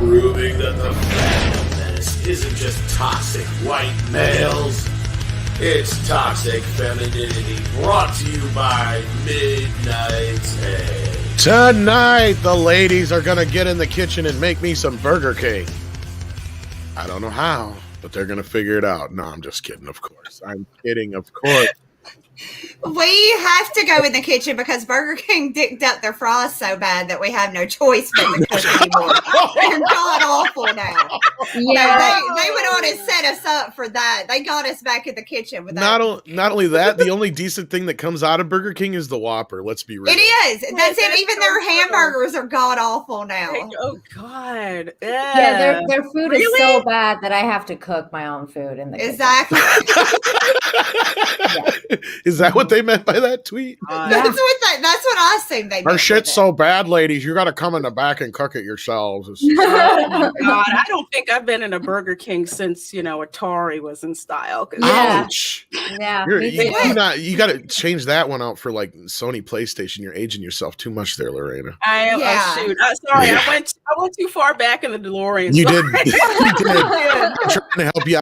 proving that the Fandom Menace isn't just toxic white males. It's toxic femininity brought to you by Midnight Egg. Tonight, the ladies are going to get in the kitchen and make me some Burger King. I don't know how, but they're going to figure it out. No, I'm just kidding, of course. I'm kidding, of course. We have to go in the kitchen because Burger King dicked up their fries so bad that we have no choice but to cook anymore. They're god awful now. Yeah, they went on and set us up for that. They got us back in the kitchen with that. Not only that, the only decent thing that comes out of Burger King is the Whopper. Let's be real. It is. That's it. Even their hamburgers are god awful now. Oh God. Yeah, their food is so bad that I have to cook my own food in the kitchen. Exactly. Is that what they meant by that tweet? That's what I assumed they meant. Our shit's so bad, ladies. You got to come in the back and cook it yourselves. Oh my God, I don't think I've been in a Burger King since Atari was in style. Ouch! Yeah, you got to change that one out for like Sony PlayStation. You're aging yourself too much there, Lorena. I am. Yeah. Shoot. Sorry, I went too far back in the DeLorean. You Sorry. did. You did.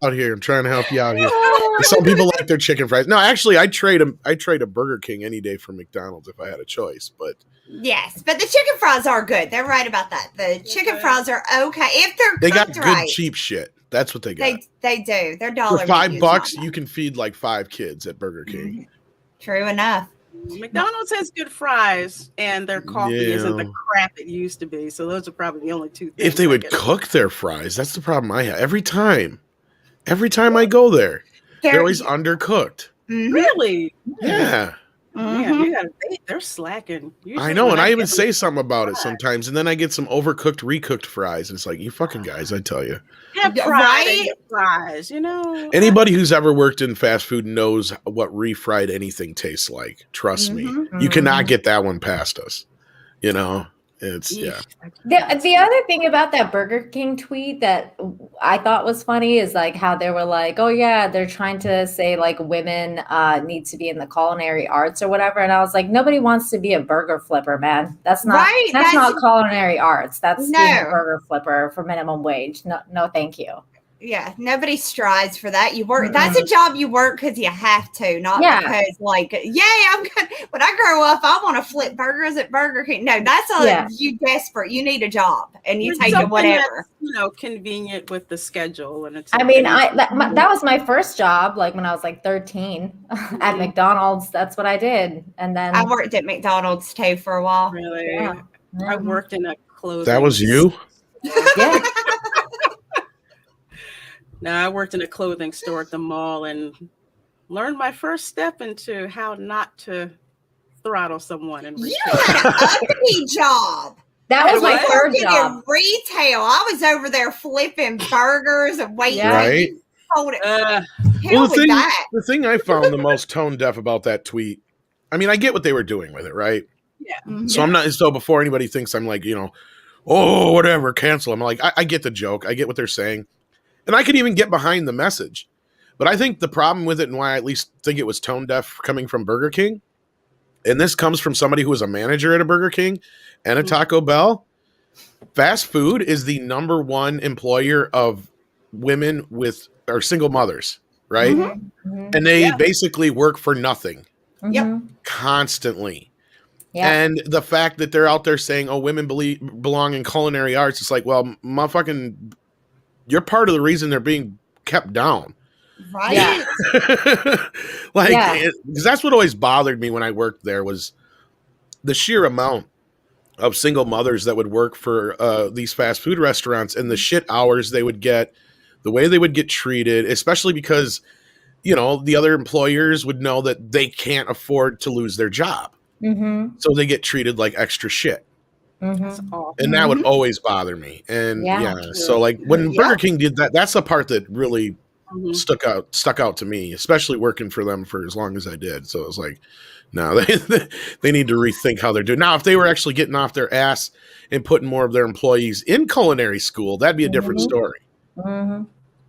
I'm trying to help you out here. Some people like their chicken fries. No, actually, I'd trade a Burger King any day for McDonald's if I had a choice. But yes, but the chicken fries are good. They're right about that. The chicken fries are okay if they got good right. cheap shit. That's what they got. They do. They're dollar for $5. You can feed like 5 kids at Burger King. True enough. McDonald's has good fries, and their coffee isn't the crap it used to be. So those are probably the only two things. If they would cook their fries, that's the problem I have. Every time I go there, they're always undercooked. Mm-hmm. Really? Yeah. Mm-hmm. Yeah, they're slacking. Usually I know, and I even say something about it sometimes, and then I get some overcooked, recooked fries, and it's like, you fucking guys, I tell you. Fries, Anybody who's ever worked in fast food knows what refried anything tastes like. Trust me. You cannot get that one past us. It's The other thing about that Burger King tweet that I thought was funny is like how they were like, oh yeah, they're trying to say like women need to be in the culinary arts or whatever, and I was like, nobody wants to be a burger flipper, man. That's not that's not culinary arts. That's being a burger flipper for minimum wage. No, thank you. Yeah, nobody strives for that. You work. That's a job you work because you have to, not because I'm good. When I grow up, I want to flip burgers at Burger King. No, that's you desperate. You need a job, and you take it whatever. Convenient with the schedule, and it's. I mean, that was my first job. Like when I was like 13 at McDonald's. That's what I did, and then I worked at McDonald's too for a while. Really, I worked in a clothing. That was you. Yeah. Now, I worked in a clothing store at the mall and learned my first step into how not to throttle someone in retail. You had an ugly job. That was my third job. In retail, I was over there flipping burgers and waiting. Right. The thing I found the most tone deaf about that tweet, I mean, I get what they were doing with it, right? Yeah. Mm-hmm. So I'm not. So before anybody thinks I'm like, oh, whatever, cancel. I'm like, I get the joke. I get what they're saying. And I could even get behind the message. But I think the problem with it and why I at least think it was tone deaf coming from Burger King, and this comes from somebody who was a manager at a Burger King and a Taco Bell, fast food is the number one employer of women or single mothers, right? Mm-hmm. And they basically work for nothing. Yep. Constantly. Yeah. And the fact that they're out there saying, oh, women belong in culinary arts, it's like, well, motherfucking... You're part of the reason they're being kept down. Right. Yeah. Because that's what always bothered me when I worked there was the sheer amount of single mothers that would work for these fast food restaurants and the shit hours they would get, the way they would get treated, especially because, the other employers would know that they can't afford to lose their job. Mm-hmm. So they get treated like extra shit. Mm-hmm. And that would always bother me. And so like when Burger King did that, that's the part that really stuck out to me, especially working for them for as long as I did. So it was like, no, they need to rethink how they're doing. Now, if they were actually getting off their ass and putting more of their employees in culinary school, that'd be a different story. Mm-hmm.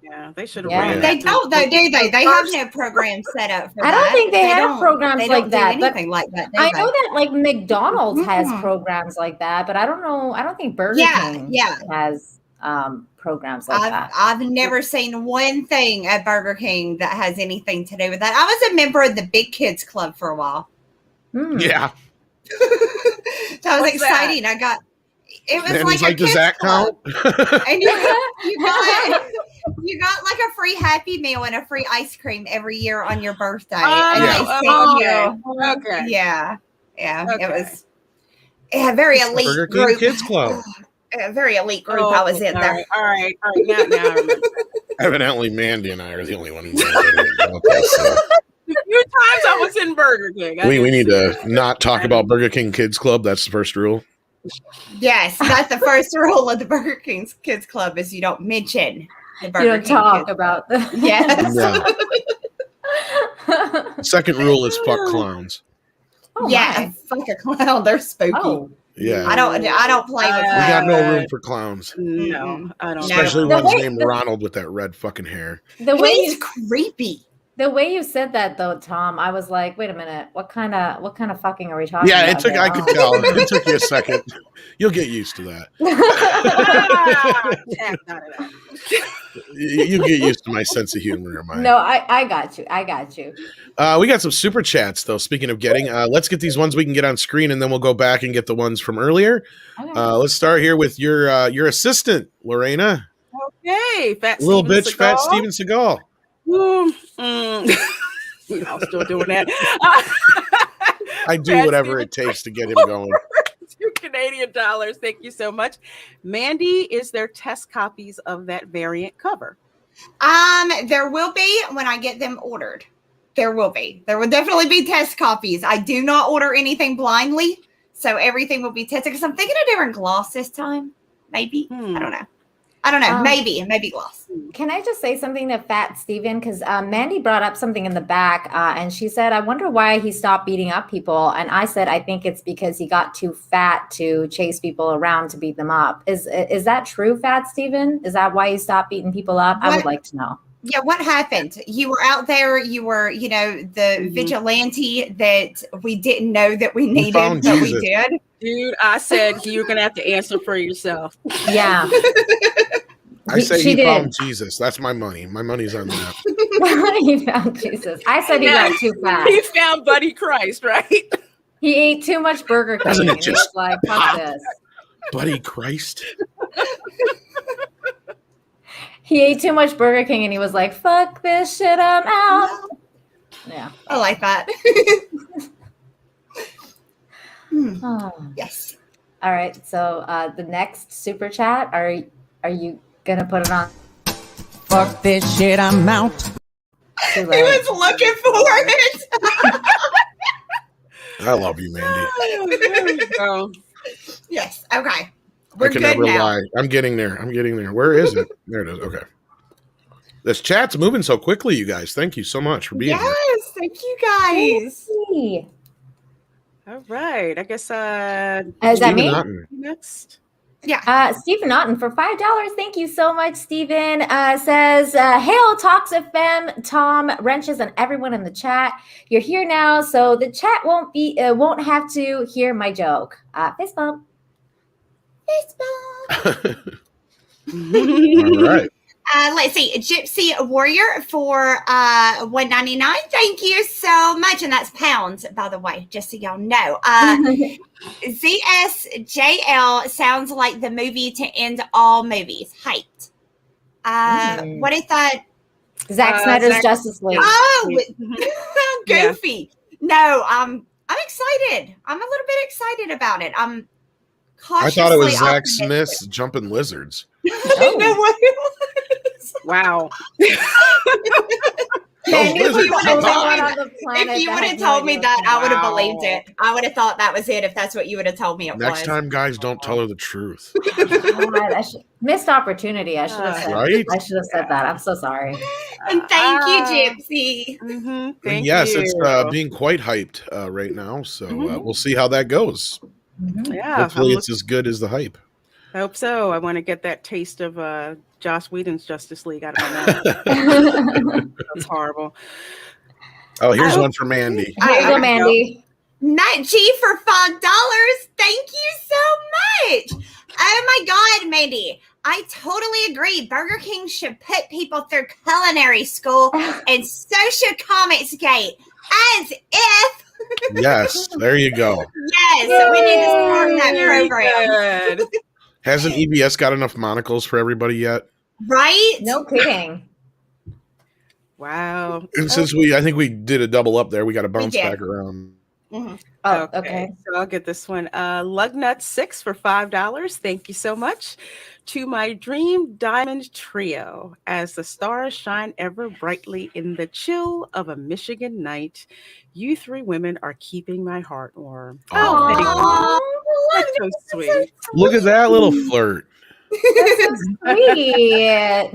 Yeah, they should have. Yeah. They don't, though, do they? They have no program set up for I don't think they have don't, programs they like don't that. Do anything like that. I know that like McDonald's has programs like that, but I don't know. I don't think Burger King has programs like that. I've never seen one thing at Burger King that has anything to do with that. I was a member of the Big Kids Club for a while. Yeah. So it was exciting. That? It was and like like, does that count? And you got like a free Happy Meal and a free ice cream every year on your birthday. Okay. Yeah. Okay. It was a very elite Burger King group. Kids Club. A very elite group I was in there. All right. Now I remember. Evidently, Mandy and I are the only one who knows anything about this. So. A few times I was in Burger King. We need to not talk about Burger King Kids Club. That's the first rule. Yes, that's the first rule of the Burger King Kids Club is you don't mention the Burger You don't King talk Kids about Club. Yes. Yeah. Second rule is fuck clowns. Yeah, fuck a clown. They're spooky. Oh. Yeah. I don't play with We clowns. got no room for clowns. No, I don't. Especially The ones way- named Ronald with that red fucking hair. The way He's you creepy. The way you said that though, Tom, I was like, wait a minute, what kind of fucking are we talking Yeah, about? I could tell. It took you a second. You'll get used to that. You get used to my sense of humor. No, I got you. We got some super chats though. Speaking of getting, let's get these ones we can get on screen, and then we'll go back and get the ones from earlier. Okay. Let's start here with your assistant, Lorena. Okay, fat Little Steven bitch, fat Seagal. Steven Seagal. I'm still doing that. I do Fat whatever Steven it takes to get him going. $2 Canadian. Thank you so much. Mandy, is there test copies of that variant cover? There will be when I get them ordered. There will definitely be test copies. I do not order anything blindly, so everything will be tested. Because I'm thinking of different gloss this time. Maybe I don't know. Maybe gloss. Can I just say something to Fat Steven? Because Mandy brought up something in the back, and she said, I wonder why he stopped beating up people. And I said, I think it's because he got too fat to chase people around to beat them up. Is that true, Fat Steven? Is that why he stopped beating people up? I would like to know. Yeah, what happened? You were out there, you were, the vigilante that we didn't know that we needed, but we did. Dude, I said you're going to have to answer for yourself. Yeah. I say he found Jesus. That's my money. My money's on that. He found Jesus. I said he got too fat. He found Buddy Christ, right? He ate too much Burger King. Doesn't it And he was just like, fuck this. Buddy Christ. He ate too much Burger King and he was like, fuck this shit, I'm out. Yeah. I like that. Oh. Yes. All right. So the next super chat, are you gonna put it on? Fuck this shit, I'm out. He was looking for it. I love you, Mandy. There we go. Yes. Okay. I can never lie. I'm getting there. Where is it? There it is. Okay. This chat's moving so quickly, you guys. Thank you so much for being here. Yes. Thank you guys. Hey. All right. I guess Is that Stephen me? Otten. next. Yeah. Stephen Otten for $5. Thank you so much, Stephen. Says, hail Talks FM, Tom, Wrenches, and everyone in the chat. You're here now, so the chat won't have to hear my joke. Fist bump. Fist bump. All right. Let's see, Gypsy Warrior for $1.99. Thank you so much, and that's pounds, by the way, just so y'all know. ZSJL sounds like the movie to end all movies. Hyped. What is that? Zack Snyder's Justice League. Oh, goofy. No, I'm excited. I'm a little bit excited about it. I'm cautiously I thought it was Zach optimistic. Smith's Jumping Lizards. I didn't know what it was. Wow. Man, if you would have told told me that, I would have believed it. I would have thought that was it if that's what you would have told me it Next was. time, guys, don't tell her the truth. Missed opportunity. I should have said. Right? I should have said that. I'm so sorry. And thank you, Gypsy. Thank yes, you. it's being quite hyped right now. So we'll see how that goes. Yeah. Hopefully, it's as good as the hype. I hope so. I want to get that taste of Joss Whedon's Justice League out of my mouth. That's horrible. Oh, here's one for Mandy. Here you go, Mandy. Matt G for $5. Thank you so much. Oh my God, Mandy. I totally agree. Burger King should put people through culinary school, and so should Comicsgate. As if. Yes, there you go. Yes, we need to start that program. Hasn't EBS got enough monocles for everybody yet? Right? No kidding. Wow. And since I think we did a double up there, we got to bounce back around. Mm-hmm. Oh, okay. So I'll get this one. Lugnut 6 for $5. Thank you so much. To my dream diamond trio, as the stars shine ever brightly in the chill of a Michigan night, you three women are keeping my heart warm. Oh, that's so sweet. Look at that little flirt. That's so sweet.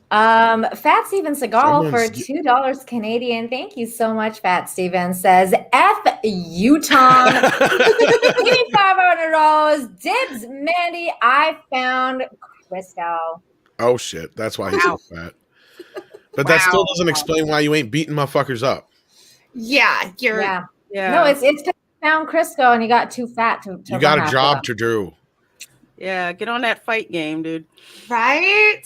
Fat Steven Seagal for $2 Canadian. Thank you so much, Fat Steven. Says F Utah. Give me $500. Dibs, Mandy. I found Crisco. Oh shit. That's why he's so fat. But that still doesn't explain why you ain't beating motherfuckers up. Yeah, yeah. No, it's because you found Crisco and you got too fat to you got a job to do. Yeah, get on that fight game, dude. Right?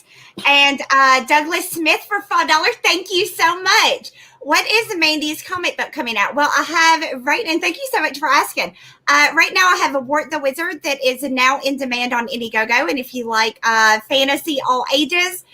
And Douglas Smith for $5. Thank you so much. What is Mandy's comic book coming out? Well, I have and thank you so much for asking. Right now I have a Wart the Wizard that is now in demand on Indiegogo. And if you like fantasy all ages,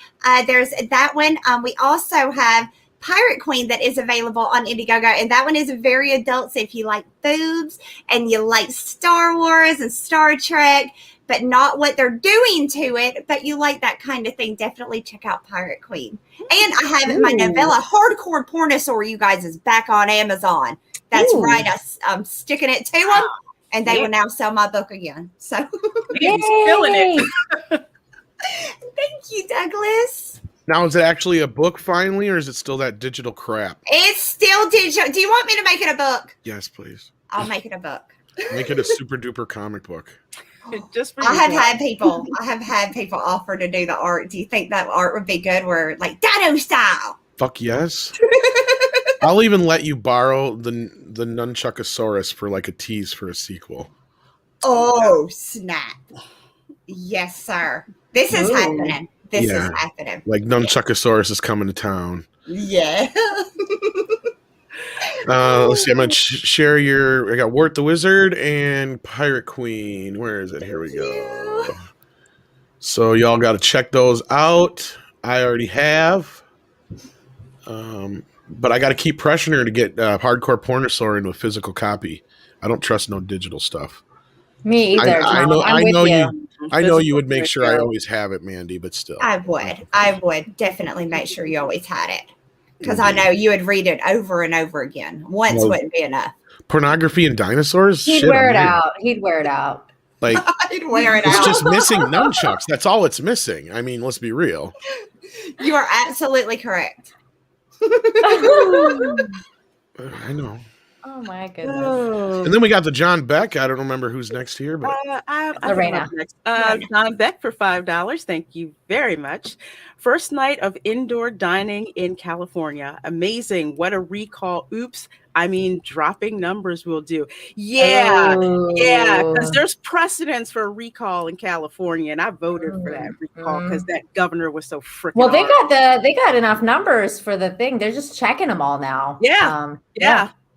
there's that one. We also have Pirate Queen that is available on Indiegogo, and that one is very adult. So if you like boobs and you like Star Wars and Star Trek, but not what they're doing to it, but you like that kind of thing, definitely check out Pirate Queen. And I have my novella, Hardcore Pornosaur, you guys, is back on Amazon. That's right. I'm sticking it to them, and they will now sell my book again. So, he's feeling it. Thank you, Douglas. Now, is it actually a book finally, or is it still that digital crap? It's still digital. Do you want me to make it a book? Yes, please. I'll make it a book. Make it a super duper comic book. Just for I have had people offer to do the art. Do you think that art would be good? Where like Dado style? Fuck yes. I'll even let you borrow the Nunchuckosaurus for like a tease for a sequel. Oh snap! Yes, sir. This is happening. This is happening. Like Nunchuckosaurus is coming to town. Yeah. Let's see. I'm gonna share I got Wart the Wizard and Pirate Queen. Where is it? Here we go. So y'all got to check those out. I already have, but I got to keep pressuring her to get Hardcore Pornosaur into a physical copy. I don't trust no digital stuff. Me either. I know you would make sure I always have it, Mandy, but still. I would definitely make sure you always had it. Because I know you would read it over and over again. Once wouldn't be enough. Pornography and dinosaurs? He'd wear it out. He'd wear it out. Like, He'd wear it out. It's just missing nunchucks. That's all it's missing. I mean, let's be real. You are absolutely correct. I know. Oh my goodness. And then we got the John Beck. I don't remember who's next here, but Lorena. John Beck for $5. Thank you very much. First night of indoor dining in California. Amazing. What a recall. Oops. I mean, dropping numbers will do. Yeah. Because there's precedence for a recall in California, and I voted for that recall because that governor was so freaking. Well, they got enough numbers for the thing. They're just checking them all now. Yeah.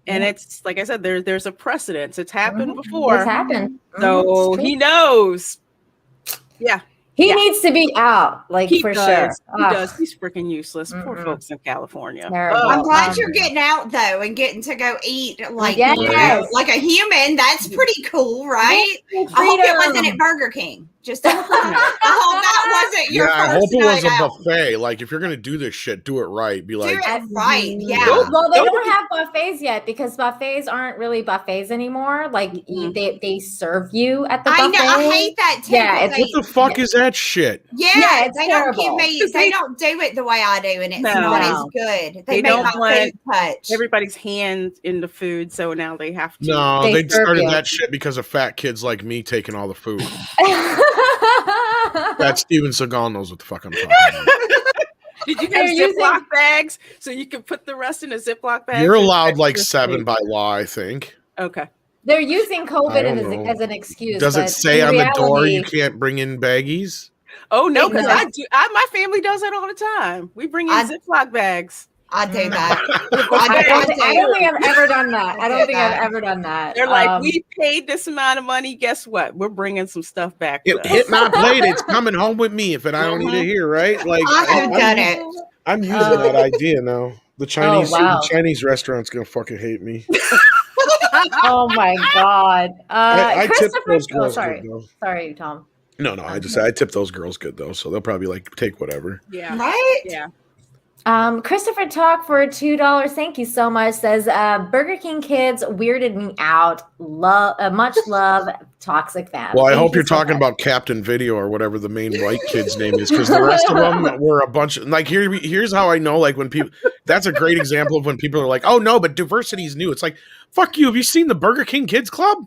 And it's like I said, there's a precedence. It's happened before. It's happened. So he knows. Yeah. He needs to be out, like he for does. sure. He does. He's freaking useless. Poor folks in California. I'm glad you're getting out though and getting to go eat like like a human. That's pretty cool, right? I hope it wasn't at Burger King. Just I hope that wasn't your first I hope it was night a out. buffet. Like if you're gonna do this shit, do it right. Be like, do it right. Yeah. Well, they don't have buffets yet because buffets aren't really buffets anymore. Like they serve you at the buffet. I know. I hate that too. Yeah, what the fuck is that shit? Yeah, it's they terrible. don't give me. They don't do it the way I do, and it's not as good. They make don't my want food touch. everybody's hands in the food, so now they have to. No, They they started serve you. that shit because of fat kids like me taking all the food. That Steven Seagal knows what the fuck I'm talking about. Did you have Ziploc bags so you could put the rest in a Ziploc bag? You're allowed like 7 by law, I think. Okay. They're using COVID as an excuse. Does it but say in on reality, the door you can't bring in baggies? Oh no, because my family does that all the time. We bring in Ziploc bags. I do that. I don't think I've ever done that. I don't think I've ever done that. They're like, we paid this amount of money. Guess what? We're bringing some stuff back. Hit my plate. It's coming home with me if I don't eat it here, right? Like I have done it. I'm using that idea now. The Chinese restaurant's gonna fucking hate me. Oh my god! I tip those girls. Sorry, Tom. No, I just said I tip those girls good though, so they'll probably like take whatever. Yeah. Right? Yeah. Christopher Talk for $2. Thank you so much. Says Burger King kids weirded me out. Much love, toxic fans. Well, I hope you're talking about Captain Video or whatever the main white kid's name is, because the rest of them were a bunch of like. Here's how I know. Like when people, that's a great example of when people are like, "Oh no, but diversity is new." It's like, fuck you. Have you seen the Burger King Kids Club?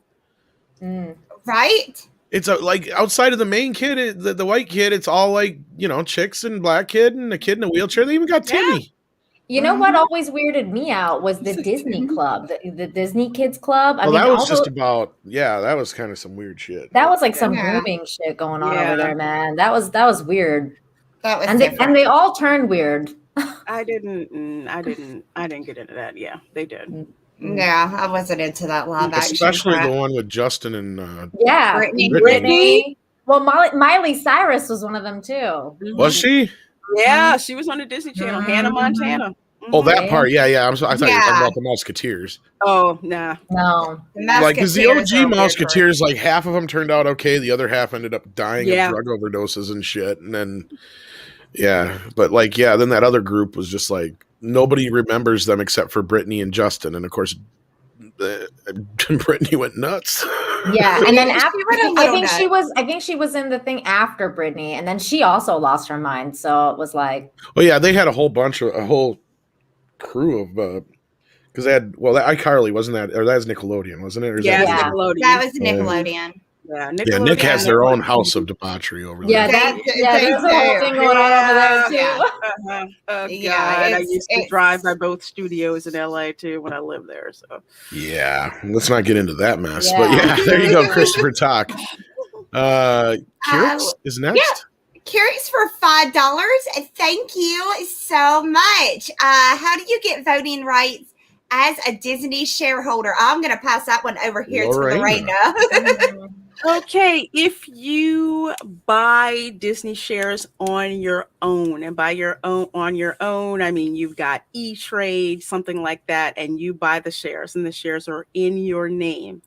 Right. It's like outside of the main kid, the white kid, it's all like, chicks and black kid and a kid in a wheelchair. They even got Timmy. You know what always weirded me out was the Disney Club, the Disney Kids Club. That was just about, that was kind of some weird shit. That was like some grooming shit going on over there, man. That was weird. That was and they all turned weird. I didn't get into that. Yeah, they did. Yeah, I wasn't into that live action. Especially the one with Justin and Brittany. Well, Miley Cyrus was one of them too. Was she? Yeah, she was on the Disney Channel. Hannah Montana. Oh, that part. Yeah. I thought you were talking about the Musketeers. Oh, nah. No. Like, because the OG Musketeers, like half of them turned out okay. The other half ended up dying of drug overdoses and shit. And then, then that other group was just like, nobody remembers them except for Brittany and Justin. And of course, Brittany went nuts. Yeah. And then after, I think she was in the thing after Brittany. And then she also lost her mind. So it was like. Oh, yeah. They had a whole crew of, because they had, iCarly, wasn't that, or that was Nickelodeon, wasn't it? Or Nickelodeon. That was Nickelodeon. Yeah, Nick has their own house of debauchery over there. There's a whole thing going on over there too. Oh God, I used to drive by both studios in LA too when I lived there. So let's not get into that mess. But there you go, Christopher Talk. Kyrix is next. Yeah. Kyrix for $5. Thank you so much. How do you get voting rights as a Disney shareholder? I'm going to pass that one over here to Lorena. Okay, if you buy Disney shares on your own, and by on your own, I mean you've got E-Trade, something like that, and you buy the shares, and the shares are in your name,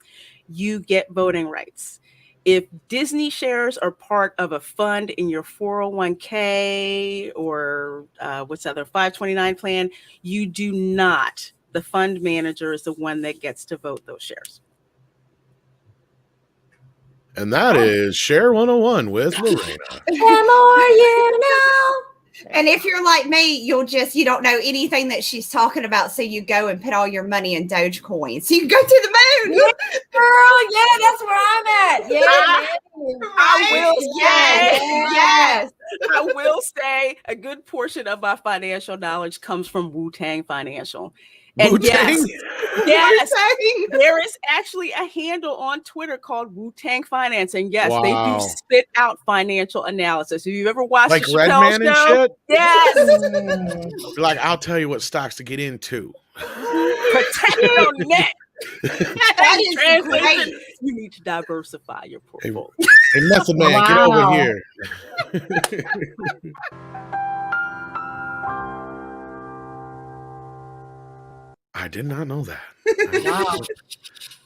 you get voting rights. If Disney shares are part of a fund in your 401k or what's the other 529 plan, you do not. The fund manager is the one that gets to vote those shares. And that is Share 101 with Lorena. The more you know. And if you're like me, you don't know anything that she's talking about. So you go and put all your money in Dogecoin. So you can go to the moon. Yeah, girl, that's where I'm at. I will say a good portion of my financial knowledge comes from Wu-Tang Financial. And Wu-Tang? Yes, there is actually a handle on Twitter called Wu-Tang Finance, and yes, they do spit out financial analysis. Have you ever watched like the Redman and shit? Yes. Like, I'll tell you what stocks to get into. Protect your neck. That is great. You need to diversify your portfolio. Hey, Method Man, get over here. I did not know that.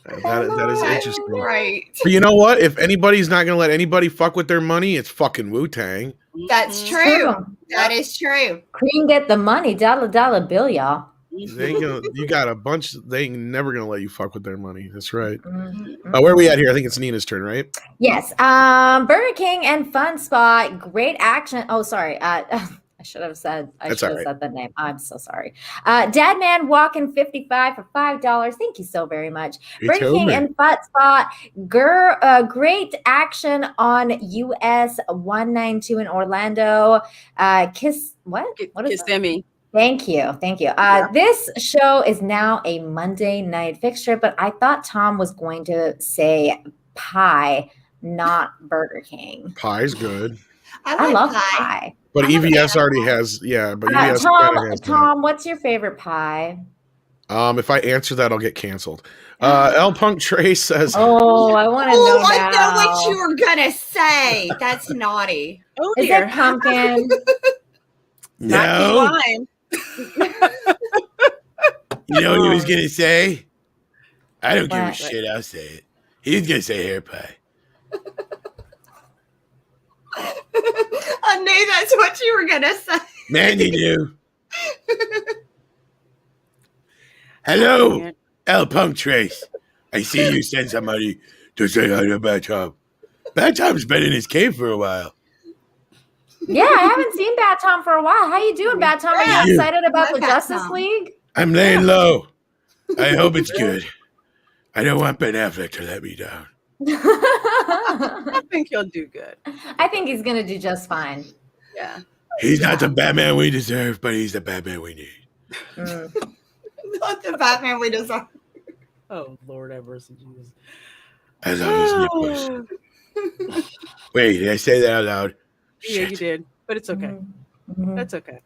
That is interesting. Right. But you know what? If anybody's not going to let anybody fuck with their money, it's fucking Wu-Tang. That's true. That is true. Cream get the money, dollar bill, y'all. You got a bunch. They ain't never going to let you fuck with their money. That's right. Where are we at here? I think it's Nina's turn, right? Yes. Burger King and Fun Spot. Great action. Oh, sorry. I should have said the name. I'm so sorry. Dadman walking 55 for $5. Thank you so very much. Burger King and Fun Spot. Great action on US 192 in Orlando. What is Kissimmee. Thank you. This show is now a Monday night fixture, but I thought Tom was going to say pie, not Burger King. Pie's good. I love pie. But EVS already has, but EVS Tom, what's your favorite pie? If I answer that, I'll get canceled. L Punk Trace says, "Oh, I want to know I now. know what you were gonna say. That's naughty. Oh, is it pumpkin? No. You know what he was gonna say? I don't give a shit. I'll say it. He's gonna say hair pie. I knew that's what you were gonna say. Man, you do. Hello, L Punk Trace. I see you sent somebody to say hi to Bad Tom. Bad Tom's been in his cave for a while. Yeah, I haven't seen Bad Tom for a while. How you doing, Bad Tom? Are you excited about the Justice League? I'm laying low. I hope it's good. I don't want Ben Affleck to let me down. I think he'll do good. I think he's gonna do just fine. Yeah. He's not the Batman we deserve, but he's the Batman we need. Not the Batman we deserve. Oh, Lord have mercy, Jesus. I love his nipples. Wait, did I say that out loud? Yeah, Shit. you did, but it's okay. That's okay.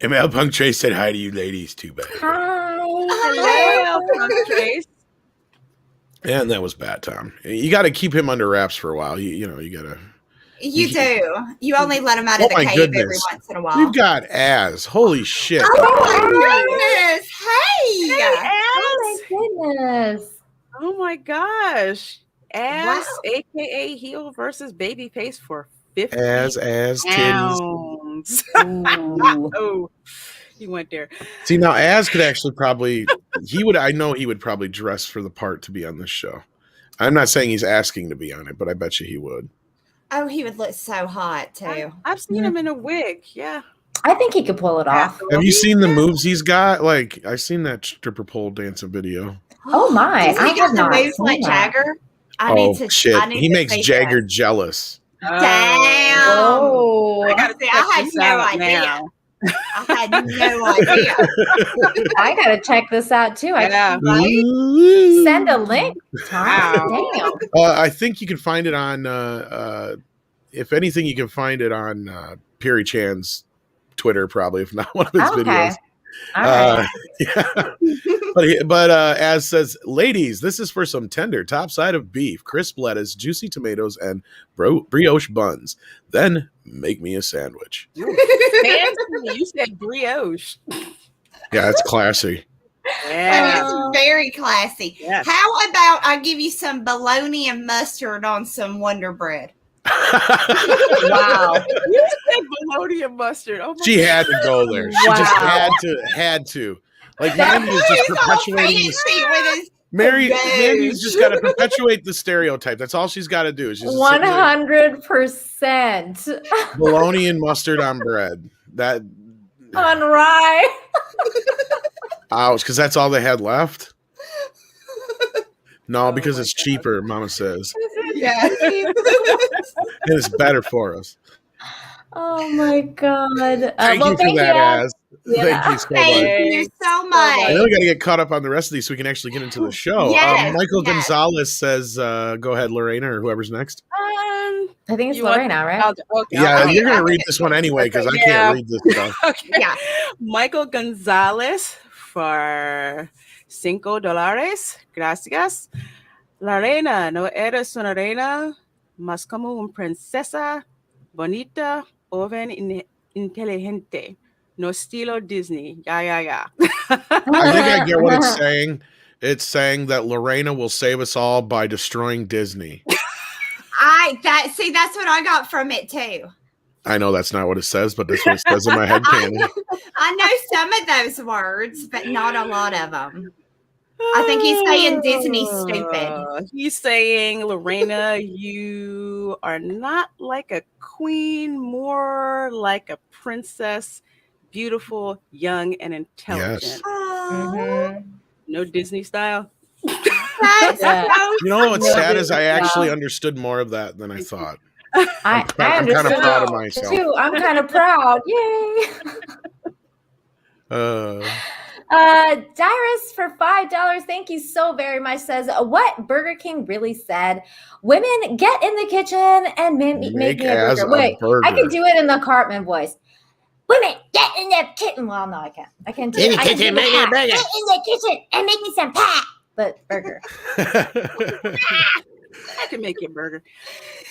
And L Punk Trace said hi to you ladies too, bad. Hi. Hello, Punk Trace. And that was Bad Tom. You got to keep him under wraps for a while. You got to. You do. You only let him out of the cave every once in a while. We've got Az. Holy shit. Oh my goodness. Hey. Oh my goodness. Oh my gosh. Az, aka heel versus babyface for 50 Az pounds. Oh, he went there. See, now Az could actually probably I know he would probably dress for the part to be on this show. I'm not saying he's asking to be on it, but I bet you he would. Oh, he would look so hot too. I've seen him in a wig. Yeah. I think he could pull it off. Have you seen the moves he's got? Like, I've seen that stripper pole dancing video. Oh my! I have not moves like Jagger. He makes Jagger jealous. Damn! Oh, I gotta say, I had no idea. I had no idea. I gotta check this out too. Yeah. Right? Send a link. Wow. Damn. I think you can find it on. If anything, you can find it on Perry Chan's Twitter, probably, if not one of his videos. All right. But Az says, ladies, this is for some tender top side of beef, crisp lettuce, juicy tomatoes, and brioche buns. Then make me a sandwich. You said brioche. Yeah, it's classy. Yeah. It's very classy. Yes. How about I give you some bologna and mustard on some Wonder Bread? Wow. You said bologna and mustard. Oh my She had to go there. She just had to. Like, Mandy is just perpetuating this. Mandy's just got to perpetuate the stereotype. That's all she's got to do. 100%. Bologna and mustard on bread. That on rye. Ouch, because that's all they had left? No, because it's cheaper, Mama says. Yeah. It's better for us. Oh my God. Thank you for that, Az. Yeah. Thank you so much. Thank you so much. I know we got to get caught up on the rest of these so we can actually get into the show. Yes, Michael Gonzalez says, go ahead, Lorena, or whoever's next. I think it's Lorena, right? You're going to read this one anyway because I can't read this stuff. Okay. Yeah. Michael Gonzalez for $5. Gracias. La reina no eres una reina, más como una princesa bonita, joven, inteligente. No estilo Disney. Yeah. I think I get what it's saying. It's saying that Lorena will save us all by destroying Disney. That's what I got from it too. I know that's not what it says, but that's what it says in my head canon. I know some of those words, but not a lot of them. I think he's saying Disney's stupid. He's saying, Lorena, you are not like a queen, more like a princess, beautiful, young, and intelligent. Yes. Mm-hmm. No Disney style. You know what's sad is I actually understood more of that than I thought. I'm kind of proud of myself. too. I'm kind of proud. Yay. Dyrus for $5. Thank you so very much. Says what Burger King really said. Women get in the kitchen and make me a burger. Wait, I can do it in the Cartman voice. Women get in the kitchen. Well, no, I can't. I can do it. Get in the kitchen and make me some pie. But burger. I can make you a burger.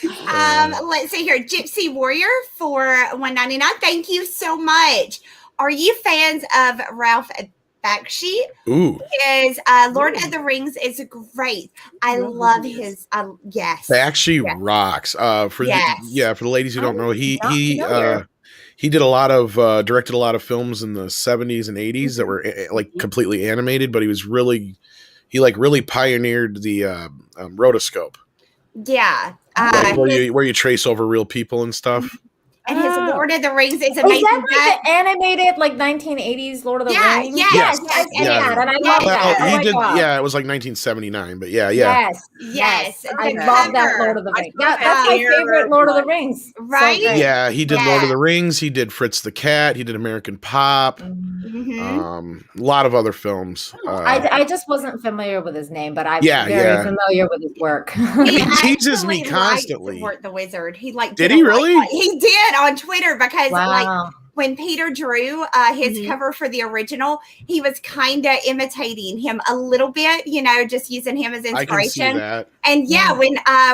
Let's see here. Gypsy Warrior for $1.99. Thank you so much. Are you fans of Ralph Bakshi? Ooh. His Lord of the Rings is great. I love his yes. Bakshi rocks. For the ladies who don't know, he did a lot of directed a lot of films in the 70s and 80s that were like completely animated, but he really pioneered the rotoscope. Yeah. Where you trace over real people and stuff. And his Lord of the Rings is amazing. Is that like the animated, like 1980s Lord of the Rings? Yes. And I love that. He did. Yeah, it was like 1979, but yeah. Yes. I love that Lord of the Rings. That's my favorite Lord of the Rings. Right? So yeah, he did Lord of the Rings. He did Fritz the Cat. He did American Pop. A lot of other films. I just wasn't familiar with his name, but I'm very familiar with his work. He teases me constantly. The Wizard. He did he really? He did on Twitter because like when Peter drew his cover for the original, he was kind of imitating him a little bit, just using him as inspiration. I can see that. And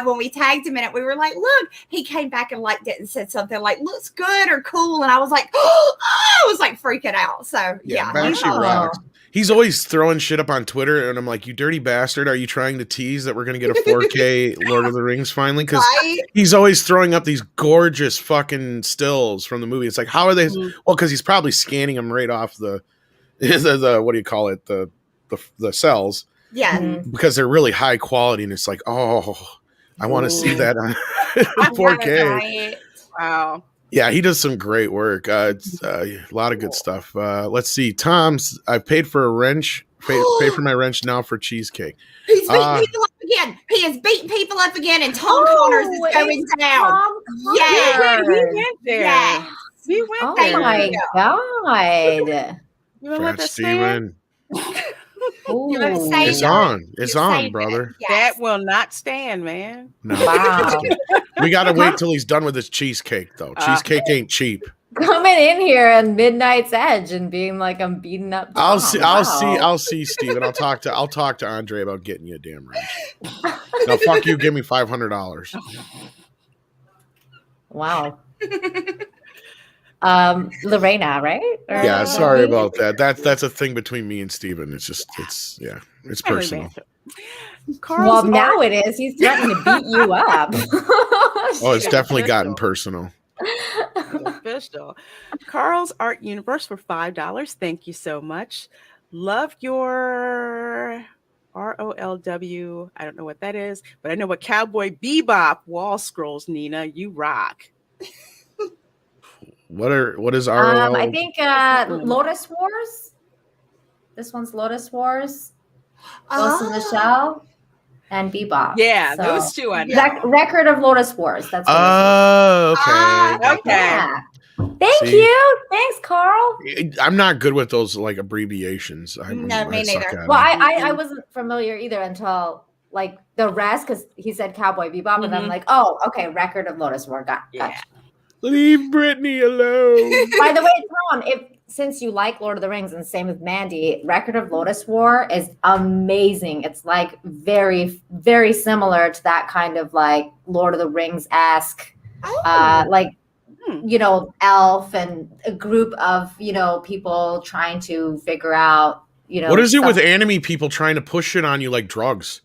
when we tagged him in it, we were like, look, he came back and liked it and said something like, looks good or cool. And I was like, I was like freaking out. So Bakshi rocks. He's always throwing shit up on Twitter, and I'm like, you dirty bastard, are you trying to tease that we're going to get a 4K Lord of the Rings finally? Because he's always throwing up these gorgeous fucking stills from the movie. It's like, how are they? Well, because he's probably scanning them right off the what do you call it? The cells. Yeah. Because they're really high quality, and it's like, I want to see that on 4K. Wow. Yeah, he does some great work. It's a lot of good stuff. Let's see. Tom's, I've paid for a wrench. Pay for my wrench now for cheesecake. He's beating people up again. He is beating people up again, and Tom Connors is going down. Yeah, he went there. Yeah. He went there. Oh my God. You want to Steven. It's on, brother. Yes. That will not stand, man. No. Wow. We got to wait till he's done with his cheesecake, though. Cheesecake ain't cheap. Coming in here on Midnight's Edge and being like, I'm beating up. I'll see, Steven. I'll talk to Andre about getting you a damn wrench. No, fuck you. Give me $500. Wow. Lorena, right? Yeah, sorry about that. That's a thing between me and Steven. It's personal. Well, now it is. He's threatening to beat you up. Oh, it's definitely gotten personal. Official. Carl's Art Universe for $5. Thank you so much. Love your ROLW. I don't know what that is, but I know what Cowboy Bebop wall scrolls. Nina, you rock. What is ROL? I think Lotus Wars. This one's Lotus Wars. Ghost in the Shell and Bebop. Yeah, so, those two. Record of Lotus Wars. That's what okay. Okay. Yeah. Thank you. Thanks, Carl. I'm not good with those like abbreviations. No, me neither. Well, I wasn't familiar either until like the rest because he said Cowboy Bebop, and I'm like, oh, okay, Record of Lotus War. Gotcha. Leave Brittany alone. By the way, Tom, since you like Lord of the Rings and same with Mandy, Record of Lotus War is amazing. It's like very, very similar to that kind of like Lord of the Rings-esque, elf and a group of, people trying to figure out, What is it with anime people trying to push it on you like drugs?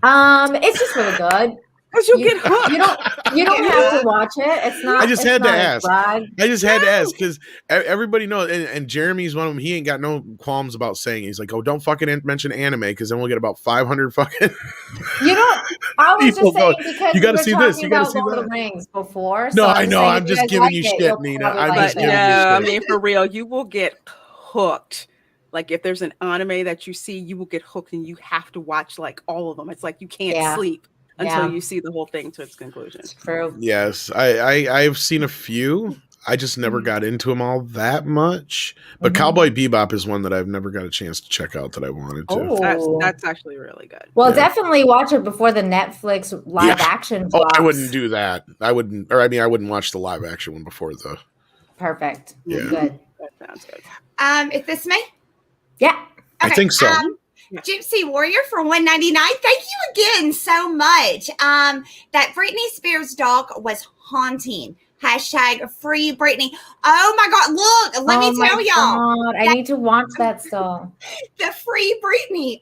It's just really good. Because you get hooked. You don't have to watch it. It's not. I just had to ask. I just had to ask because everybody knows, and Jeremy's one of them. He ain't got no qualms about saying it. He's like, "Oh, don't fucking mention anime because then we'll get about 500 fucking." I was just saying because you got to see this. You got to see Lord of the Rings before. No, I know. I'm just giving you shit, Nina. I'm just giving you shit. I mean, for real, you will get hooked. Like if there's an anime that you see, you will get hooked, and you have to watch like all of them. It's like you can't sleep until you see the whole thing to its conclusion. It's true. Yes, I've seen a few. I just never got into them all that much. But Cowboy Bebop is one that I've never got a chance to check out that I wanted to. That's actually really good. Well, definitely watch it before the Netflix live action drops. I wouldn't do that. I wouldn't watch the live action one before the. Perfect. Yeah. Good. That sounds good. Is this me? Yeah. Okay, I think so. Gypsy Warrior for $1.99. Thank you again so much. That Britney Spears doc was haunting. Hashtag free Britney. Oh my God. Look, let me tell y'all. I need to watch that still. The Free Britney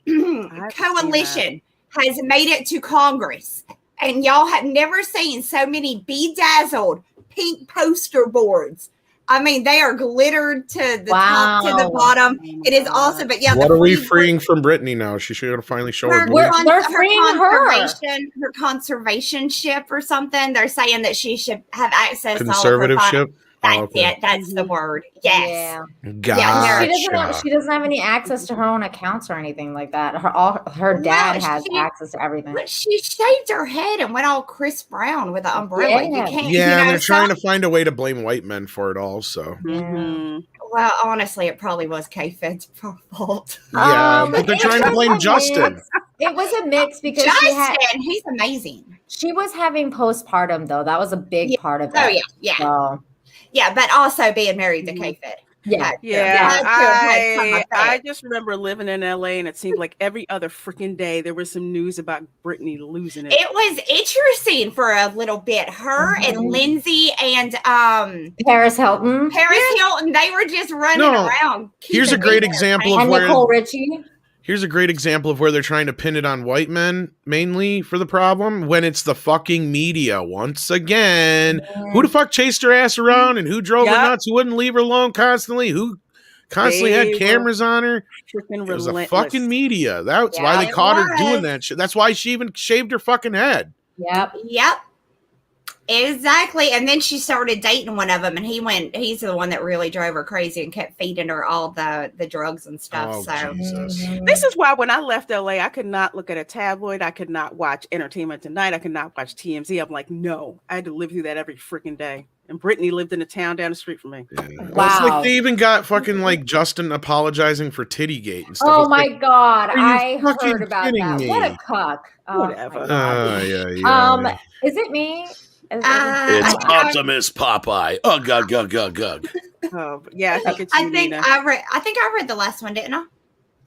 Coalition has made it to Congress. And y'all have never seen so many bedazzled pink poster boards. I mean, they are glittered to the top to the bottom. It is awesome. But yeah, what are we freeing from Britney now? She should finally show her. We're freeing her conservation ship or something. They're saying that she should have access to all of her ship. That's it. That's the word. Yes. Yeah. Gotcha. She doesn't have any access to her own accounts or anything like that. Her dad has access to everything. But she shaved her head and went all Chris Brown with the umbrella. Yeah. You can't. Yeah, and they're trying to find a way to blame white men for it all. So. Yeah. Well, honestly, it probably was K-Fed's fault. Yeah, but they're trying to blame Justin. It was a mix because he's amazing. She was having postpartum though. That was a big part of it. Oh yeah. So. Yeah, but also being married to K-Fed. I just remember living in LA, and it seemed like every other freaking day there was some news about Britney losing it. It was interesting for a little bit. Her and Lindsay and Paris Hilton. Hilton, they were just running around. Here's a great example of where Nicole Richie. Here's a great example of where they're trying to pin it on white men mainly for the problem when it's the fucking media once again. Who the fuck chased her ass around and who drove her nuts? Who wouldn't leave her alone constantly? Who constantly had cameras on her? It was the fucking media. That's why they caught her doing that shit. That's why she even shaved her fucking head. Yep. Exactly. And then she started dating one of them, and he's the one that really drove her crazy and kept feeding her all the drugs and stuff. This is why when I left LA, I could not look at a tabloid. I could not watch Entertainment Tonight. I could not watch TMZ. I'm like, no, I had to live through that every freaking day. And Brittany lived in a town down the street from me. Yeah. Wow. It's like they even got fucking like Justin apologizing for Tittygate and stuff. Oh my God. I heard about that. What a cuck. Whatever. Is it me? It's Optimus Popeye. Ugh, ugh, ugh, ugh, ugh. Oh, yeah, I think it's I think I read the last one, didn't I?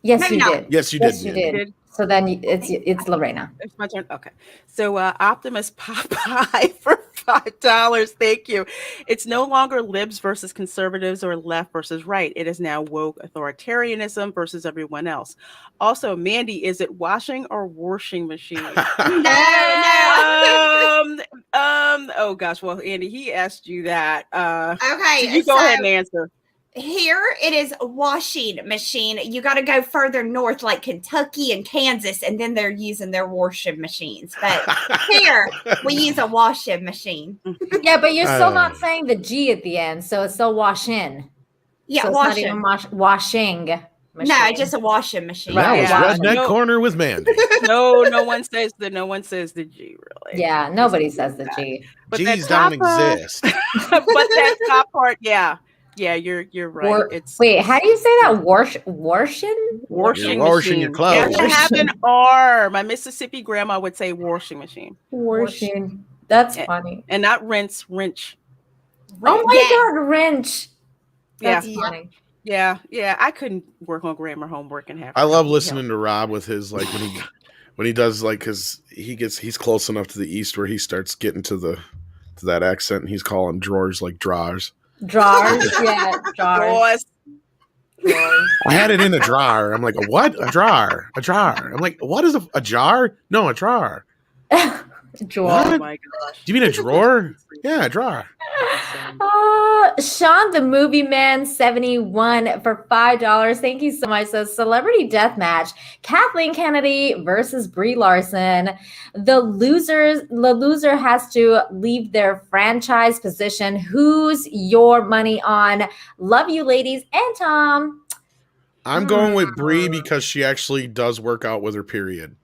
Yes, you did. Yes, you did. So then it's Lorena. It's my turn. Okay. So Optimus Popeye for $5. Thank you. It's no longer libs versus conservatives or left versus right. It is now woke authoritarianism versus everyone else. Also, Mandy, is it washing or washing machine? No. Oh gosh. Well, Andy, he asked you that. Okay. So you go ahead and answer. Here it is a washing machine. You got to go further north, like Kentucky and Kansas, and then they're using their washing machines. But here we use a washing machine. Yeah, but you're still not saying the G at the end, so it's still washing. Yeah, so washing. It's not even washing. Machine. No, it's just a washing machine. That was Redneck Corner with Mandy. No one says the G, really. Yeah, nobody says the G. But G's don't exist. But that top part, yeah, you're right. Wait, how do you say that? Washing your clothes. You have to have an R. My Mississippi grandma would say washing machine. Washing. That's funny. And not rinse, wrench. Oh my God, wrench. That's funny. Yeah. I couldn't work on grammar homework and have. I love listening to Rob with his like when he does like because he's close enough to the east where he starts getting to that accent and he's calling drawers like drawers. Drawers, yeah, drawers. I had it in a drawer. I'm like, a what? A drawer. I'm like, what is a jar? No, a drawer. Drawer. Oh my gosh. Do you mean a drawer? Yeah, a drawer. Sean the Movie Man 71 for $5. Thank you so much. Says Celebrity Deathmatch. Kathleen Kennedy versus Brie Larson. The loser has to leave their franchise position. Who's your money on? Love you, ladies and Tom. I'm going with Brie because she actually does work out with her period.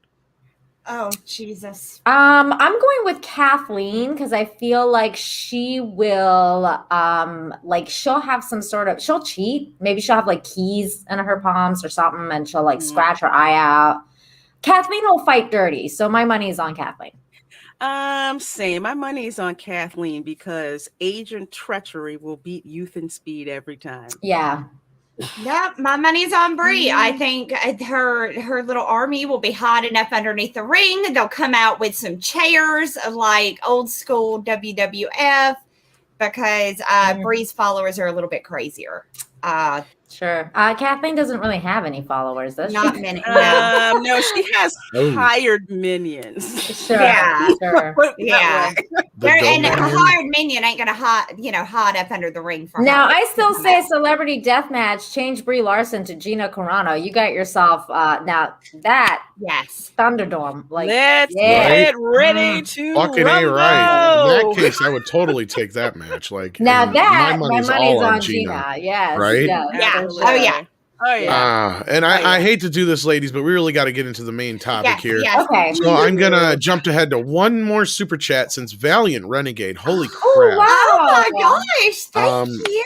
Oh, Jesus. I'm going with Kathleen because I feel like she will, she'll have she'll cheat. Maybe she'll have like keys in her palms or something, and she'll like scratch her eye out. Kathleen will fight dirty, so my money is on Kathleen. Same. My money's on Kathleen because age and treachery will beat youth and speed every time. Yeah. Yep, my money's on Brie. I think her little army will be hiding up underneath the ring. They'll come out with some chairs like old school WWF because Brie's followers are a little bit crazier. Sure. Kathleen doesn't really have any followers, does she? Not many. No, she has hired minions. Sure. Yeah. Sure. Yeah. And a hired minion ain't gonna hide up under the ring for now. her. I still say celebrity deathmatch. Change Brie Larson to Gina Carano. You got yourself now that Thunderdome. Like, let's get ready to fucking rumble. right. In that case, I would totally take that match. Like now that my money's all on Gina. Yes. Right? Yeah. Oh yeah. Oh yeah. And I hate to do this, ladies, but we really got to get into the main topic here. Yes. Okay. So I'm gonna jump ahead to one more super chat since Valiant Renegade. Holy crap! Oh, wow. Oh my gosh! Thank you.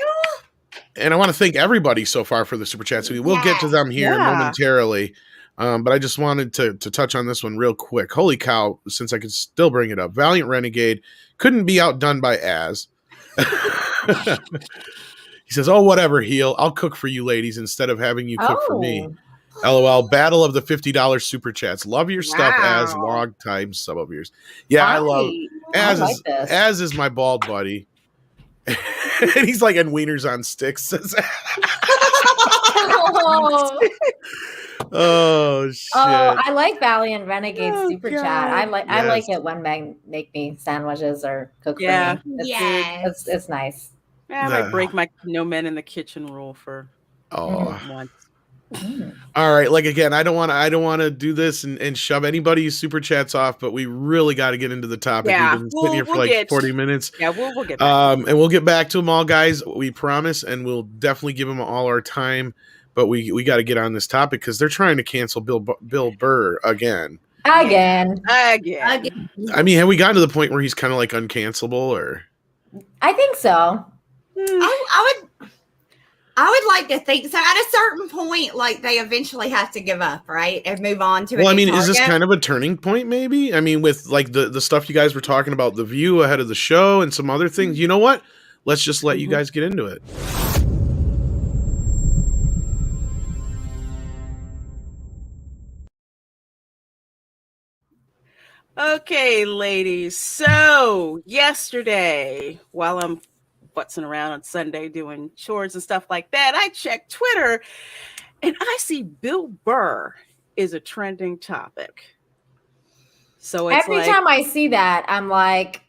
And I want to thank everybody so far for the super chats. We will get to them here momentarily. But I just wanted to touch on this one real quick. Holy cow! Since I could still bring it up, Valiant Renegade couldn't be outdone by Az. He says, "Oh, whatever, heel. I'll cook for you, ladies, instead of having you cook for me." LOL. Battle of the $50 super chats. Love your stuff, as long time sub of yours. Yeah, I love Az is my bald buddy. And he's like, and wieners on sticks. Says oh shit. Oh, I like Valiant Renegade super chat. I like it when men make me sandwiches or cook for me. It's nice. Yeah, I might break my no men in the kitchen rule for once. All right, like again, I don't want to do this and shove anybody's super chats off, but we really got to get into the topic. Yeah, we've been sitting here for like 40 minutes. Yeah, we'll get back. And we'll get back to them all, guys. We promise, and we'll definitely give them all our time. But we got to get on this topic because they're trying to cancel Bill Burr again. Again. I mean, have we gotten to the point where he's kind of like uncancelable, or? I think so. I would like to think so. At a certain point, like they eventually have to give up, right, and move on to. Well, I mean, is this kind of a turning point? Maybe. I mean, with like the stuff you guys were talking about, the View ahead of the show, and some other things. You know what? Let's just let you guys get into it. Okay, ladies. So yesterday, while I'm futzing around on Sunday doing chores and stuff like that, I checked Twitter and I see Bill Burr is a trending topic. So it's every time I see that, I'm like,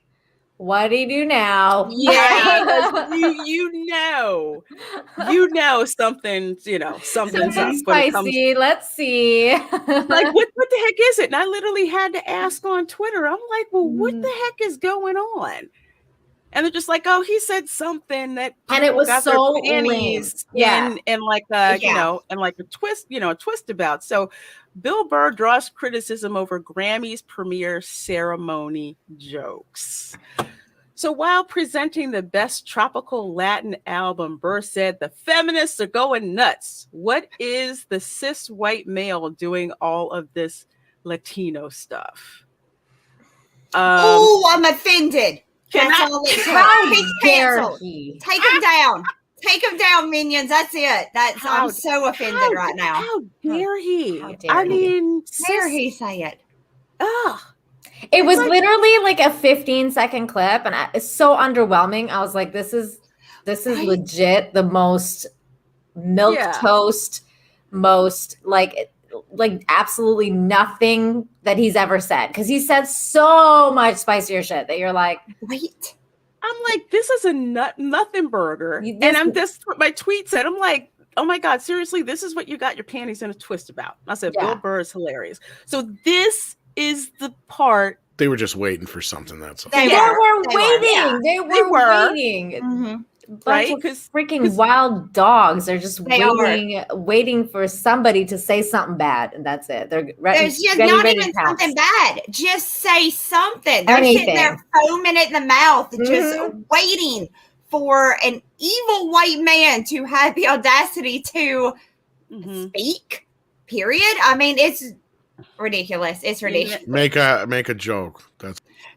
what do you do now? Yeah, you know something's something's up. Spicy. Let's see. Like what the heck is it? And I literally had to ask on Twitter. I'm like, well, what the heck is going on? And they're just like, oh, he said something that, and it was so lame. and like and like a twist about. So Bill Burr draws criticism over Grammys premiere ceremony jokes. So while presenting the best tropical Latin album, Burr said the feminists are going nuts. What is the cis white male doing all of this Latino stuff? I'm offended. That's all it How He's Take him down. Take him down, minions. That's it. I'm so offended right now. How dare he? How dare he say it? Ugh. It was literally like a 15-second clip, and it's so underwhelming. I was like, this is legit the most milk toast, most like absolutely nothing that he's ever said, because he said so much spicier shit that you're like, wait. I'm like, this is a nothing burger. And I'm just what my tweet said. I'm like, oh my God, seriously, this is what you got your panties in a twist about. I said, Bill Burr is hilarious. So this is the part. They were just waiting for something. That's all. They were waiting. Mm-hmm. bunch of freaking wild dogs. They're just waiting for somebody to say something bad, and that's it. There's just not even something bad. Just say something. They're sitting there foaming at the mouth, just waiting for an evil white man to have the audacity to speak. Period. I mean, it's ridiculous. It's ridiculous. Make a joke.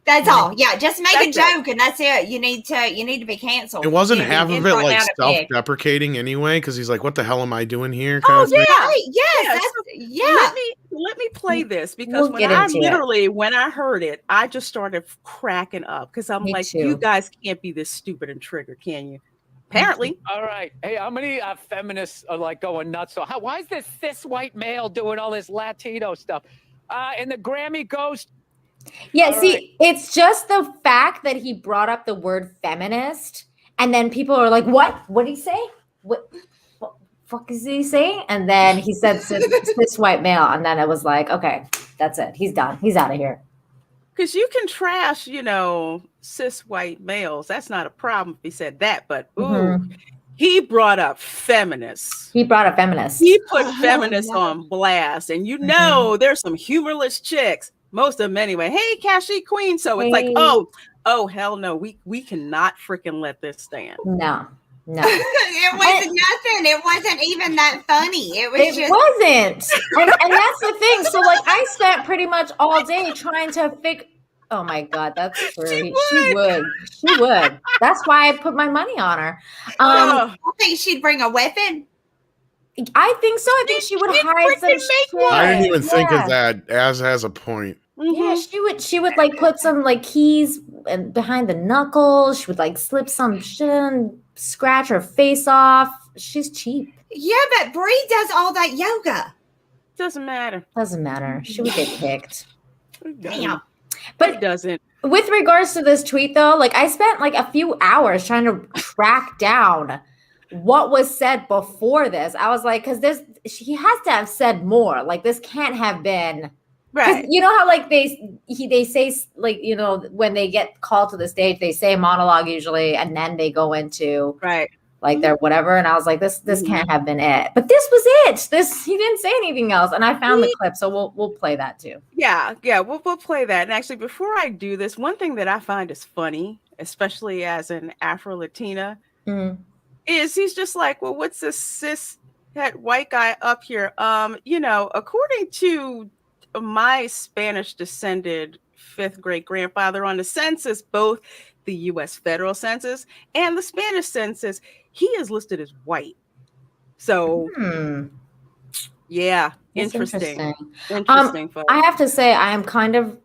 That's all. Yeah, just make a joke, and that's it. You need to be canceled. It wasn't half of it like self-deprecating anyway, because he's like, "What the hell am I doing here?" Oh yeah, Let me play this because when I heard it, I just started cracking up because I'm like, you guys can't be this stupid and triggered, can you? Apparently. All right. Hey, how many feminists are like going nuts? So why is this cis white male doing all this Latino stuff? And the Grammy goes. Yeah, it's just the fact that he brought up the word feminist, and then people are like, "What? What did he say? What fuck is he saying?" And then he said cis white male, and then it was like, okay, that's it. He's done. He's out of here. Because you can trash, cis white males. That's not a problem if he said that. But he brought up feminists. He put feminists on blast, and there's some humorless chicks. Most of them anyway. Hey, Cashy Queen. So it's like, oh, hell no. We cannot freaking let this stand. No. It wasn't nothing. It wasn't even that funny. It wasn't. And that's the thing. So like I spent pretty much all day trying to figure. Oh my God, that's true. She would. That's why I put my money on her. I think she'd bring a weapon. I think so. I think she would hide some shit. I didn't even think of that. Az has a point. Yeah, she would like put some like keys behind the knuckles. She would like slip some shit and scratch her face off. She's cheap. Yeah, but Brie does all that yoga. Doesn't matter. She would get kicked. Damn. But it doesn't. With regards to this tweet though, like I spent like a few hours trying to track down what was said before this. I was like, because he has to have said more. Like this can't have been right. You know how like they say like when they get called to the stage, they say a monologue usually, and then they go into like their whatever. And I was like, this can't have been it. But this was it. He didn't say anything else, and I found the clip, so we'll play that too. Yeah, we'll play that. And actually, before I do this, one thing that I find is funny, especially as an Afro-Latina. Is he's just like, well, what's this cis white guy up here? According to my Spanish descended 5th great grandfather on the census, both the U.S. federal census and the Spanish census, he is listed as white. So, yeah, interesting. Folks. I have to say, I am kind of.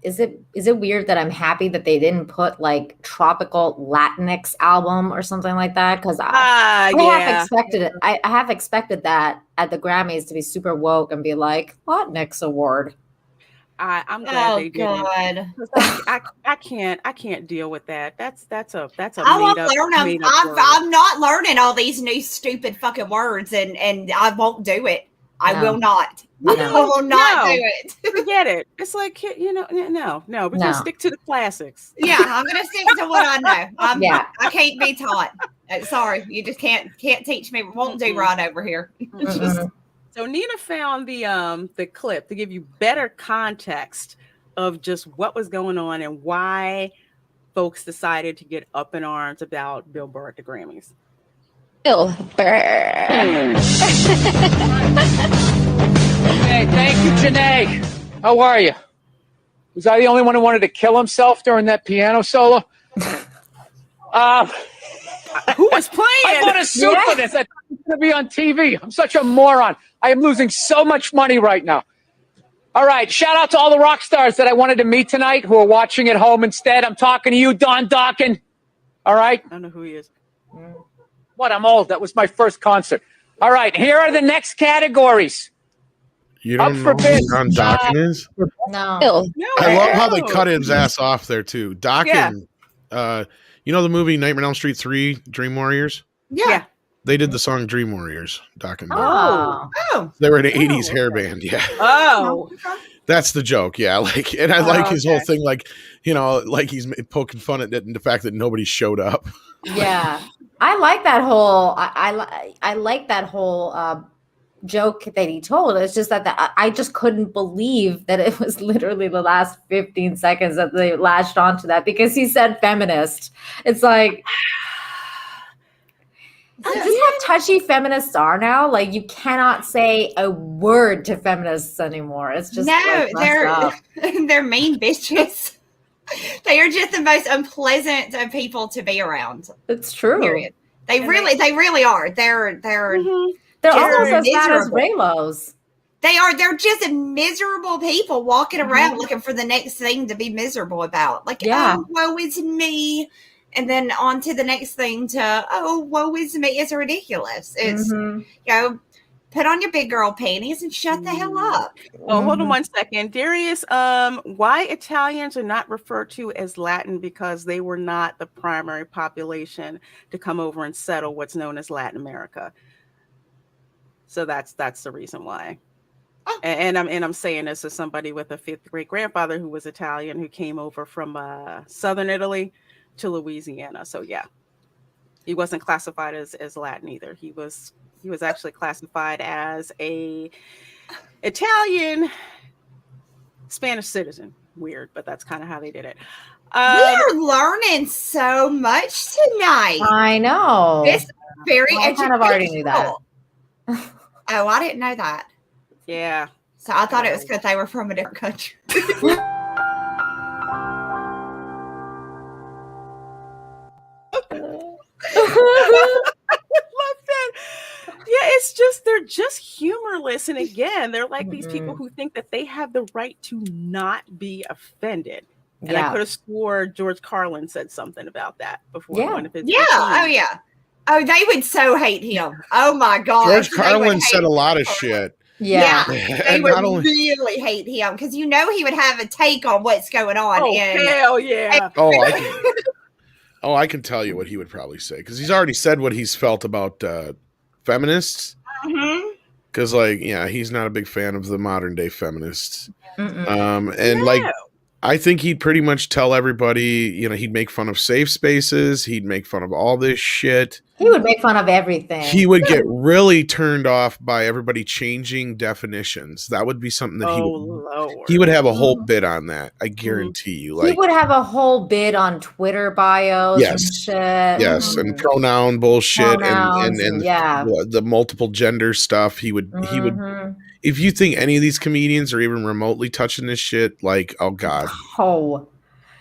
Is it weird that I'm happy that they didn't put like tropical Latinx album or something like that? Because I have expected it. I have expected that at the Grammys to be super woke and be like Latinx award. I'm glad they didn't. I can't deal with that. That's a I won't learn them. I'm not learning all these new stupid fucking words, and I won't do it. I will not. I will not do it. Forget it. It's like, no. We're going to stick to the classics. Yeah, I'm going to stick to what I know. I can't be taught. Sorry, you just can't teach me. Won't do right over here. So Nina found the clip to give you better context of just what was going on and why folks decided to get up in arms about Bill Burr at the Grammys. Bill Burr. Hey, thank you, Janae. How are you? Was I the only one who wanted to kill himself during that piano solo? Who was playing? I bought a suit for this. I thought it was going to be on TV. I'm such a moron. I am losing so much money right now. All right. Shout out to all the rock stars that I wanted to meet tonight who are watching at home instead. I'm talking to you, Don Dawkin. All right. I don't know who he is. What? I'm old. That was my first concert. All right. Here are the next categories. You don't know who Don Dawkin is? No. I love how they cut his ass off there too. Dawkin, you know the movie Nightmare on Elm Street 3, Dream Warriors? Yeah. They did the song Dream Warriors, Dawkin. Oh. They were an 80s hair band, yeah. Oh. That's the joke, yeah. Like, and I like his whole thing, like, like he's poking fun at it and the fact that nobody showed up. Yeah. I like that whole I like that whole joke that he told. It's just that I just couldn't believe that it was literally the last 15 seconds that they latched onto that because he said feminist. It's like, is this how touchy feminists are now? Like, you cannot say a word to feminists anymore. It's just they're mean bitches. They are just the most unpleasant of people to be around. It's true. Period. They really are. They're almost as bad as Raylos. They are. They're just miserable people walking around looking for the next thing to be miserable about. Like, oh, woe is me. And then on to the next thing to, oh, woe is me. It's ridiculous. It's, put on your big girl panties and shut the hell up. Oh, hold on 1 second. Darius, why Italians are not referred to as Latin? Because they were not the primary population to come over and settle what's known as Latin America. So that's the reason why. Oh. And I'm saying this as somebody with a fifth great grandfather who was Italian, who came over from southern Italy to Louisiana. So yeah, he wasn't classified as Latin either. He was actually classified as a Italian Spanish citizen. Weird, but that's kind of how they did it. We are learning so much tonight. I know. It's very I kind of already knew that. Oh, I didn't know that. Yeah. So I thought it was because they were from a different country. Yeah, it's just they're just humorless, and again, they're like these people who think that they have the right to not be offended. And I could have swore George Carlin said something about that before one of his Oh, they would so hate him. Oh my God. George Carlin said a lot of shit. Yeah. They would really hate him because he would have a take on what's going on. Oh, hell yeah. I can tell you what he would probably say because he's already said what he's felt about feminists. Because, he's not a big fan of the modern day feminists. I think he'd pretty much tell everybody, he'd make fun of safe spaces. He'd make fun of all this shit. He would make fun of everything. He would get really turned off by everybody changing definitions. That would be something that he would have a whole bit on that. I guarantee you. He would have a whole bit on Twitter bios and shit. Yes, and pronoun bullshit and the multiple gender stuff. He would if you think any of these comedians are even remotely touching this shit, oh God. Oh.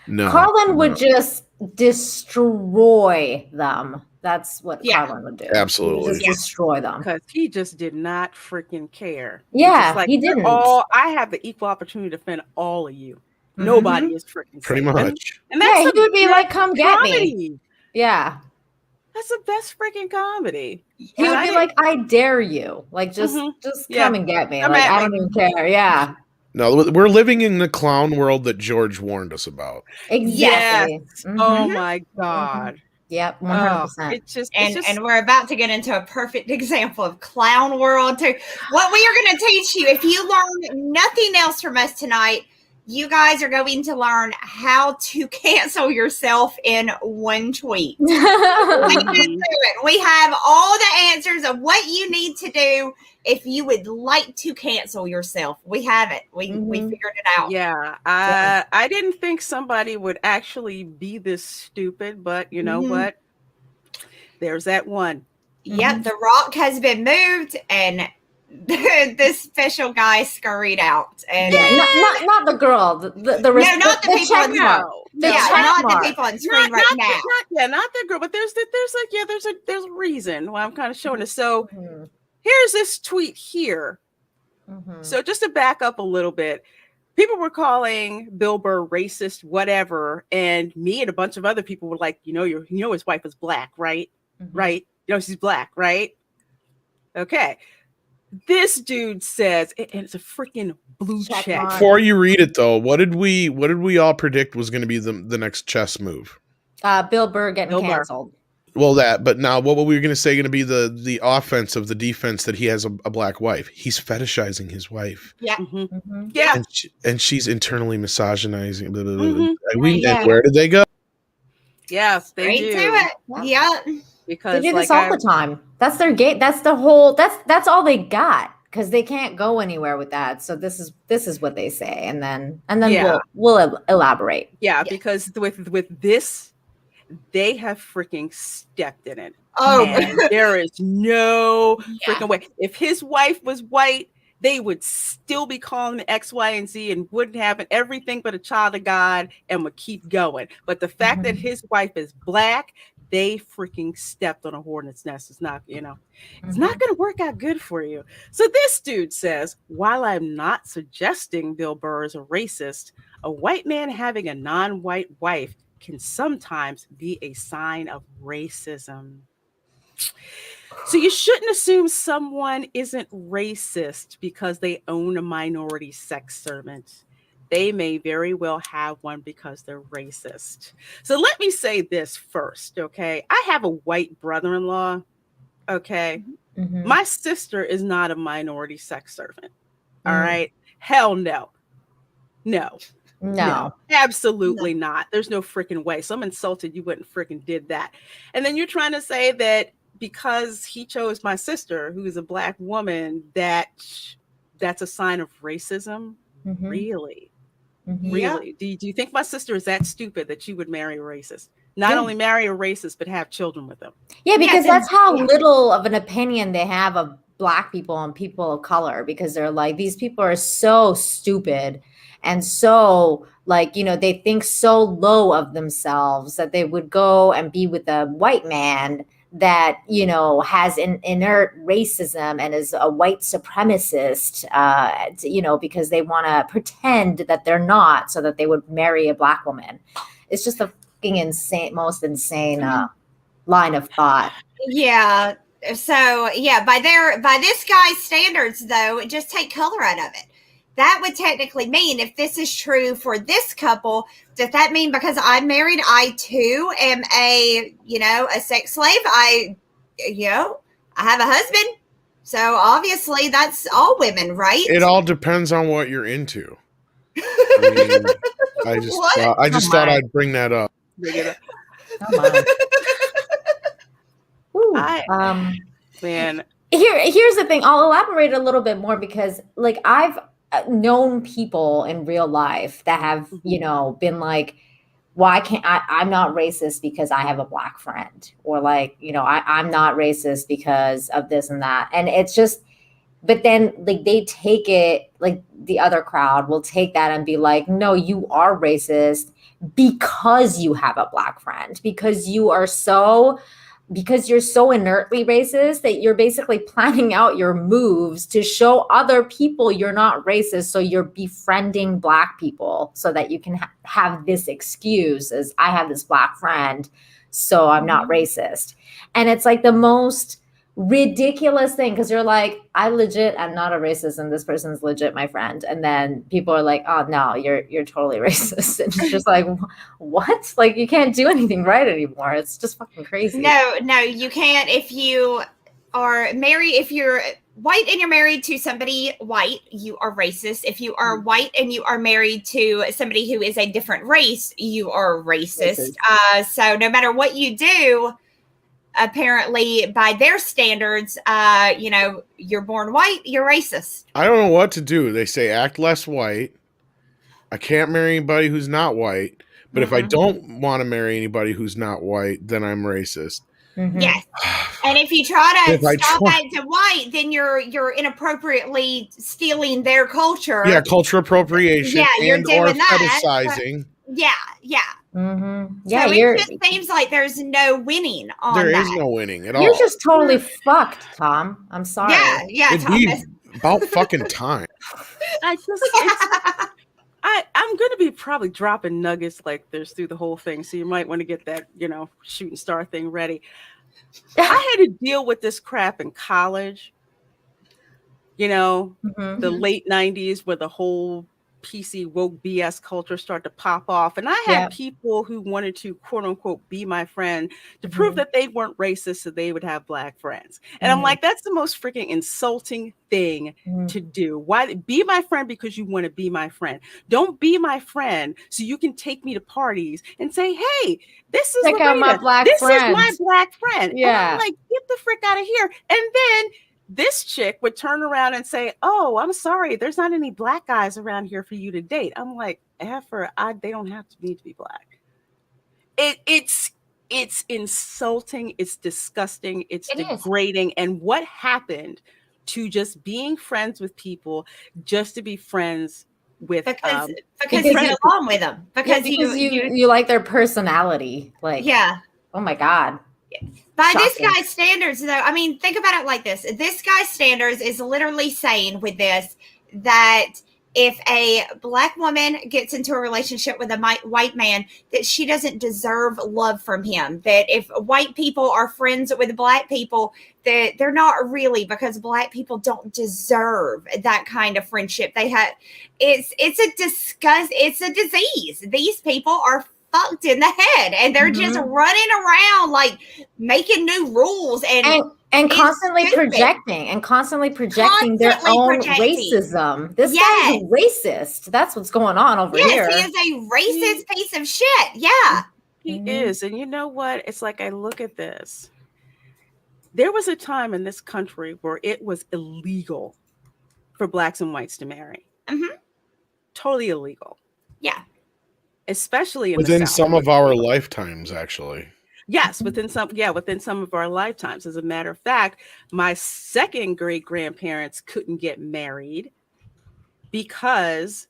No. Carlin would just destroy them. That's what Carlin would do. Absolutely. Just destroy them. Because he just did not freaking care. Yeah, he didn't. I have the equal opportunity to defend all of you. Nobody is freaking pretty safe. much. And that's he would be like, come comedy. Get me. Yeah. That's the best freaking comedy. He would be like, I dare you. Just come and get me. I don't even care. Yeah. No, we're living in the clown world that George warned us about. Exactly. Yes. Oh my God. Yep, 100%. It's just, and we're about to get into a perfect example of clown world too. What we are going to teach you, if you learn nothing else from us tonight, you guys are going to learn how to cancel yourself in one tweet. We can do it. We have all the answers of what you need to do if you would like to cancel yourself. We have it. We figured it out. Yeah. I didn't think somebody would actually be this stupid, but you know what? There's that one. Yep. The rock has been moved and this special guy scurried out. And not the girl. The not the people on the people on screen now. Not the girl, but there's a reason why I'm kind of showing this. So here's this tweet here. So just to back up a little bit, people were calling Bill Burr racist, whatever, and me and a bunch of other people were like, his wife is black, right? Right? She's black, right? Okay. This dude says, and it's a freaking blue check. Before you read it, though, what did we all predict was going to be the next chess move? Bill Burr getting canceled. Well, but now what were we going to say going to be the offense of the defense that he has a black wife? He's fetishizing his wife. Yeah. Yeah. And she's internally misogynizing. Blah, blah, blah. And where did they go? Yes, they Straight do. to it. Yeah. Because they do this all the time. That's their game. That's the whole. That's all they got because they can't go anywhere with that. So this is what they say, and then we'll elaborate. Yeah, because with this, they have freaking stepped in it. Oh, and there is no freaking way. If his wife was white, they would still be calling him X, Y, and Z and wouldn't have everything but a child of God and would keep going. But the fact that his wife is black, they freaking stepped on a hornet's nest. It's not, it's not going to work out good for you. So this dude says, while I'm not suggesting Bill Burr is a racist, a white man having a non-white wife can sometimes be a sign of racism. So you shouldn't assume someone isn't racist because they own a minority sex servant. They may very well have one because they're racist. So let me say this first, okay? I have a white brother-in-law, okay? My sister is not a minority sex servant, all right? Hell no. No, absolutely not. There's no freaking way. So I'm insulted you wouldn't freaking did that. And then you're trying to say that because he chose my sister, who is a black woman, that's a sign of racism? Really? Really? Do you think my sister is that stupid that she would marry a racist? Not only marry a racist, but have children with them. Yeah, because that's how little of an opinion they have of black people and people of color, because they're like, these people are so stupid and so they think so low of themselves that they would go and be with a white man that, has an inert racism and is a white supremacist, because they want to pretend that they're not, so that they would marry a black woman. It's just a fucking most insane line of thought. Yeah. So by this guy's standards, though, just take color out of it. That would technically mean, if this is true for this couple, does that mean because I'm married, I too am a sex slave? I have a husband. So obviously that's all women, right? It all depends on what you're into. I just thought I'd bring that up. Man. Here's the thing. I'll elaborate a little bit more because I've known people in real life that have, been like, why can't I'm not racist because I have a black friend, or I'm not racist because of this and that. And it's just, but then they take it, the other crowd will take that and be like, no, you are racist because you have a black friend, because you're so inertly racist that you're basically planning out your moves to show other people you're not racist. So you're befriending black people so that you can have this excuse as, I have this black friend, so I'm not racist. And it's the most ridiculous thing, because you're like, I'm not a racist and this person's legit my friend, and then people are like, oh no, you're totally racist. And it's just like, what? You can't do anything right anymore. It's just fucking crazy. No, you can't. If you are married, if you're white and you're married to somebody white, you are racist. If you are white and you are married to somebody who is a different race, you are racist. So no matter what you do, apparently by their standards, you're born white, you're racist. I don't know what to do. They say act less white. I can't marry anybody who's not white. But if I don't want to marry anybody who's not white, then I'm racist. Yes. And if you try to stop acting white, then you're inappropriately stealing their culture. Yeah, culture appropriation. Yeah, you're doing that. Fetishizing. Yeah. Yeah, so it just seems like there's no winning on that. There is no winning at all. You're just totally fucked, Tom. I'm sorry. Yeah, It'd be about fucking time. I'm going to be probably dropping nuggets like this through the whole thing. So you might want to get that, shooting star thing ready. I had to deal with this crap in college, the late 90s, where the whole PC woke BS culture start to pop off. And I had people who wanted to, quote unquote, be my friend to prove that they weren't racist so they would have black friends. And I'm like, that's the most freaking insulting thing to do. Why be my friend because you want to be my friend? Don't be my friend so you can take me to parties and say, hey, this is my black this friend. is my black friend. Yeah. And I'm like, get the frick out of here. And then this chick would turn around and say, oh, I'm sorry, there's not any black guys around here for you to date. I'm like, they don't have to need to be black. It's insulting, it's disgusting, it's degrading. And what happened to just being friends with people just to be friends with because you get along with them because you like their personality, like oh my God. By this guy's standards, though, I mean, think about it like this. This guy's standards is literally saying with this that if a black woman gets into a relationship with a white man, that she doesn't deserve love from him. That if white people are friends with black people, that they're not really, because black people don't deserve that kind of friendship. They have, it's a disease. These people are fucked in the head and they're just running around like making new rules and constantly projecting their own racism. This guy's racist. That's what's going on over here. Yes, he is a racist piece of shit. Yeah. He is. And you know what? It's like I look at this. There was a time in this country where it was illegal for blacks and whites to marry. Totally illegal. Yeah. Especially within some of our lifetimes, actually. Yes, within some of our lifetimes. As a matter of fact, my second great grandparents couldn't get married because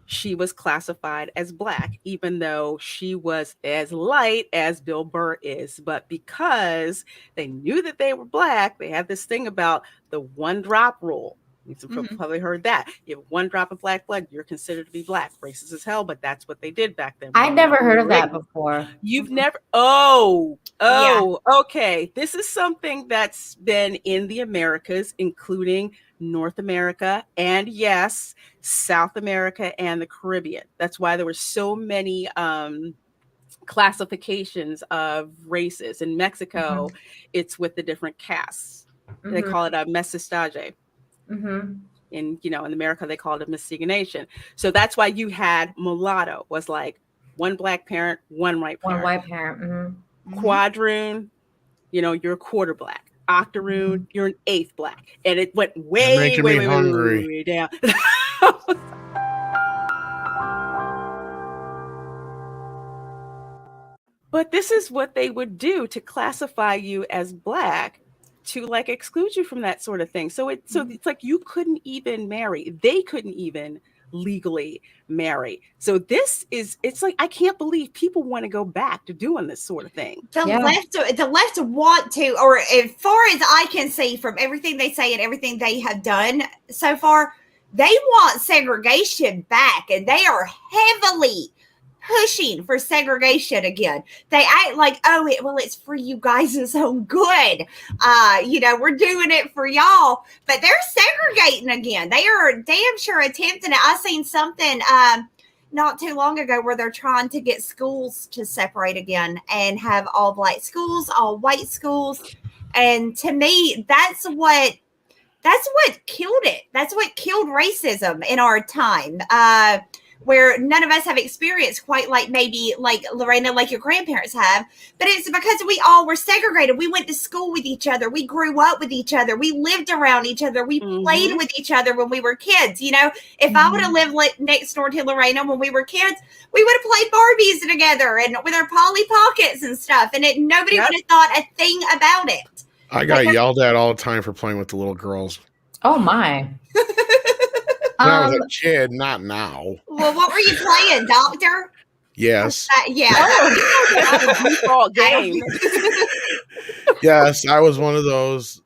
she was classified as black, even though she was as light as Bill Burr is. But because they knew that they were black, they had this thing about the 1 drop rule. You've probably heard that. You have 1 drop of black blood, you're considered to be black. Racist as hell, but that's what they did back then. I never heard of that before. You've never? Okay. This is something that's been in the Americas, including North America and yes, South America and the Caribbean. That's why there were so many classifications of races. In Mexico, it's with the different castes. They call it a mestizaje. In America, they call it a miscegenation. So that's why you had mulatto was like 1 black parent, 1 white parent. 1 white parent. Quadroon, you're a quarter black. Octoroon, you're an 1/8 black. And it went way down. But this is what they would do to classify you as black, to like exclude you from that sort of thing. So it's like you couldn't even marry. They couldn't even legally marry. So it's like I can't believe people want to go back to doing this sort of thing. The left want to, or as far as I can see from everything they say and everything they have done so far, they want segregation back, and they are heavily pushing for segregation again. They act like, it's for you guys' own good. We're doing it for y'all, but they're segregating again. They are damn sure attempting it. I seen something not too long ago where they're trying to get schools to separate again and have all black schools, all white schools. And to me, that's what killed it. That's what killed racism in our time. Where none of us have experienced quite like maybe like Lorena, like your grandparents have, but it's because we all were segregated. We went to school with each other. We grew up with each other. We lived around each other. We played with each other when we were kids. If I would have lived next door to Lorena when we were kids, we would have played Barbies together and with our Polly Pockets and stuff. And nobody would have thought a thing about it. I got yelled at all the time for playing with the little girls. Oh my. When I was a kid, not now. Well, what were you playing, Doctor? Yes. Default game. Yes, I was one of those.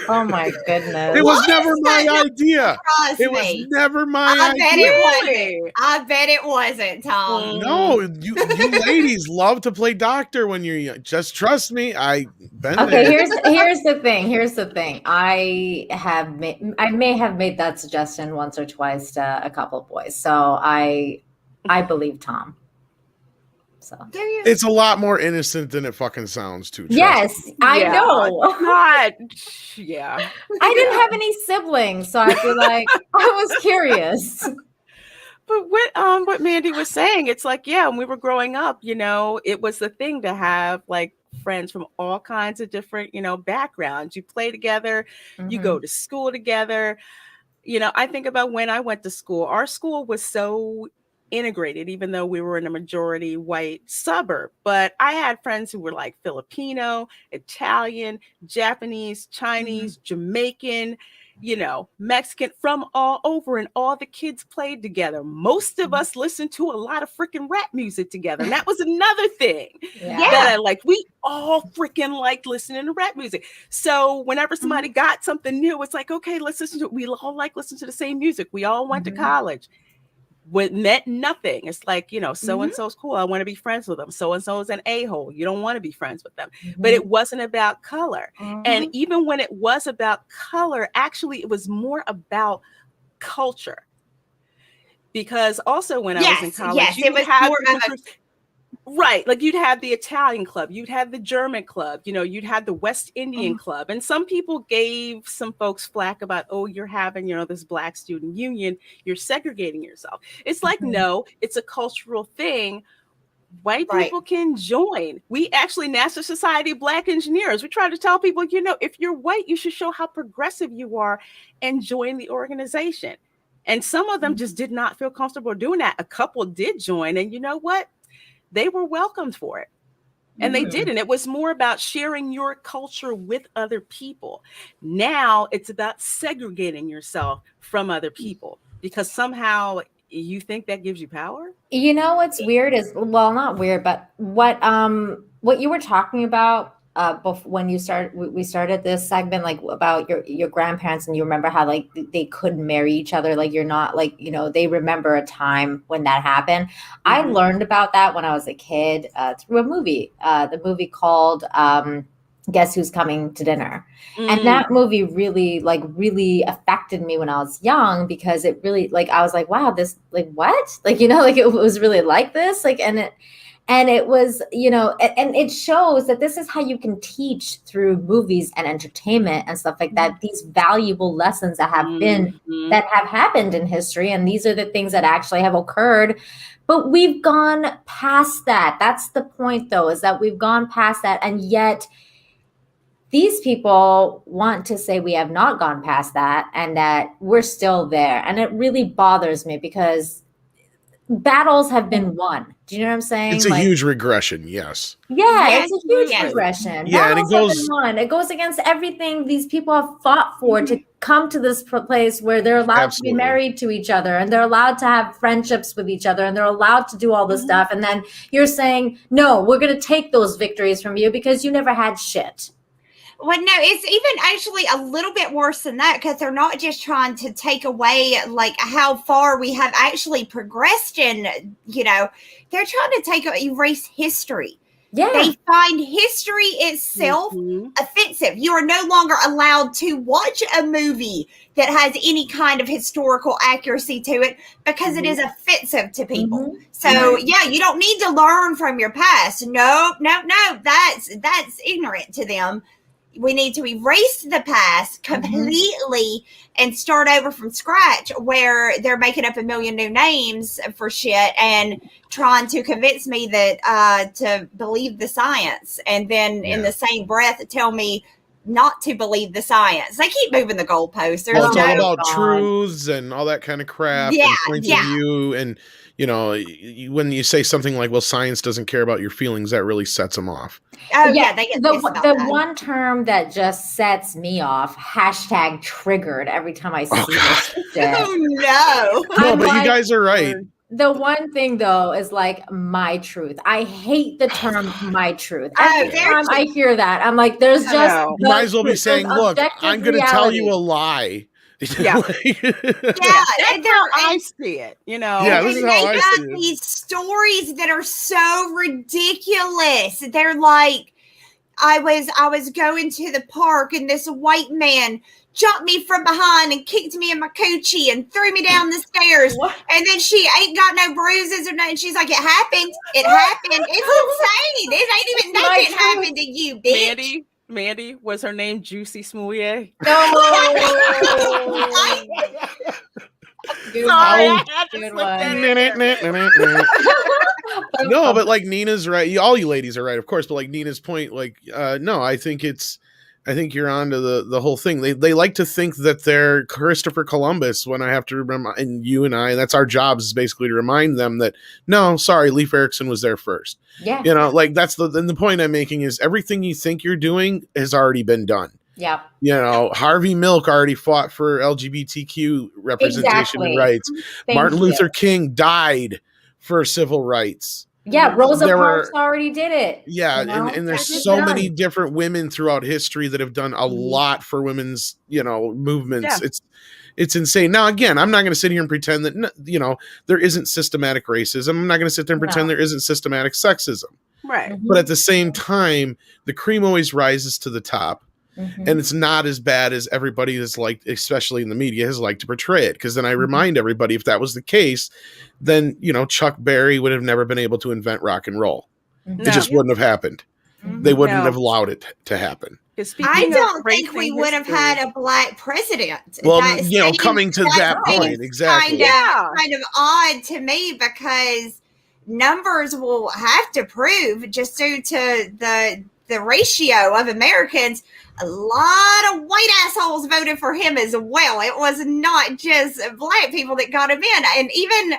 Oh my goodness. It was never my idea. It was never my idea. I bet it wasn't, Tom. No, you ladies love to play doctor when you're young. Just trust me. I've been Okay, there. here's the thing. I may have made that suggestion once or twice to a couple of boys. So I believe Tom. So it's a lot more innocent than it fucking sounds too. Yes, I know. Not, yeah. I didn't have any siblings, so I feel like I was curious. But what Mandy was saying, it's like, yeah, when we were growing up, you know, it was the thing to have like friends from all kinds of different, you know, backgrounds. You play together, you go to school together. You know, I think about when I went to school, our school was so integrated, even though we were in a majority white suburb. But I had friends who were like Filipino, Italian, Japanese, Chinese, Jamaican, you know, Mexican, from all over, and all the kids played together. Most of us listened to a lot of freaking rap music together. And that was another thing that I liked. We all freaking liked listening to rap music. So whenever somebody got something new, it's like, okay, let's listen to it. We all like listening to the same music. We all went to college. What meant nothing. It's like, you know, so-and-so's cool. I want to be friends with them. So-and-so's an a-hole. You don't want to be friends with them. But it wasn't about color. And even when it was about color, actually, it was more about culture. Because also when I was in college, you would have right, like you'd have the Italian club, you'd have the German club, you know, you'd have the West Indian club. And some people gave some folks flack about, oh, you're having, you know, this Black student union, you're segregating yourself. It's like, no, it's a cultural thing. White people can join. We actually, National Society of Black Engineers, we try to tell people, you know, if you're white, you should show how progressive you are and join the organization. And some of them just did not feel comfortable doing that. A couple did join, and you know what? They were welcomed for it. And they did. And it was more about sharing your culture with other people. Now it's about segregating yourself from other people because somehow you think that gives you power. You know, what's weird is, well, not weird, but what you were talking about when we started this segment, like about your grandparents, and you remember how like they couldn't marry each other, like you're not like, you know, they remember a time when that happened. I learned about that when I was a kid through a movie, the movie called Guess Who's Coming to Dinner. And that movie really affected me when I was young, because it really, like, I was like, wow, this, like, what? Like, you know, like it was really like this, like, and it was, you know, and it shows that this is how you can teach through movies and entertainment and stuff like that, these valuable lessons that have that have happened in history. And these are the things that actually have occurred. But we've gone past that. That's the point, though, is that we've gone past that. And yet these people want to say we have not gone past that and that we're still there. And it really bothers me because battles have been won. Do you know what I'm saying? It's a huge regression, yes. Yeah, it's a huge regression. Yeah, battles have been won. It goes against everything these people have fought for to come to this place where they're allowed to be married to each other, and they're allowed to have friendships with each other, and they're allowed to do all this stuff. And then you're saying, no, we're going to take those victories from you because you never had shit. Well, no, it's even actually a little bit worse than that, because they're not just trying to take away like how far we have actually progressed in, you know, they're trying to erase history. Yeah. They find history itself offensive. You are no longer allowed to watch a movie that has any kind of historical accuracy to it because it is offensive to people. So yeah, you don't need to learn from your past. No, that's ignorant to them. We need to erase the past completely and start over from scratch, where they're making up a million new names for shit and trying to convince me that to believe the science, and then in the same breath tell me not to believe the science. They keep moving the goalposts. Well, it's all about truths and all that kind of crap and points of view. And, you know, when you say something like, well, science doesn't care about your feelings, that really sets them off. Oh, yeah. They get the one term that just sets me off, hashtag triggered, every time I see this shit. Oh, no. No, but you guys are right. The one thing though is like my truth. I hate the term my truth. Every time I hear that, I'm like, there's just you might as well be saying, look, I'm going to tell you a lie. Yeah. That's how I see it, Yeah, this is how I see it. These stories that are so ridiculous. They're like, I was going to the park and this white man jumped me from behind and kicked me in my coochie and threw me down the stairs. What? And then she ain't got no bruises or nothing. She's like, it happened. It happened. It's insane. It ain't even nothing happened to you, bitch. Mandy, was her name Juicy Smouye? No. Sorry, no, but like Nina's right. All you ladies are right, of course. But like Nina's point, like, no, I think you're onto the whole thing. They like to think that they're Christopher Columbus when I have to remember, and you and I, that's our jobs, is basically to remind them that, no, sorry, Leif Erikson was there first. Yeah. Like that's the point I'm making is everything you think you're doing has already been done. Yeah. Harvey Milk already fought for LGBTQ representation and rights. Martin Luther King died for civil rights. Yeah, Rosa Parks already did it. Yeah, and there's so many different women throughout history that have done a lot for women's, movements. Yeah. It's insane. Now, again, I'm not going to sit here and pretend that, there isn't systematic racism. I'm not going to sit there and pretend there isn't systematic sexism. Right. But at the same time, the cream always rises to the top. Mm-hmm. And it's not as bad as everybody is like, especially in the media, has liked to portray it. Because then I remind everybody, if that was the case, then Chuck Berry would have never been able to invent rock and roll. No. It just wouldn't have happened. They wouldn't have allowed it to happen. I don't think we would have had a black president. Well, coming to that point, exactly. Kind of odd to me because numbers will have to prove just due to the ratio of Americans. A lot of white assholes voted for him as well. It was not just black people that got him in, and even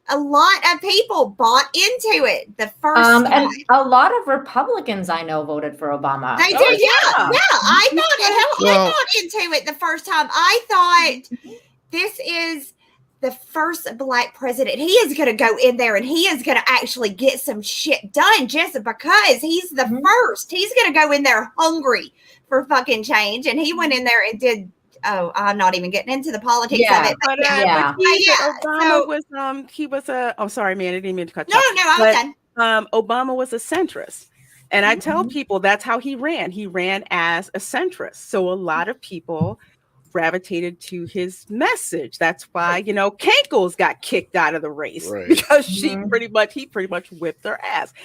a lot of people bought into it the first time. And a lot of Republicans I know voted for Obama. They did, yeah. I bought into it the first time. I thought this is the first black president. He is going to go in there and he is going to actually get some shit done just because he's the first. He's going to go in there hungry for fucking change, and he went in there and did. Oh, I'm not even getting into the politics of it. But Obama was he was a. Oh, sorry, man, I didn't mean to cut you off. No, I was done. Obama was a centrist, and I tell people that's how he ran. He ran as a centrist, so a lot of people gravitated to his message. That's why Kankles got kicked out of the race because he pretty much whipped her ass.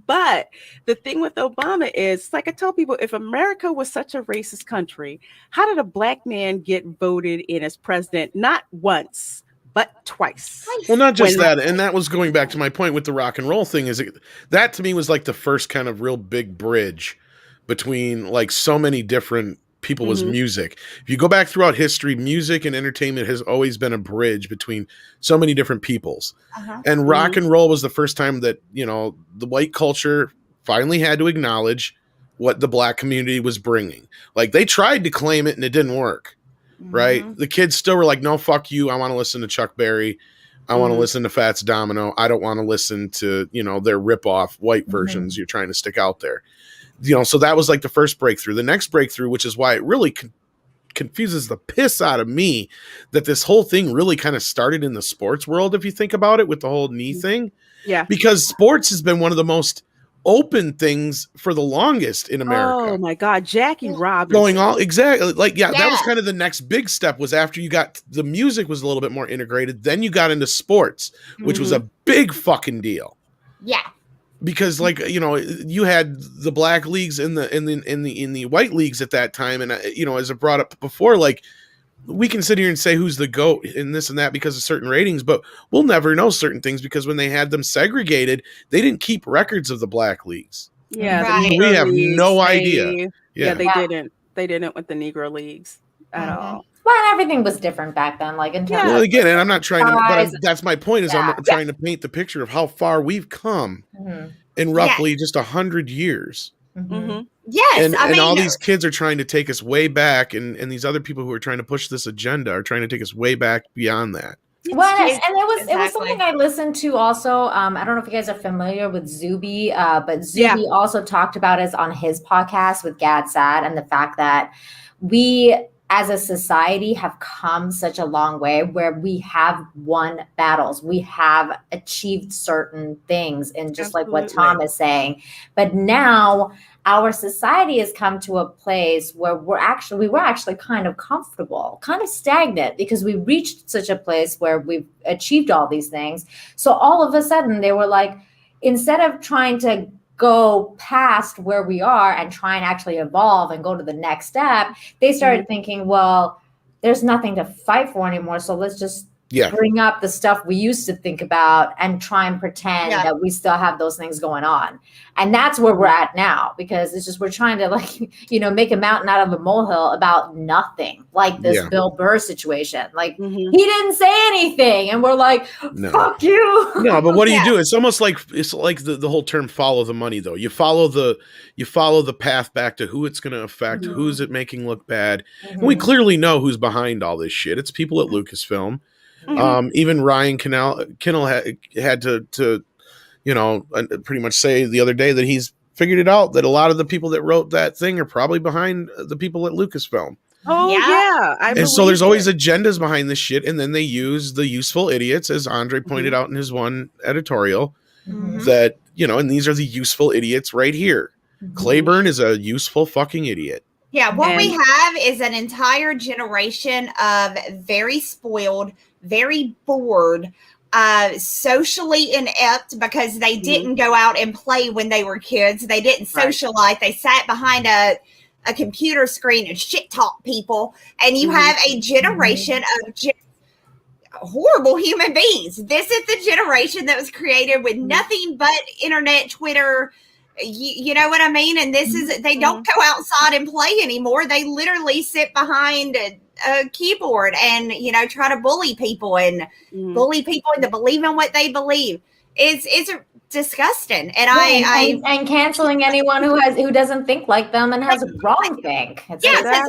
But the thing with Obama is, like I tell people, if America was such a racist country, how did a black man get voted in as president not once but twice? Well, not just that, and that was going back to my point with the rock and roll thing. That to me was like the first kind of real big bridge between like so many different people was music. If you go back throughout history, music and entertainment has always been a bridge between so many different peoples. And rock and roll was the first time that, the white culture finally had to acknowledge what the black community was bringing. Like they tried to claim it and it didn't work, right? The kids still were like, no, fuck you. I want to listen to Chuck Berry. I want to listen to Fats Domino. I don't want to listen to, their rip-off white versions you're trying to stick out there. So that was like the first breakthrough. The next breakthrough, which is why it really confuses the piss out of me, that this whole thing really kind of started in the sports world, if you think about it, with the whole knee thing. Yeah. Because sports has been one of the most open things for the longest in America. Oh my God, Jackie Robinson. Going all exactly like that was kind of the next big step, was after you got the music was a little bit more integrated, then you got into sports, which was a big fucking deal. Yeah. Because you had the black leagues in the white leagues at that time, and as I brought up before, like we can sit here and say who's the GOAT in this and that because of certain ratings, but we'll never know certain things because when they had them segregated, they didn't keep records of the black leagues. Yeah, we have no idea. Yeah, they didn't. They didn't with the Negro leagues at all. Well, everything was different back then. Like in terms well, again, and I'm not trying to, but that's my point. Is I'm trying to paint the picture of how far we've come in roughly just 100 years. Yes, and all these kids are trying to take us way back, and these other people who are trying to push this agenda are trying to take us way back beyond that. Well, and it was something I listened to also. I don't know if you guys are familiar with Zuby, but Zuby also talked about it on his podcast with Gad Sad, and the fact that we as a society have come such a long way where we have won battles. We have achieved certain things, and just like what Tom is saying. But now our society has come to a place where we were actually kind of comfortable, kind of stagnant, because we reached such a place where we've achieved all these things. So all of a sudden they were like, instead of trying to go past where we are and try and actually evolve and go to the next step, they started thinking, well, there's nothing to fight for anymore. So let's just bring up the stuff we used to think about and try and pretend that we still have those things going on. And that's where we're at now, because it's just, we're trying to make a mountain out of a molehill about nothing, like this Bill Burr situation. Like he didn't say anything. And we're like, fuck you. No, but what do you do? It's almost like, the whole term follow the money though. You follow the path back to who it's going to affect, who's it making look bad. And we clearly know who's behind all this shit. It's people at Lucasfilm. Even Ryan Kinnell had to pretty much say the other day that he's figured it out, that a lot of the people that wrote that thing are probably behind the people at Lucasfilm. And so there's always agendas behind this shit, and then they use the useful idiots, as Andre pointed out in his one editorial, that and these are the useful idiots right here. Clayburn is a useful fucking idiot. Yeah, what we have is an entire generation of very spoiled, very bored, socially inept, because they didn't go out and play when they were kids. They didn't socialize. They sat behind a computer screen and shit talk people. And you have a generation of just horrible human beings. This is the generation that was created with nothing but internet, Twitter. You know what I mean? And this is, they don't go outside and play anymore. They literally sit behind a keyboard and, try to bully people and bully people into believing what they believe. It's disgusting. And and canceling anyone who doesn't think like them and has a wrong think. It's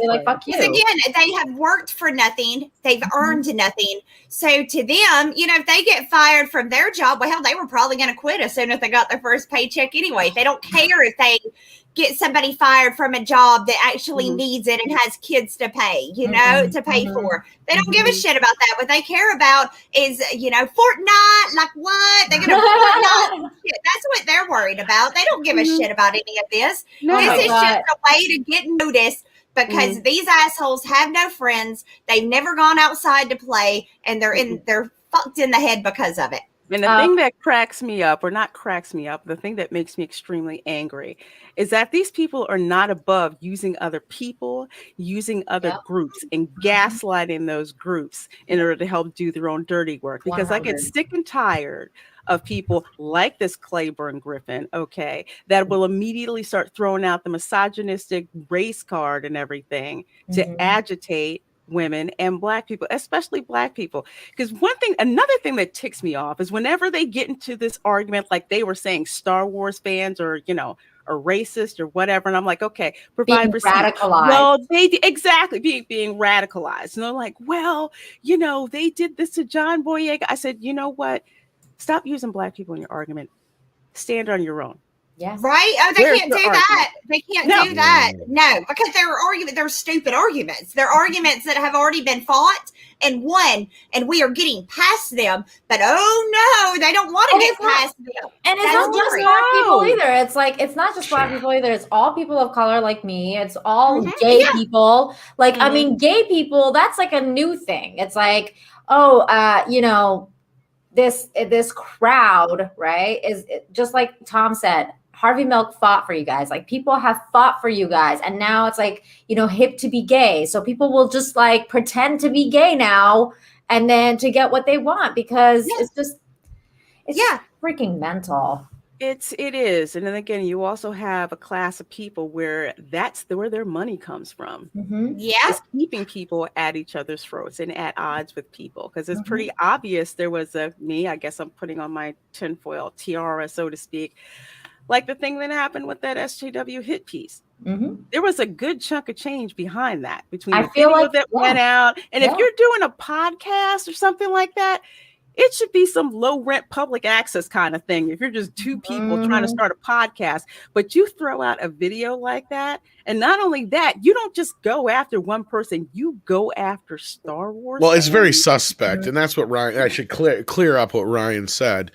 like, fuck you. Again, they have worked for nothing. They've earned nothing. So to them, if they get fired from their job, well, hell, they were probably going to quit as soon as they got their first paycheck anyway. They don't care if they get somebody fired from a job that actually needs it and has kids to pay, to pay for. They don't give a shit about that. What they care about is, Fortnite, like what? They're going to Fortnite. That's what they're worried about. They don't give a shit about any of this. This is just a way to get noticed, because these assholes have no friends. They've never gone outside to play, and they're fucked in the head because of it. And the thing that cracks me up, or not cracks me up, the thing that makes me extremely angry is that these people are not above using other people, using other groups, and gaslighting those groups in order to help do their own dirty work. Because 100. I get sick and tired of people like this Clayburn Griffin, that will immediately start throwing out the misogynistic race card and everything to agitate women and Black people, especially Black people. Because another thing that ticks me off is whenever they get into this argument, like they were saying Star Wars fans are racist or whatever. And I'm like, okay, provide being radicalized. Well, exactly being radicalized. And they're like, well, they did this to John Boyega. I said, you know what? Stop using Black people in your argument. Stand on your own. Yeah. Right? Oh, they can't do that. They can't do that. No, because they're stupid arguments. They're arguments that have already been fought and won, and we are getting past them. But oh no, they don't want to get past them. And it's not just Black people either. It's like, it's not just Black people either. It's all people of color like me. It's all gay people. Like, I mean, gay people, that's like a new thing. It's like, this crowd, right, is just like Tom said, Harvey Milk fought for you guys. Like, people have fought for you guys. And now it's like, hip to be gay. So people will just like pretend to be gay now and then to get what they want, because it's just freaking mental. It is. And then again, you also have a class of people where that's where their money comes from. It's keeping people at each other's throats and at odds with people. Because it's pretty obvious there was I guess I'm putting on my tinfoil tiara, so to speak. Like the thing that happened with that SJW hit piece. Mm-hmm. There was a good chunk of change behind that between I the feel video like, that went out. And if you're doing a podcast or something like that, it should be some low rent public access kind of thing. If you're just two people trying to start a podcast, but you throw out a video like that. And not only that, you don't just go after one person, you go after Star Wars. Well, it's very suspect. And that's what Ryan, I should clear up what Ryan said.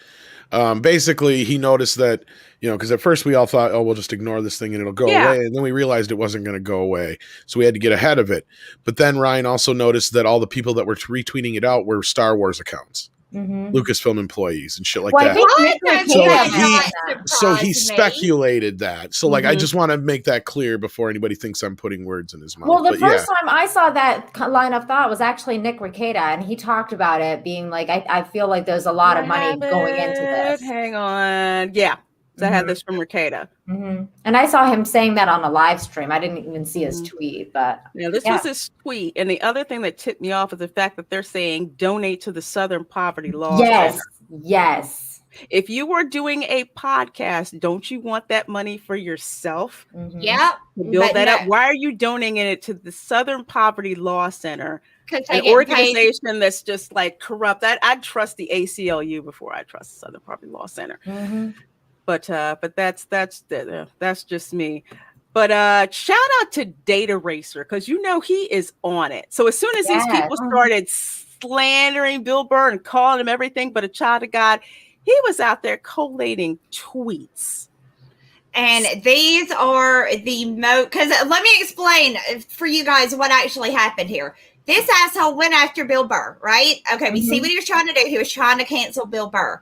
Basically, he noticed that, because at first we all thought, oh, we'll just ignore this thing and it'll go away. And then we realized it wasn't going to go away. So we had to get ahead of it. But then Ryan also noticed that all the people that were retweeting it out were Star Wars accounts. Lucasfilm employees and shit like that. So he speculated that. So I just want to make that clear before anybody thinks I'm putting words in his mouth. Well, the first time I saw that line of thought was actually Nick Rekieta, and he talked about it being like, I feel like there's a lot of money going into this. Hang on. Yeah. So I had this from Rekieta. And I saw him saying that on a live stream. I didn't even see his tweet, but this was his tweet. And the other thing that tipped me off is the fact that they're saying donate to the Southern Poverty Law Center. Yes. If you were doing a podcast, don't you want that money for yourself? Yeah. Build that up. Why are you donating it to the Southern Poverty Law Center? An organization that's just like corrupt. I'd trust the ACLU before I trust the Southern Poverty Law Center. But that's just me. But shout out to Data Racer, because he is on it. So as soon as these people started slandering Bill Burr and calling him everything but a child of God, he was out there collating tweets. And these are the most, because let me explain for you guys what actually happened here. This asshole went after Bill Burr, right? Okay, we see what he was trying to do. He was trying to cancel Bill Burr.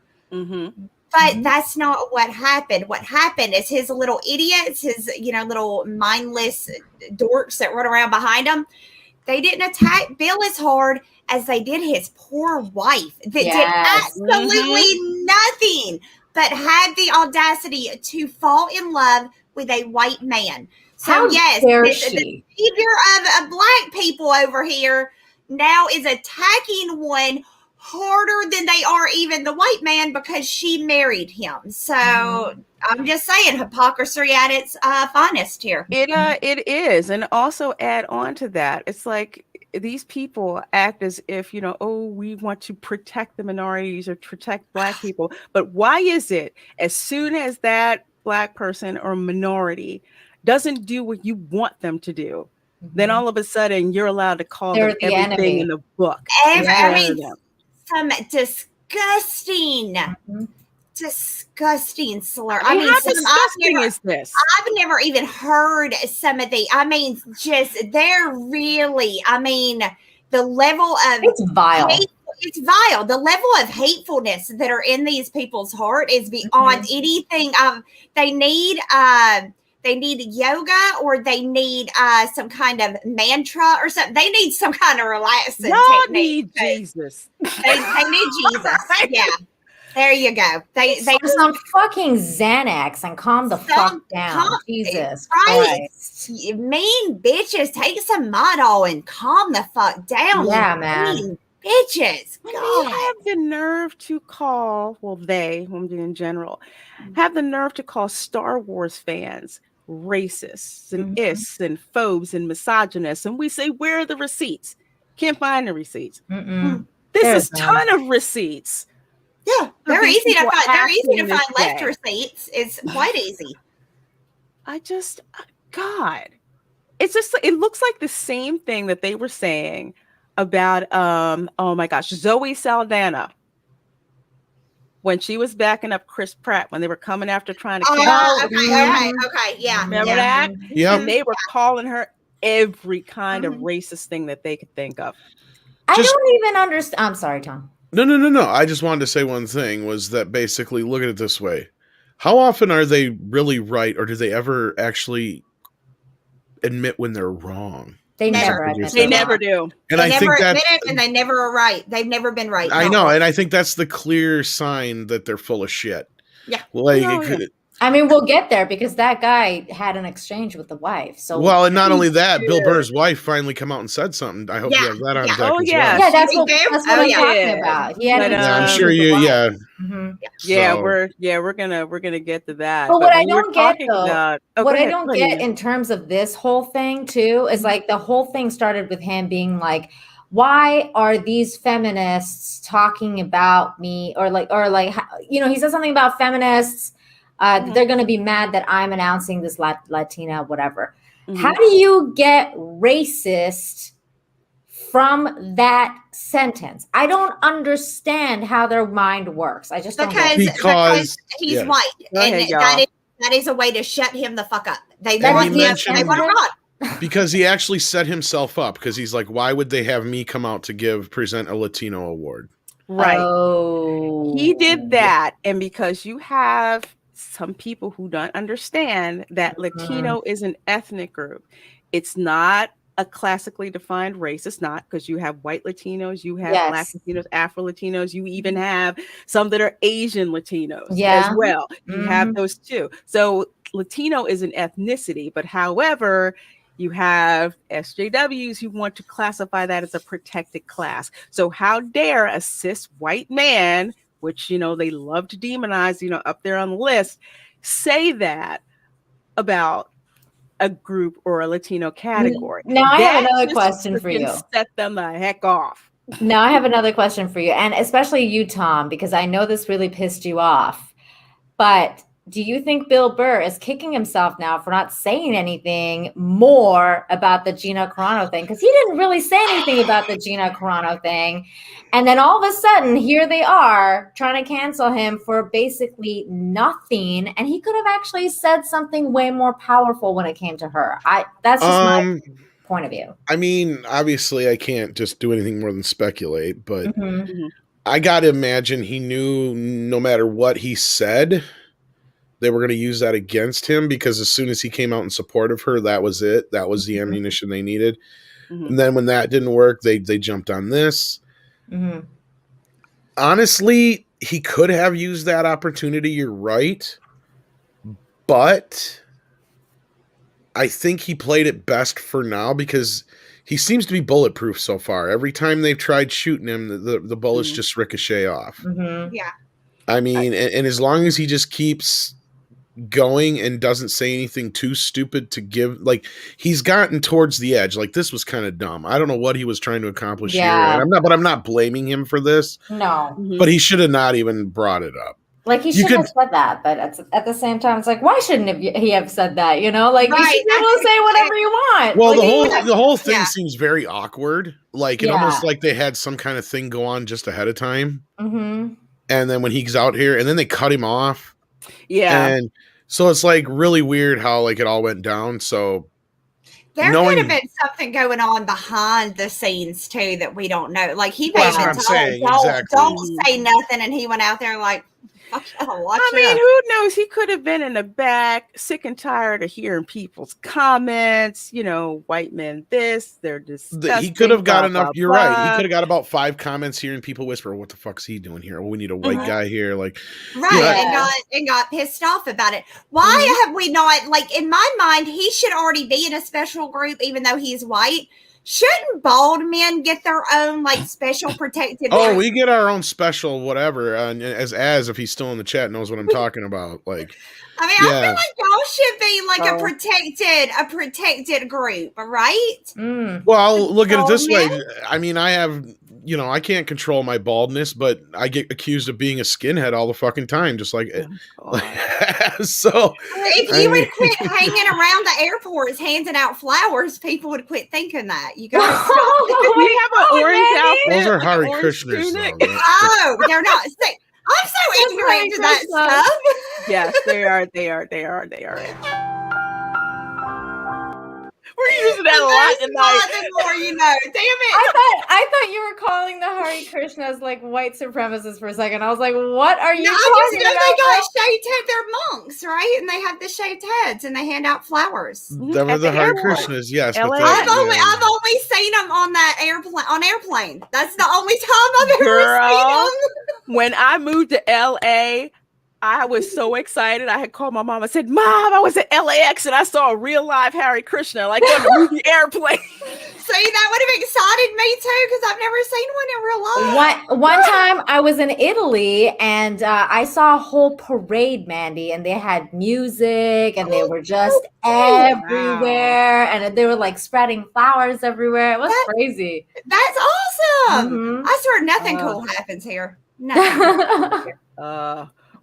But that's not what happened. What happened is his little idiots, his little mindless dorks that run around behind him, they didn't attack Bill as hard as they did his poor wife that did absolutely nothing but had the audacity to fall in love with a white man. So the savior of black people over here now is attacking one harder than they are even the white man because she married him. So I'm just saying, hypocrisy at its finest here. It is. And also add on to that, it's like these people act as if, we want to protect the minorities or protect black people. But why is it as soon as that black person or minority doesn't do what you want them to do, then all of a sudden you're allowed to call them everything enemy in the book. Some disgusting slur. How disgusting is this? I've never even heard some of the. They're really. The level of it's vile. It's vile. The level of hatefulness that are in these people's heart is beyond anything. They need yoga, or they need some kind of mantra or something. They need some kind of relaxing technique. Need Jesus. They need Jesus. Yeah. There you go. They some fucking Xanax and calm the fuck down. Jesus Christ. Mean bitches, take some Model and calm the fuck down. Yeah, man. Mean bitches. God. They have the nerve to call, women in general, have the nerve to call Star Wars fans racists and ists and phobes and misogynists, and we say, where are the receipts? Can't find the receipts. There's a ton of receipts. Yeah, they're easy to find. They're easy to find left receipts. It's quite easy. God, it's just, it looks like the same thing that they were saying about oh my gosh, Zoe Saldana, when she was backing up Chris Pratt, when they were coming after trying to kill okay, yeah. Remember that? Yeah. And they were calling her every kind of racist thing that they could think of. I don't even understand. I'm sorry, Tom. No. I just wanted to say one thing, was that basically, look at it this way. How often are they really right, or do they ever actually admit when they're wrong? They never admit. They never do. And I think admit it, and they never are right. They've never been right. I know, and I think that's the clear sign that they're full of shit. Yeah. I mean, we'll get there because that guy had an exchange with the wife. So well, and not only that, Bill Burr's wife finally come out and said something. I hope you have that on deck as well. Yeah, that's what I'm talking about. I'm sure you. Yeah. Mm-hmm. Yeah, So- we're gonna get to that. But what I when you were don't get talking though, about- oh, what go I ahead, don't please. get in terms of this whole thing too is like the whole thing started with him being like, why are these feminists talking about me? Or like, you know, he said something about feminists. They're going to be mad that I'm announcing this Latina, whatever. How do you get racist from that sentence? I don't understand how their mind works. I just don't get it. Because he's white, ahead, and that is a way to shut him the fuck up. They And want he him. mentioned- They want him gone. Because he actually set himself up because he's like, why would they have me come out to present a Latino award? Right. Oh. He did that, and because you have some people who don't understand that Latino is an ethnic group. It's not a classically defined race. It's not, because you have white Latinos, you have Black Latinos, Afro Latinos, you even have some that are Asian Latinos as well. You have those too. So Latino is an ethnicity, but however, you have SJWs who want to classify that as a protected class. So how dare a cis white man, which, you know, they love to demonize, you know, up there on the list, say that about a group or a Latino category. Now I have another question for you. Set them the heck off. Now I have another question for you, and especially you, Tom, because I know this really pissed you off. But do you think Bill Burr is kicking himself now for not saying anything more about the Gina Carano thing? Because he didn't really say anything about the Gina Carano thing. And then all of a sudden, here they are trying to cancel him for basically nothing. And he could have actually said something way more powerful when it came to her. That's just my point of view. I mean, obviously, I can't just do anything more than speculate, but I got to imagine he knew no matter what he said, they were going to use that against him, because as soon as he came out in support of her, that was it. That was the ammunition they needed. And then when that didn't work, they jumped on this. Honestly, he could have used that opportunity. You're right. But I think he played it best for now, because he seems to be bulletproof so far. Every time they've tried shooting him, the bullets just ricochet off. Yeah. I mean, and as long as he just keeps going and doesn't say anything too stupid to give, like, he's gotten towards the edge. Like, this was kind of dumb. I don't know what he was trying to accomplish here. And I'm not blaming him for this. No. But he should have not even brought it up. Like, he shouldn't have said that, but at the same time, it's like, why shouldn't he have said that? You know, like, you should be able to say whatever you want. Well, like, the whole thing seems very awkward. Like, it almost like they had some kind of thing go on just ahead of time. And then when he's out here, and then they cut him off. And so it's like really weird how like it all went down. So there could have been something going on behind the scenes too that we don't know. Like, he made don't say nothing, and he went out there like, I mean, who knows? He could have been in the back, sick and tired of hearing people's comments. You know, white men this, they're disgusting. He could have got enough. You're right. He could have got about 5 comments hearing people whisper, "What the fuck's he doing here? Well, we need a white guy here." Like, and got pissed off about it. Why have we not? Like, in my mind, he should already be in a special group, even though he's white. Shouldn't bald men get their own like special protected? We get our own special whatever. As if he's still in the chat knows what I'm talking about. Like, I mean, I feel like y'all should be like a protected group, right? Well, look at it this way. I mean, I have, I can't control my baldness, but I get accused of being a skinhead all the fucking time, just like so. If you would quit hanging around the airports handing out flowers, people would quit thinking that. You gotta stop. We have an orange outfit. Those are Hare Krishnas. Oh, they're not. I'm so ignorant to that stuff. Yes, they are. We're using that a lot tonight. The more you know. Damn it. I thought you were calling the Hare Krishnas like white supremacists for a second. I was like, what are you talking about? They got shaved head. They're monks, right? And they have the shaved heads and they hand out flowers. Them are the Hare Krishnas, yes. I've only seen them on that airplane. That's the only time I've ever seen them. When I moved to LA, I was so excited. I had called my mom. I said, Mom, I was at LAX and I saw a real live Hare Krishna, like on the movie Airplane. See, that would have excited me too, because I've never seen one in real life. One time I was in Italy and I saw a whole parade, Mandy, and they had music and they were just everywhere. Wow. And they were like spreading flowers everywhere. It was crazy. That's awesome. Mm-hmm. I swear nothing cool happens here. Nothing.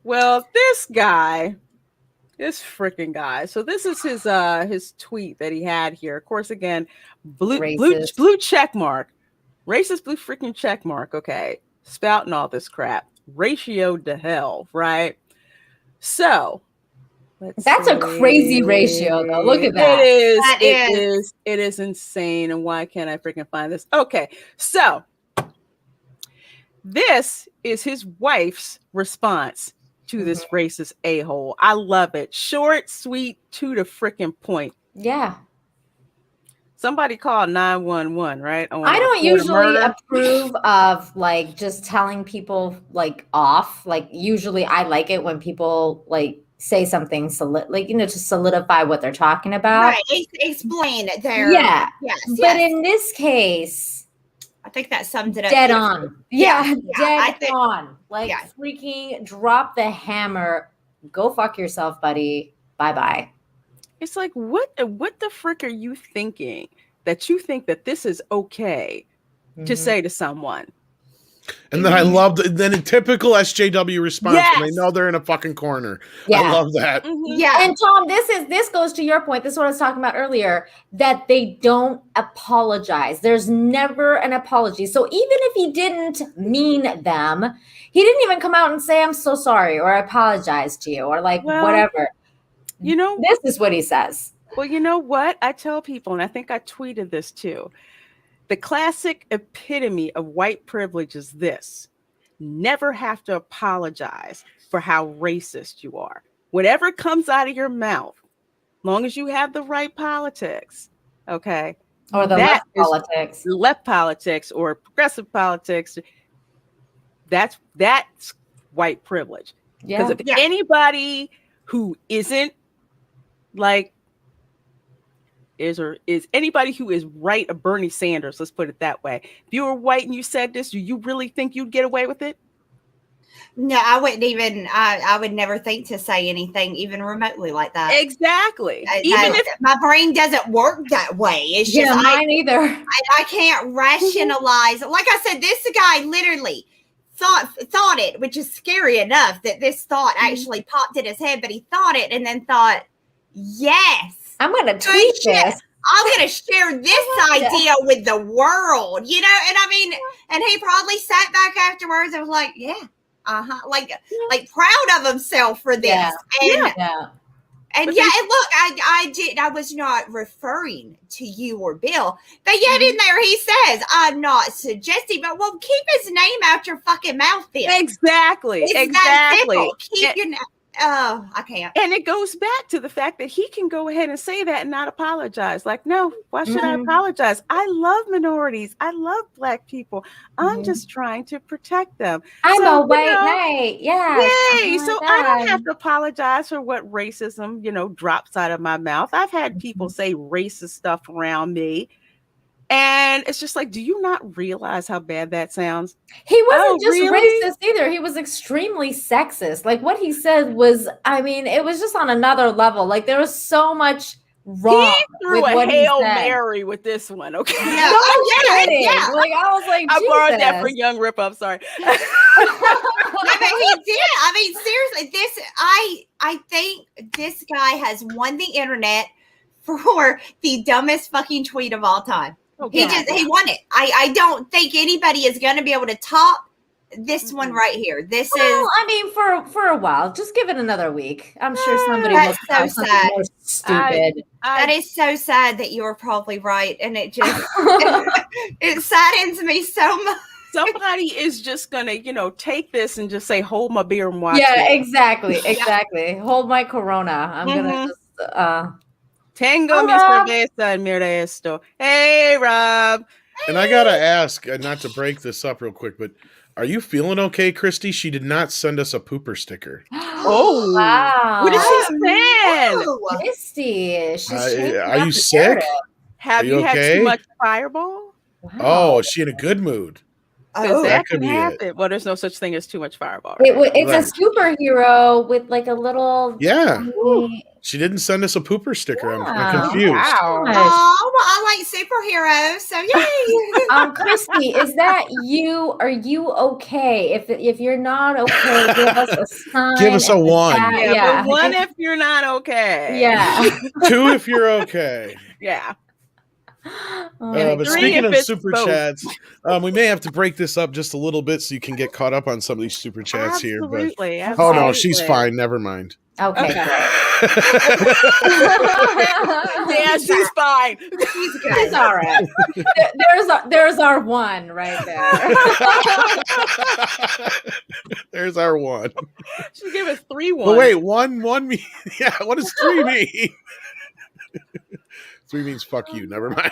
Well, this freaking guy. So this is his tweet that he had here. Of course, again, blue check mark, racist blue freaking check mark. Okay, spouting all this crap, ratioed to hell, right? So that's a crazy ratio, though. Look at that. It is insane. And why can't I freaking find this? Okay, so this is his wife's response to this racist a-hole. I love it. Short, sweet, to the freaking point. Yeah. Somebody call 911, right? I don't usually approve of like just telling people like off. Like usually I like it when people like say something to solidify what they're talking about. Right. Explain it there. Yeah. Yes. But in this case, I think that sums it up. Dead on. Yeah, dead on. Like freaking drop the hammer. Go fuck yourself, buddy. Bye-bye. It's like, what the frick are you thinking that you think that this is okay to say to someone? And then I love then a typical SJW response when they know they're in a fucking corner. Yeah. I love that. Mm-hmm. Yeah. And Tom, this goes to your point. This is what I was talking about earlier, that they don't apologize. There's never an apology. So even if he didn't mean them, he didn't even come out and say, I'm so sorry, or I apologize to you, or like whatever. You know, this is what he says. Well, you know what? I tell people, and I think I tweeted this too. The classic epitome of white privilege is this: never have to apologize for how racist you are. Whatever comes out of your mouth, long as you have the right politics, okay? Or the left politics or progressive politics, that's white privilege. Because if anybody who isn't like, is anybody who is right of Bernie Sanders, let's put it that way. If you were white and you said this, do you really think you'd get away with it? No, I wouldn't even. I would never think to say anything even remotely like that. Exactly. Even if my brain doesn't work that way, it's just mine either. I can't rationalize. Like I said, this guy literally thought it, which is scary enough that this thought actually popped in his head. But he thought it and then thought, yes. I'm going to tweet this. I'm going to share this idea with the world, and I mean, and he probably sat back afterwards and was like, like proud of himself for this. And look, I was not referring to you or Bill, but yet in there he says, I'm not suggesting, but keep his name out your fucking mouth then. Exactly. Keep your name. Oh, I can't. And it goes back to the fact that he can go ahead and say that and not apologize. Like, no, why should I apologize? I love minorities. I love Black people. I'm just trying to protect them. I'm a white knight. Yeah. Yay. So I don't have to apologize for what racism, drops out of my mouth. I've had people say racist stuff around me. And it's just like, do you not realize how bad that sounds? He wasn't racist either. He was extremely sexist. Like what he said was, it was just on another level. Like there was so much wrong. He threw a Hail Mary with this one. Okay. Yeah. Like I was like, I borrowed that for Young Rip. I'm sorry. He did. Seriously, I think this guy has won the internet for the dumbest fucking tweet of all time. He won it. I don't think anybody is going to be able to top this one right here. For a while, just give it another week. I'm sure somebody will so sad. More stupid. That is so sad that you were probably right, and it just it saddens me so much. Somebody is just gonna, take this and just say, "Hold my beer and watch." Yeah, exactly. Hold my Corona. I'm gonna just. Tengo mi cerveza and mira esto. Hey, Rob. And I gotta ask, not to break this up real quick, but are you feeling okay, Christy? She did not send us a pooper sticker. Oh, wow. What is she saying? Oh, Misty, she's changing Are up you the sick? narrative. Have Are you you had okay? too much Fireball? Wow. Oh, is she in a good mood? Because Oh. that could can be it. happen. Well, there's no such thing as too much Fireball. Right? It's Right. a superhero with like a little Yeah. tiny- She didn't send us a pooper sticker. I'm Wow. confused. Wow. Gosh. Oh, well, I like superheroes, so yay! Christy, is that you? Are you okay? If you're not okay, give us a sign. Give us a in the 1. chat. Yeah, but 1 if you're not okay. Yeah. 2 if you're okay. Yeah. Oh, But 3 speaking if of it's super both. chats, we may have to break this up just a little bit so you can get caught up on some of these super chats here. But Absolutely. oh no, absolutely. she's fine. Never mind. Okay. Okay. Great. Yeah, she's fine. He's good. It's all right. There's our 1 right there. There's our 1. She gave us 3 1. But wait, 1 mean? Yeah, what does 3 mean? 3 means fuck you. Never mind.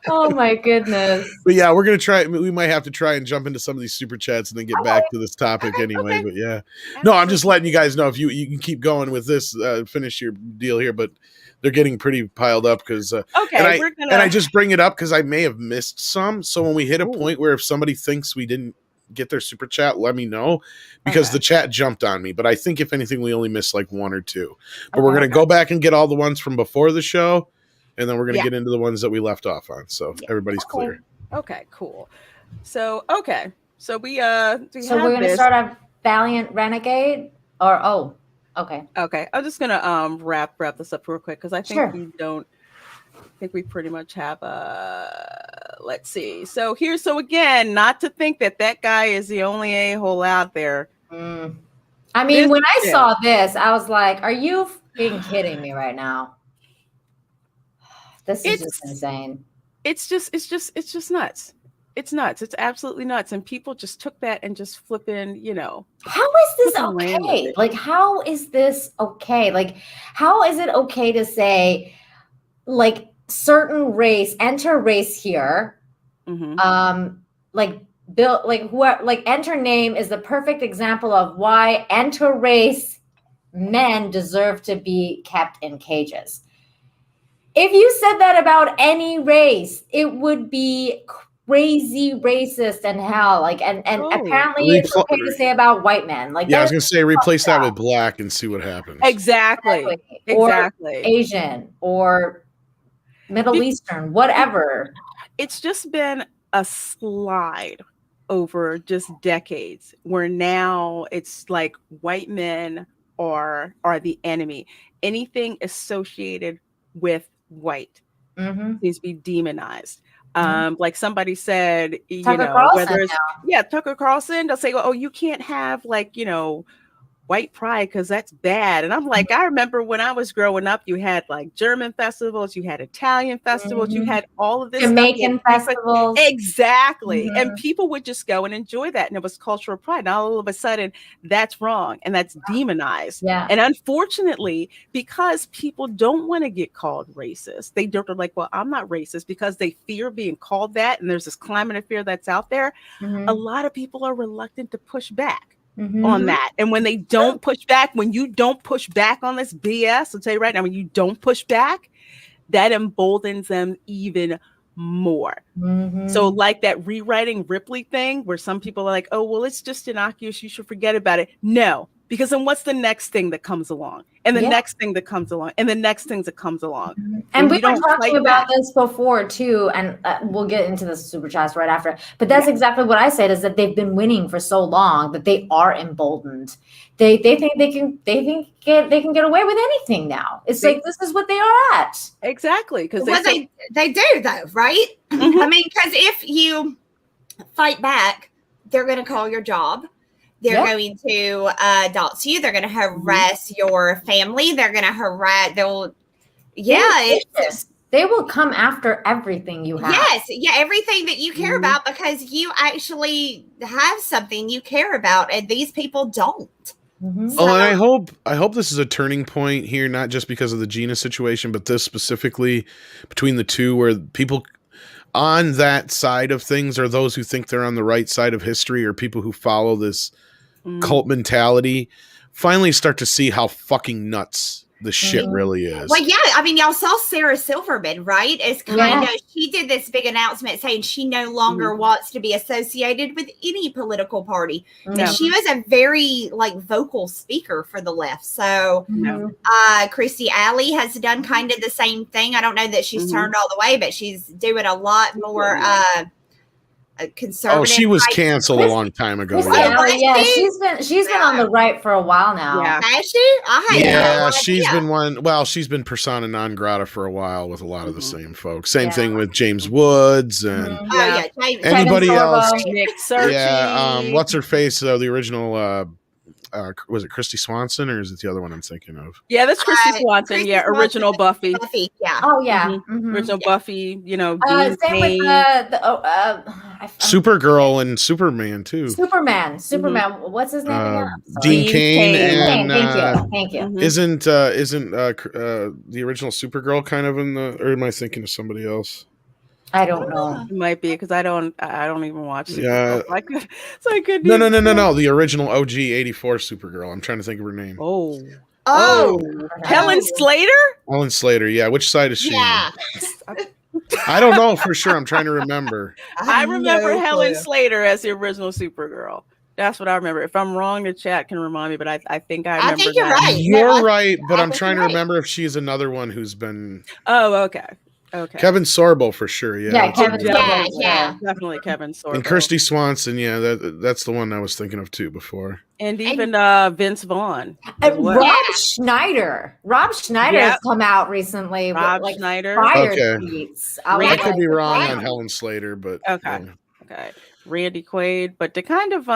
Oh my goodness. But yeah, we're gonna try. We might have to try and jump into some of these super chats and then get back to this topic anyway. okay. But yeah, no, I'm just letting you guys know if you can keep going with this, finish your deal here. But they're getting pretty piled up because Okay, and I just bring it up because I may have missed some. So when we hit a point where if somebody thinks we didn't get their super chat, let me know because the chat jumped on me. But I think if anything, we only missed like 1 or 2. But we're gonna go back and get all the ones from before the show. And then we're going to get into the ones that we left off on. So everybody's clear. Okay, cool. So, So we So we're going to start a Valiant Renegade or okay. Okay. I'm just going to wrap this up real quick because I think we pretty much have let's see. So again, not to think that guy is the only a-hole out there. I mean, when I saw this, I was like, are you fucking kidding me right now? This is just insane. It's just nuts. It's nuts. It's absolutely nuts. And people just took that and just flipping, How is this okay? Like, how is this okay? Like, how is it okay to say, like, certain race, enter race here, like, Bill, like enter name is the perfect example of why enter race men deserve to be kept in cages. If you said that about any race, it would be crazy racist and hell. Like, and apparently it's okay to say about white men. Like, I was gonna say replace that with black and see what happens. Exactly. Or Asian or Middle Eastern, whatever. It's just been a slide over just decades where now it's like white men are the enemy. Anything associated with white needs to be demonized. Like somebody said, Tucker Carlson, they'll say, oh, you can't have like, white pride because that's bad. And I'm like, I remember when I was growing up, you had like German festivals, you had Italian festivals, you had all of this Jamaican festivals. Exactly. And people would just go and enjoy that. And it was cultural pride. Now all of a sudden that's wrong and that's demonized. Yeah. And unfortunately, because people don't want to get called racist, they're like, well, I'm not racist because they fear being called that. And there's this climate of fear that's out there. A lot of people are reluctant to push back on that. And when they don't push back, when you don't push back on this BS, I'll tell you right now, when you don't push back, that emboldens them even more. So like that rewriting Ripley thing where some people are like, oh, well, it's just innocuous, you should forget about it. No, because then what's the next thing that comes along? And the next thing that comes along, and the next thing that comes along. And we were talking about this before too, and we'll get into the super chats right after. But that's exactly what I said: is that they've been winning for so long that they are emboldened. They think they can get away with anything now. It's like this is what they are at. Exactly, because they do though, right? I mean, because if you fight back, they're going to call your job. They're going to dox you. They're going to harass your family. They're going to harass. They will come after everything you have. Yes, everything that you care about because you actually have something you care about, and these people don't. So, and I hope this is a turning point here, not just because of the Gina situation, but this specifically between the two, where people on that side of things are those who think they're on the right side of history, or people who follow this cult mentality, finally start to see how fucking nuts the shit really is. Well, yeah, I mean, y'all saw Sarah Silverman, right? It's kind of, she did this big announcement saying she no longer wants to be associated with any political party. And she was a very vocal speaker for the left. So Christy Alley has done kind of the same thing. I don't know that she's turned all the way, but she's doing a lot more conservative. Oh, she was canceled a long time ago. She's been on the right for a while now. Yeah, has she? She's been one. Well, she's been persona non grata for a while with a lot of the same folks. Same thing with James Woods and anybody else. Nick Searchy. What's her face? The original. Was it Christy Swanson or is it the other one I'm thinking of? Yeah, that's Christy Swanson. Original Buffy. Yeah. Oh yeah. Original Buffy. Same with Supergirl and Superman too. Superman. What's his name again? Dean Cain. Thank you. Isn't the original Supergirl kind of in the? Or am I thinking of somebody else? I don't know. It might be because I don't even watch. Yeah. So I could. No. The original OG '84 Supergirl. I'm trying to think of her name. Oh. Helen Slater. Helen Slater. Yeah. Which side is she? Yeah. I don't know for sure. I'm trying to remember. I remember Helen Slater as the original Supergirl. That's what I remember. If I'm wrong, the chat can remind me, but I think I remember. I think you're right. You're right, but I'm trying to remember if she's another one who's been. Oh, okay. Kevin Sorbo for sure. Yeah, Kevin. Definitely Kevin Sorbo. And Kirsty Swanson. Yeah, that's the one I was thinking of too before. And even Vince Vaughn. Rob Schneider. Rob Schneider has come out recently. Rob Schneider. Fire tweets. I could be wrong on Helen Slater, but okay. Randy Quaid. But to kind of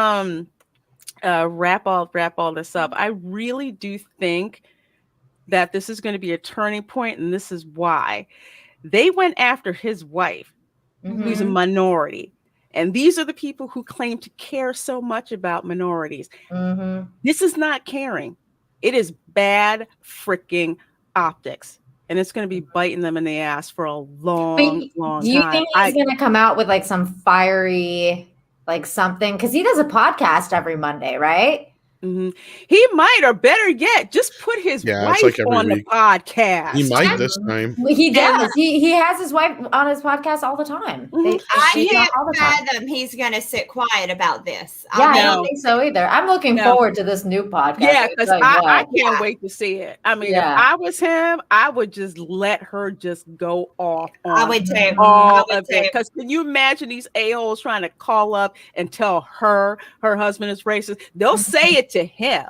wrap all this up, I really do think that this is going to be a turning point, and this is why. They went after his wife, who's a minority. And these are the people who claim to care so much about minorities. This is not caring. It is bad freaking optics. And it's going to be biting them in the ass for a long time. Do you think he's going to come out with some fiery, something? Because he does a podcast every Monday, right? He might, or better yet, just put his wife on the podcast. He might this time. He does. He has his wife on his podcast all the time. I can't fathom he's going to sit quiet about this. I don't think so either. I'm looking forward to this new podcast. Yeah, because I can't wait to see it. I mean, if I was him, I would just let her just go off on all of it. Because can you imagine these a-holes trying to call up and tell her husband is racist? They'll say it to him,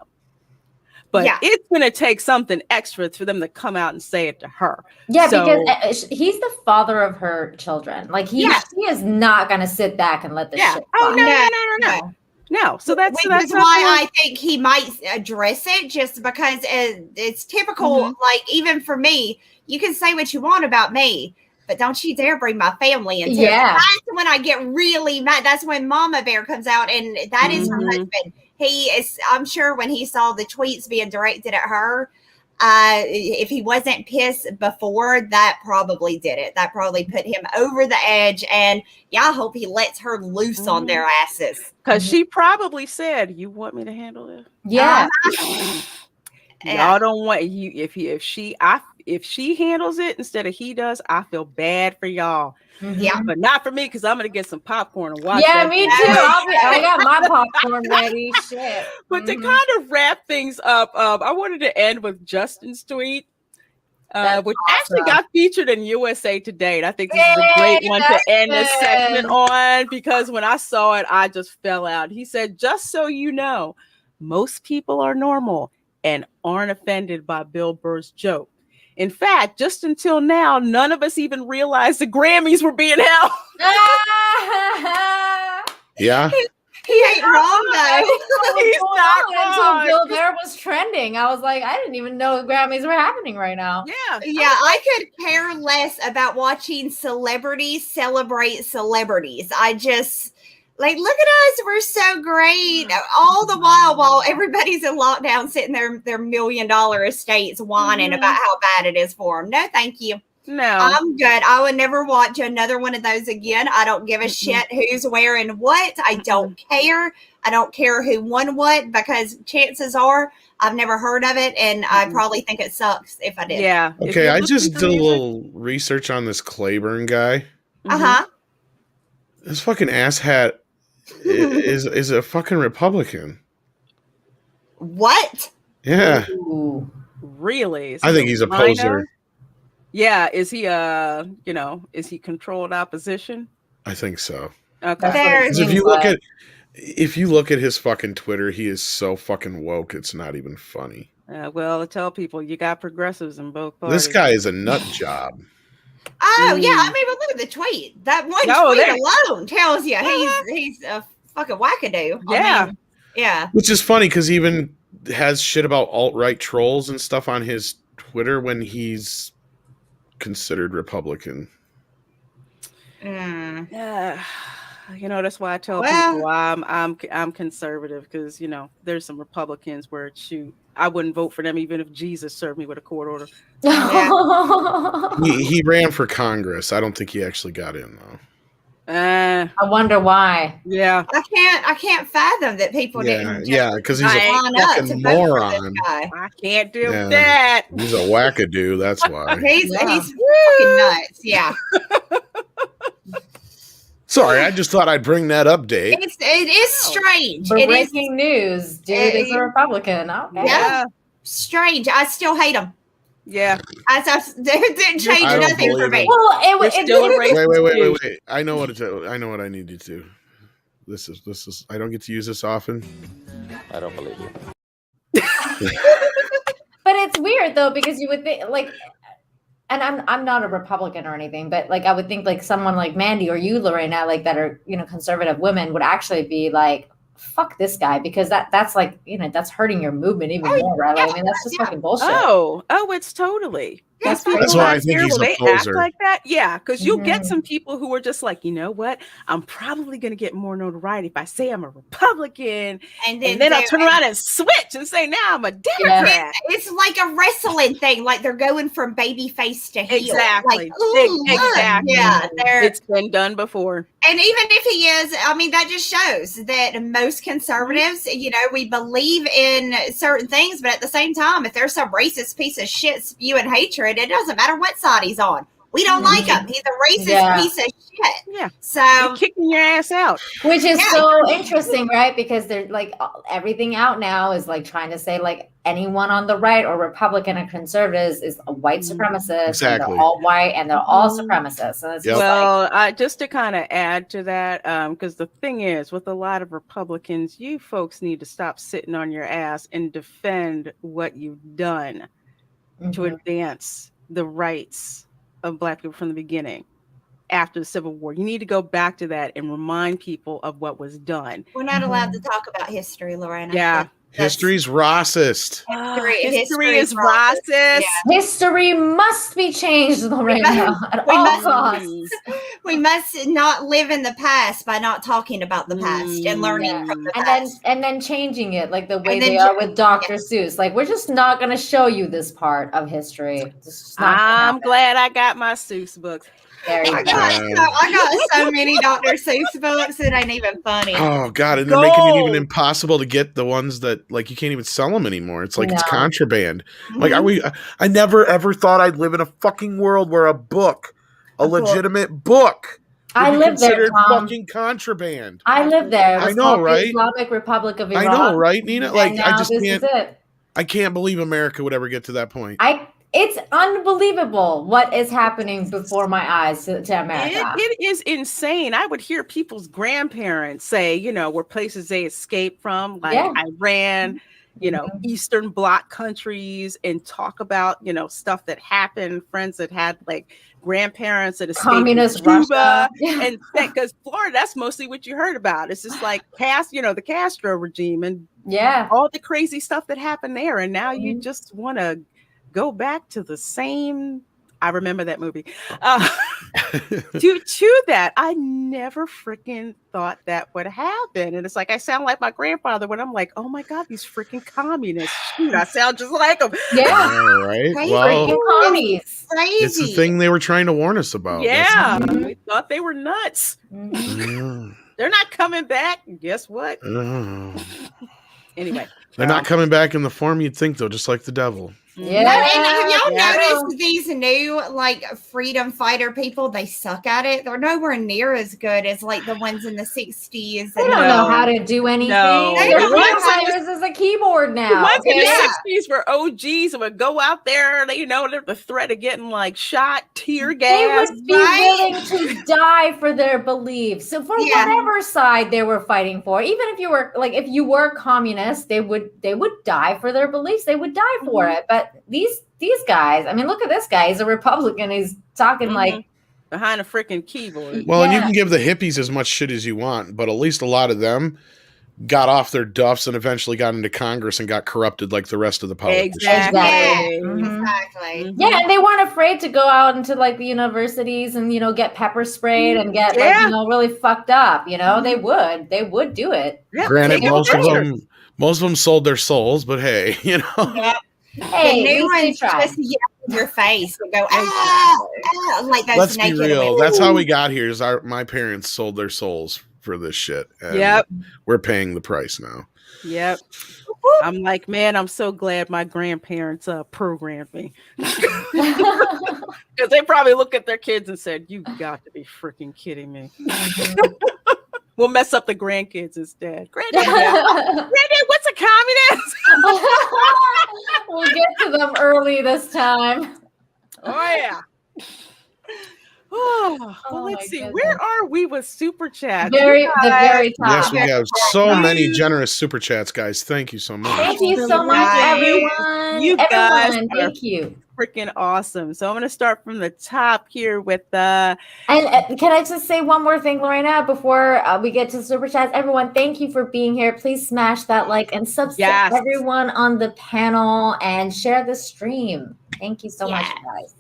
but it's going to take something extra for them to come out and say it to her. Yeah, because he's the father of her children. She is not going to sit back and let this shit fly. No. So that's why I think he might address it, just because it's typical. Even for me, you can say what you want about me, but don't you dare bring my family into it. That's when I get really mad. That's when Mama Bear comes out, and that is her husband. He is, I'm sure when he saw the tweets being directed at her, if he wasn't pissed before, that probably did it. That probably put him over the edge. And I hope he lets her loose on their asses. Because she probably said, "You want me to handle this?" Yeah. Y'all don't want you. If she handles it instead of he does, I feel bad for y'all. Yeah, but not for me, because I'm gonna get some popcorn and watch. Yeah, me too. I got my popcorn ready. Shit. But to kind of wrap things up, I wanted to end with Justin's tweet, which actually got featured in USA Today. And I think this is a great one to end this segment on, because when I saw it, I just fell out. He said, "Just so you know, most people are normal and aren't offended by Bill Burr's joke. In fact, just until now, none of us even realized the Grammys were being held." Yeah. He ain't wrong, though. He's not wrong. Until Bill Burr was trending, I was like, I didn't even know the Grammys were happening right now. Yeah, I could care less about watching celebrities celebrate celebrities. I just... look at us. We're so great. All the while everybody's in lockdown, sitting there, their $1 million estates whining about how bad it is for them. No, thank you. No. I'm good. I would never watch another one of those again. I don't give a shit who's wearing what. I don't care. I don't care who won what, because chances are I've never heard of it, and I probably think it sucks if I did. Yeah. Okay, I just did a little research on this Claiborne guy. This fucking asshat is a fucking Republican. What? Yeah. Ooh. Really? I think he's a poser. Yeah. Is he is he controlled opposition? I think so. Okay. If you look at his fucking Twitter, he is so fucking woke. It's not even funny. Well, I tell people you got progressives in both parties. This guy is a nut job. Oh yeah, I mean, but look at the tweet. That one tweet alone tells you he's a fucking wackadoo. Yeah, I mean, yeah. Which is funny because he even has shit about alt-right trolls and stuff on his Twitter when he's considered Republican. That's why I tell people I'm conservative, because there's some Republicans where I wouldn't vote for them even if Jesus served me with a court order. He ran for Congress. I don't think he actually got in though. I wonder why. Yeah, I can't fathom that people didn't. Because he's a fucking moron. I can't do that. He's a wackadoo. That's why. He's fucking nuts. Yeah. Sorry, I just thought I'd bring that update. It is strange. Breaking news. Dude is a Republican. Okay. Yeah. Strange. I still hate him. Yeah. It didn't change nothing for me. Well, Wait. I know what I need to do. This is I don't get to use this often. I don't believe you. But it's weird though, because you would think and I'm not a Republican or anything, but I would think someone like Mandy or you, Lorena, that are conservative women would actually be like, fuck this guy, because that's that's hurting your movement even more, right? I mean, that's just fucking bullshit. Oh, it's totally. That's why I think he's a poser. Act like that, yeah, because you'll get some people who are just like, you know what? I'm probably going to get more notoriety if I say I'm a Republican, and then I'll turn around and switch and say now I'm a Democrat. Yeah. It's like a wrestling thing, like they're going from baby face to heel. Exactly. Exactly. Yeah, it's been done before. And even if he is, I mean, that just shows that most conservatives, we believe in certain things, but at the same time, if there's some racist piece of shit spewing hatred, it doesn't matter what side he's on. We don't like him. He's a racist piece of shit. Yeah. So you're kicking your ass out. Which is so interesting, right? Because they're everything out now is trying to say anyone on the right or Republican or conservatives is a white supremacist. Exactly. And they're all white and they're all supremacists. And it's just to kind of add to that, because the thing is, with a lot of Republicans, you folks need to stop sitting on your ass and defend what you've done to advance the rights of Black people from the beginning after the Civil War. You need to go back to that and remind people of what was done. We're not allowed to talk about history, Lorena. Yeah. History's racist. History is racist. Yeah. History must be changed, Lorena. We must not live in the past by not talking about the past and learning from the past. And then changing it the way they are with Dr. Seuss. We're just not going to show you this part of history. I'm glad I got my Seuss books. I got so many Dr. Seuss books, it ain't even funny. Oh God, and they're making it even impossible to get the ones that you can't even sell them anymore. It's it's contraband. Are we? I never ever thought I'd live in a fucking world where a legitimate book, I live there, Tom. Fucking contraband. I live there. I know, right? The Islamic Republic of Iran. I know, right, Nina? I just can't. I can't believe America would ever get to that point. It's unbelievable what is happening before my eyes to America. It is insane. I would hear people's grandparents say, where places they escaped from, Iran, Eastern Bloc countries, and talk about, stuff that happened, friends that had grandparents that escaped communist Cuba. Russia. And because Florida, that's mostly what you heard about. It's just the Castro regime and all the crazy stuff that happened there. And now you just want to go back to the same I remember that movie. To that, I never freaking thought that would happen. And it's like, I sound like my grandfather when I'm like, oh my God, these freaking communists. Shoot, I sound just like them. Yeah. All right. Crazy. Well, Commies. Crazy. it's the thing they were trying to warn us about. Yeah. We thought they were nuts. Yeah. They're not coming back. Guess what? Anyway. They're not coming back in the form you'd think, though, just like the devil. Yeah. No, and have y'all Yeah. noticed these new like freedom fighter people? They suck at it. They're nowhere near as good as like the ones in the 60s. They don't know how to do anything. Their The ones vampires is a keyboard now. The ones in Yeah. the 60s were OGs and would go out there, you know, the threat of getting like shot, tear They gas. would be willing to die for their beliefs. So for whatever side they were fighting for, even if you were like, if you were communist, they would die for their beliefs. They would die for it. But these guys, I mean, look at this guy. He's a Republican. He's talking like behind a freaking keyboard. Well, and you can give the hippies as much shit as you want, but at least a lot of them got off their duffs and eventually got into Congress and got corrupted like the rest of the politicians. Exactly. Exactly. Yeah, and they weren't afraid to go out into like the universities and, you know, get pepper sprayed and get like, you know, really fucked up. You know, they would do it. Granted, most of them sold their souls, but hey, you know. Yeah. Hey, the new ones just yell in your face and go, like those. Let's be naked real. women. That's how we got here. Is my parents sold their souls for this shit. And we're paying the price now. Yep. I'm like, man, I'm so glad my grandparents programmed me. Because they probably look at their kids and said, you got to be freaking kidding me. We'll mess up the grandkids instead. Granddad, what's a communist? We'll get to them early this time. Oh, yeah. Oh, well, let's see. Goodness. Where are we with super chats? The very top. Yes, we have so many generous super chats, guys. Thank you so much. Thank you so much, everyone. You guys, thank you. Freaking awesome. So I'm going to start from the top here with and can I just say one more thing, Lorena, before we get to super chats? Everyone, thank you for being here. Please smash that like and subscribe everyone on the panel and share the stream. Thank you so much, guys.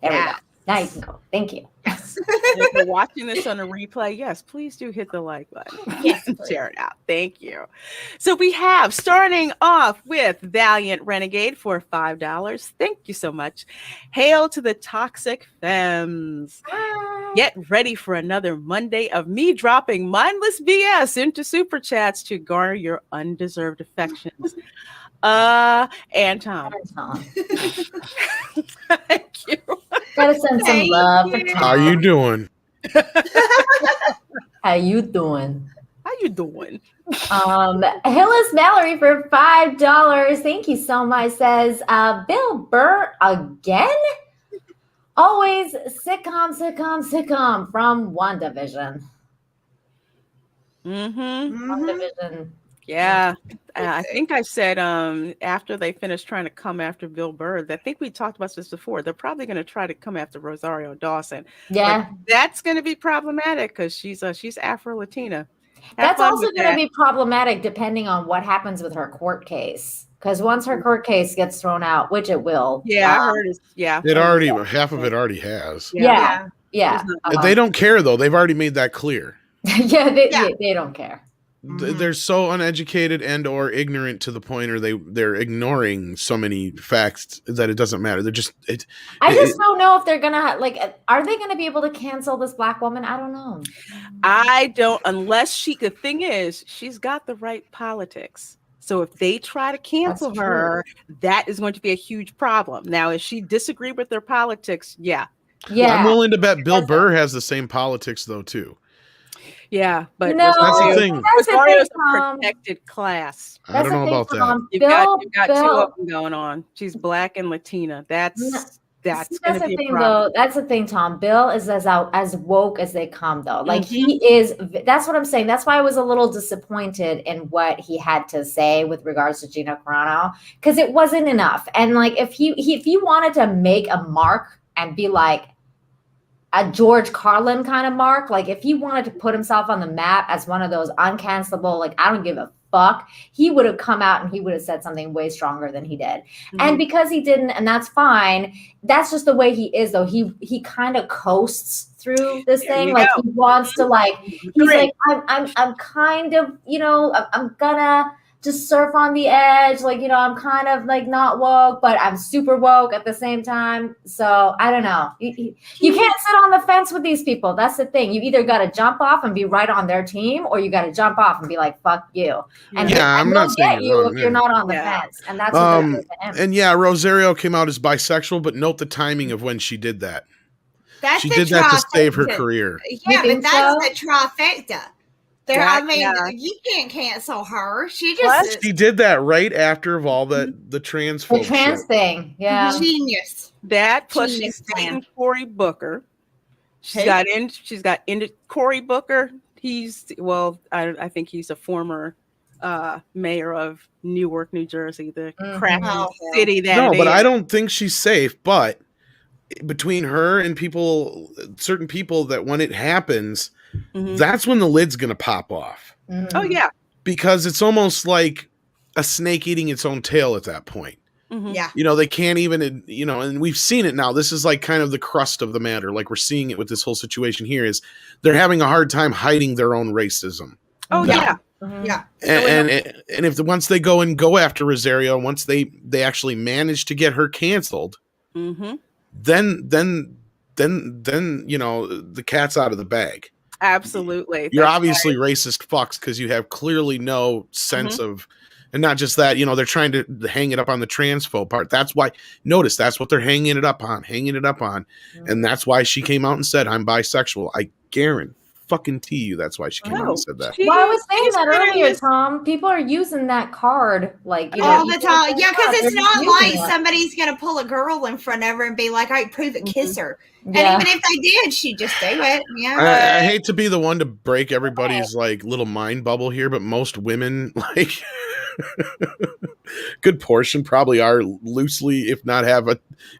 There we go. Now you can go. Thank you. Yes. If you're watching this on a replay, yes, please do hit the like button. Yes, share it out. Thank you. So we have, starting off with Valiant Renegade for $5. Thank you so much. Hail to the toxic femmes. Get ready for another Monday of me dropping mindless BS into super chats to garner your undeserved affections. And Tom. Thank you. Gotta send some love for Tom. How you doing? How you doing? How you doing? Hillis Mallory for $5. Thank you so much. Says Bill Burr again? Always sitcom from WandaVision. WandaVision. Yeah, I think I said after they finished trying to come after Bill Burr, I think we talked about this before. They're probably going to try to come after Rosario Dawson. Yeah, but that's going to be problematic because she's Afro-Latina. That's also going to be problematic depending on what happens with her court case. Because once her court case gets thrown out, which it will. Yeah, I heard it. Yeah, it already half of it already has. Yeah. They don't care though. They've already made that clear. They don't care. They're so uneducated and or ignorant to the point, or they're ignoring so many facts that it doesn't matter. They're just. I just don't know if they're gonna are they gonna be able to cancel this black woman? I don't know. I don't, unless the thing is, she's got the right politics. So if they try to cancel her, that is going to be a huge problem. Now, if she disagreed with their politics, yeah. I'm willing to bet Bill Burr has the same politics though too. Yeah, but that's the thing. Rosario's a protected class. I don't know about that. You've got two of them going on. She's black and Latina. That's going to be a problem. That's the thing, Tom. Bill is as woke as they come, though. Like he is. That's what I'm saying. That's why I was a little disappointed in what he had to say with regards to Gina Carano, because it wasn't enough. And like, if he wanted to make a mark and be like a George Carlin kind of mark, like if he wanted to put himself on the map as one of those uncancelable, like I don't give a fuck, he would have come out and he would have said something way stronger than he did. And because he didn't, and that's fine, that's just the way he is, though. He kind of coasts through this thing. Like, he wants to, like, he's like, I'm kind of, you know, I'm gonna just surf on the edge. Like, you know, I'm kind of like not woke, but I'm super woke at the same time. So I don't know. You can't sit on the fence with these people. That's the thing. You either got to jump off and be right on their team, or you got to jump off and be like, fuck you. And I'm not saying you wrong, if you're not on the fence. And that's what they're doing to him. And yeah, Rosario came out as bisexual, but note the timing of when she did that. She did that to save her career. Yeah, but that's the trifecta. I mean, you can't cancel her. She did that right after of all the trans thing. Yeah, genius. That plus she's dating Cory Booker. She's got into Cory Booker. I think he's a former mayor of Newark, New Jersey, the crappy city that. No, but I don't think she's safe. But between her and certain people, that when it happens, that's when the lid's going to pop off. Oh, yeah. Because it's almost like a snake eating its own tail at that point. Yeah. You know, they can't even, you know, and we've seen it now. This is like kind of the crust of the matter. Like, we're seeing it with this whole situation here is they're having a hard time hiding their own racism. Oh, yeah. Yeah. And if once they go after Rosario, once they actually manage to get her canceled, then you know, the cat's out of the bag. Absolutely. You're obviously racist fucks because you have clearly no sense of, and not just that, you know, they're trying to hang it up on the transphobe part. That's why, notice that's what they're hanging it up on. And that's why she came out and said, I'm bisexual. I guarantee you that's why she came out and said that. Well, I was saying that earlier, Tom. People are using that card like, you know, all the time. Yeah, because it's not like somebody's gonna pull a girl in front of her and be like, "I prove it, kiss her." And even if they did, she'd just do it. Yeah. I hate to be the one to break everybody's like little mind bubble here, but most women, like, good portion probably are loosely, if not have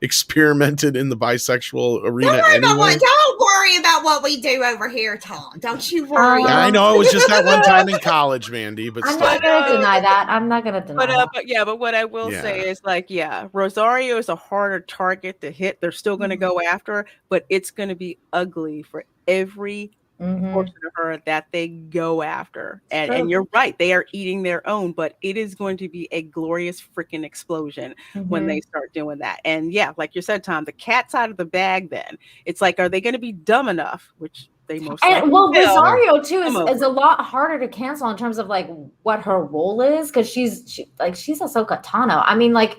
experimented in the bisexual arena. Don't worry about what we do over here, Tom. Don't you worry. Yeah, I know it was just that one time in college, Mandy. But I'm not going to deny that. I'm not going to deny that. But what I will say is, like, Rosario is a harder target to hit. They're still going to go after her, but it's going to be ugly for every portion of her that they go after. And you're right, they are eating their own, but it is going to be a glorious freaking explosion when they start doing that. And yeah, like you said, Tom, the cat's out of the bag. Then it's like, are they going to be dumb enough? Which they most likely will. Rosario too is a lot harder to cancel in terms of like what her role is, because she's Ahsoka Tano. I mean, like,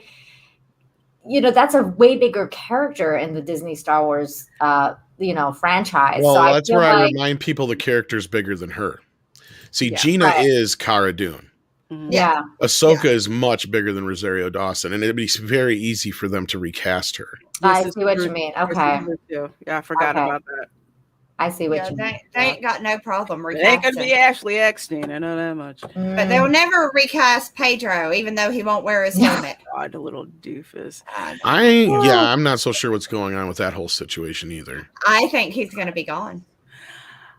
you know, that's a way bigger character in the Disney Star Wars you know, franchise. Well, so that's where I remind people the character's bigger than her. See, Gina is Cara Dune. Yeah. Ahsoka is much bigger than Rosario Dawson, and it'd be very easy for them to recast her. I see what you mean. Okay. Yeah, I forgot about that. I see what you mean. They ain't got no problem recasting. It ain't gonna be Ashley Eckstein. I know that much. But they'll never recast Pedro, even though he won't wear his helmet. God, the little doofus. I'm not so sure what's going on with that whole situation either. I think he's gonna be gone.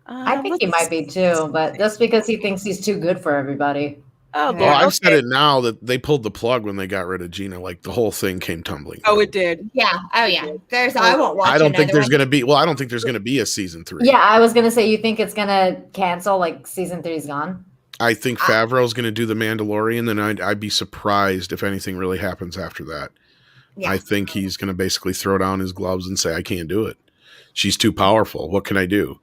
I think he might be too, but just because he thinks he's too good for everybody. Well, I've said it now that they pulled the plug when they got rid of Gina. Like, the whole thing came tumbling down. Oh, it did. Yeah. Oh, yeah. I won't watch. I don't think there's going to be. Well, I don't think there's going to be a season 3. Yeah, I was going to say, you think it's going to cancel? Like, season 3's gone. I think Favreau's going to do the Mandalorian. Then I'd be surprised if anything really happens after that. Yeah. I think he's going to basically throw down his gloves and say, "I can't do it. She's too powerful. What can I do?"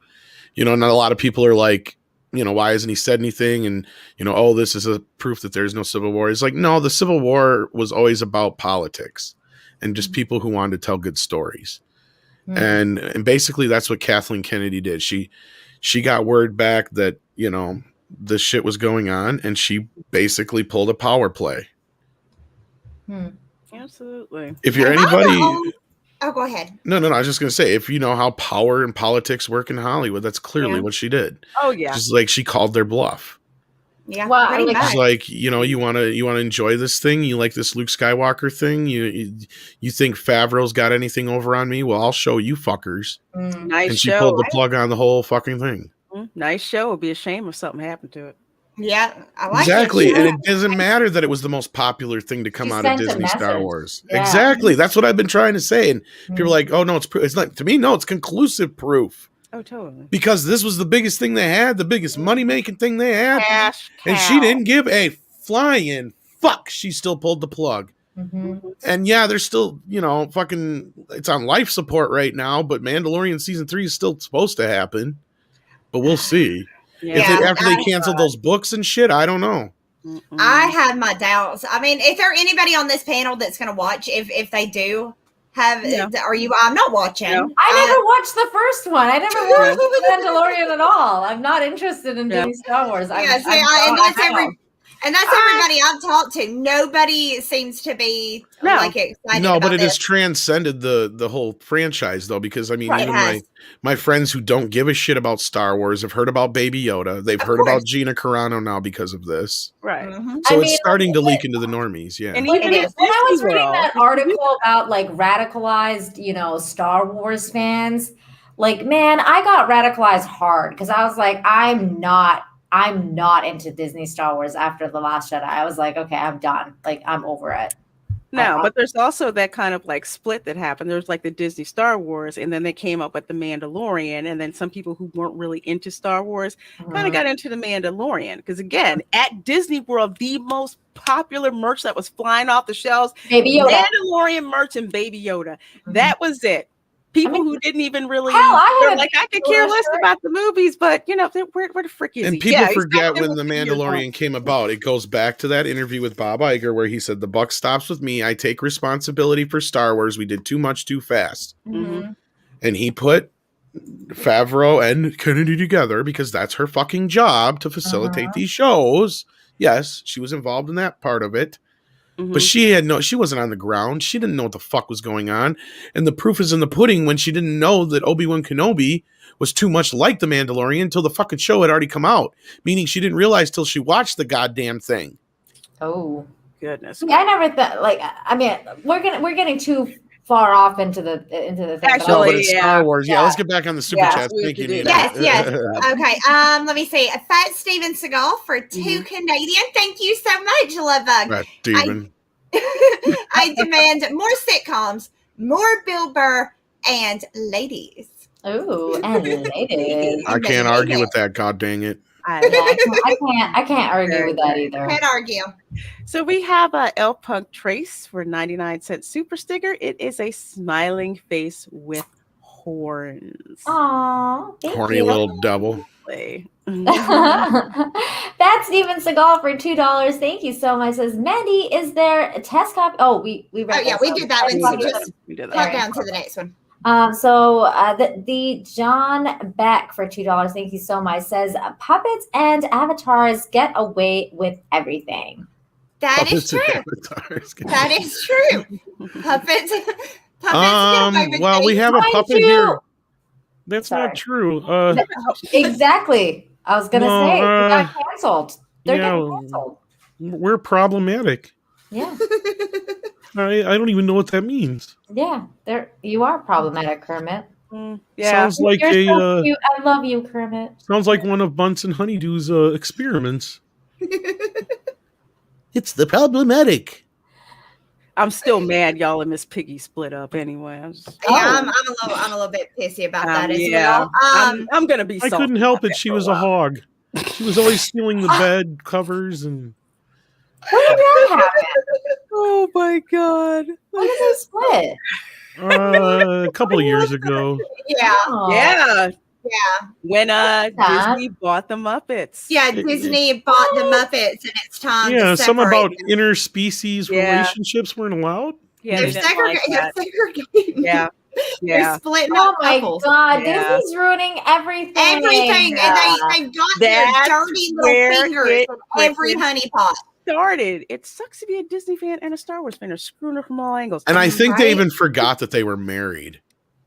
You know, not a lot of people are like, you know, why hasn't he said anything? And, you know, oh, this is a proof that there's no Civil War. It's like, no, the Civil War was always about politics and just people who wanted to tell good stories. And basically that's what Kathleen Kennedy did. She got word back that, you know, this shit was going on, and she basically pulled a power play. Absolutely. If you're anybody... Oh, go ahead. No. I was just going to say, if you know how power and politics work in Hollywood, that's clearly what she did. Oh, yeah. Just like she called their bluff. Yeah. Well, it's like, you know, you want to enjoy this thing. You like this Luke Skywalker thing. You think Favreau's got anything over on me? Well, I'll show you fuckers. Nice and she show. pulled the plug on the whole fucking thing. Nice show. It'd be a shame if something happened to it. Yeah, I like exactly. it. And it doesn't matter that it was the most popular thing to come out of sent a Disney Star message. Wars. Yeah. Exactly. That's what I've been trying to say. And people are like, oh, no, it's not. To me, no, it's conclusive proof. Oh, totally. Because this was the biggest thing they had, the biggest money-making thing they had. Cash and she didn't give a flying fuck. She still pulled the plug. And yeah, there's still, fucking, it's on life support right now, but Mandalorian season 3 is still supposed to happen. But we'll see. After they canceled those books and shit, I don't know. I have my doubts. I mean, is there anybody on this panel that's going to watch if they do have, are you, I'm not watching. No. I never watched the first one. I never watched The Mandalorian at all. I'm not interested in doing Star Wars. And that's everybody I've talked to. Nobody seems to be like excited. No, about but it this. has transcended the whole franchise, though, because I mean, even my friends who don't give a shit about Star Wars have heard about Baby Yoda. They've heard about Gina Carano now because of this. Right. So it's starting to leak into the normies. Yeah. And even when I was reading that article about like radicalized, Star Wars fans, like, man, I got radicalized hard because I was like, I'm not into Disney Star Wars after The Last Jedi. I was like, okay, I'm done. Like, I'm over it. No, but there's also that kind of like split that happened. There's like the Disney Star Wars, and then they came up with the Mandalorian, and then some people who weren't really into Star Wars kind of got into the Mandalorian. Because again, at Disney World, the most popular merch that was flying off the shelves, Baby Yoda. Mandalorian merch and Baby Yoda. That was it. People who didn't even really, I could care less about the movies, but where the frick is he? And people forget when The Mandalorian came about. It goes back to that interview with Bob Iger where he said, the buck stops with me. I take responsibility for Star Wars. We did too much too fast. And he put Favreau and Kennedy together because that's her fucking job to facilitate these shows. Yes, she was involved in that part of it. But she wasn't on the ground. She didn't know what the fuck was going on. And the proof is in the pudding when she didn't know that Obi-Wan Kenobi was too much like the Mandalorian until the fucking show had already come out. Meaning she didn't realize till she watched the goddamn thing. Oh, goodness. Yeah, I never thought, like, I mean, we're getting too far off into the thing. Actually, but it's Star Wars. Yeah, let's get back on the super chat. Thank you, Nina. Yes. Okay. Let me see. Fat Steven Seagal for $2 Canadian. Thank you so much, love bug. Fat Steven. I demand more sitcoms, more Bill Burr, and ladies. Ooh, and ladies. I can't argue with that. God dang it. I can't argue with that either. Can't argue. So we have a L Punk Trace for 99-cent super sticker. It is a smiling face with horns. Aww, horny little devil. That's Steven Seagal for $2. Thank you so much. Says Mandy, is there a test copy? Oh, we read we did that one. So just cut down to the next one. So the John Beck for $2. Thank you so much. Says puppets and avatars get away with everything. That is true. That is true. Puppets. Well, we have a puppet here. That's not true. Exactly. I was gonna say they got canceled. They're getting canceled. We're problematic. Yeah. I don't even know what that means. Yeah, you are problematic, Kermit. Yeah, sounds like You're so cute. I love you, Kermit. Sounds like one of Bunsen Honeydew's experiments. It's the problematic. I'm still mad y'all and Miss Piggy split up anyway. I'm a little bit pissy about that as well. I'm gonna be. I couldn't help it. She was a hog. She was always stealing the bed covers and. When did that happen? Oh my god! When did they split? A couple of years ago. Yeah. When Disney bought the Muppets. Yeah, Disney bought the Muppets, and it's time. Yeah, to some about them. interspecies relationships weren't allowed. Yeah, they're segregating. Yeah. They're splitting oh up my couples. god, Disney's ruining everything. And they've got their dirty little fingers on every honeypot. Started. It sucks to be a Disney fan and a Star Wars fan. They're screwing her from all angles. And I think they even forgot that they were married.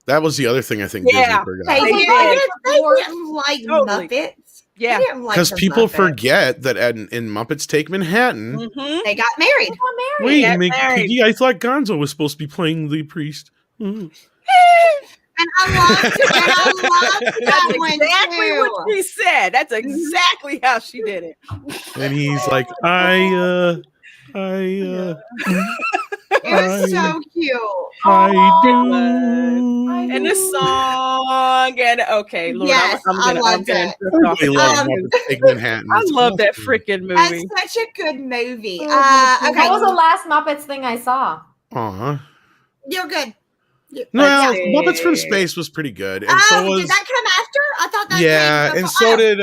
That was the other thing I think Disney forgot. They didn't like Muppets. Yeah, because people forget that in Muppets Take Manhattan, they got married. Wait, Piggy, I thought Gonzo was supposed to be playing the priest. And that one exactly too. what she said. That's exactly how she did it. And he's like, I It was so cute. I do. And the song, and okay, Lord, Yes, I loved it. Everybody loves Muppets Take Manhattan. I It's love that awesome. freaking movie. That's such a good movie. Okay, Okay, that was the last Muppets thing I saw. Aw. you're good. Well, see. Muppets from Space was pretty good, and so was did that come after? I thought that yeah, came and before. so did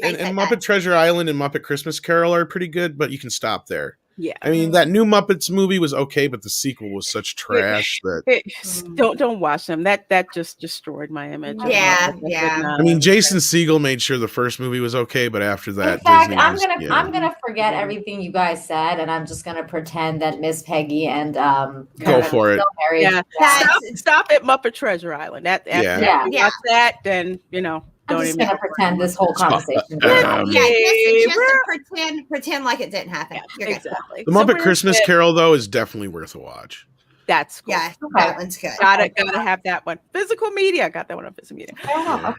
Take and that Muppet Treasure Island and Muppet Christmas Carol are pretty good, but you can stop there. Yeah, I mean that new Muppets movie was okay, but the sequel was such trash that don't watch them. That just destroyed my image. of Yeah, Muppets. yeah. I mean Jason Segel made sure the first movie was okay, but after that, In fact, Disney I'm gonna forget everything you guys said, and I'm just gonna pretend that Miss Peggy and Go for it. Married. Yeah, stop at Muppet Treasure Island. After you watch that, then I'm don't just even gonna pretend this whole conversation. just pretend like it didn't happen. You're good. Exactly. The Muppet Christmas Carol though is definitely worth a watch. That's cool. Yeah, that one's good. Gotta have that one. Physical media. Got that one on physical media. That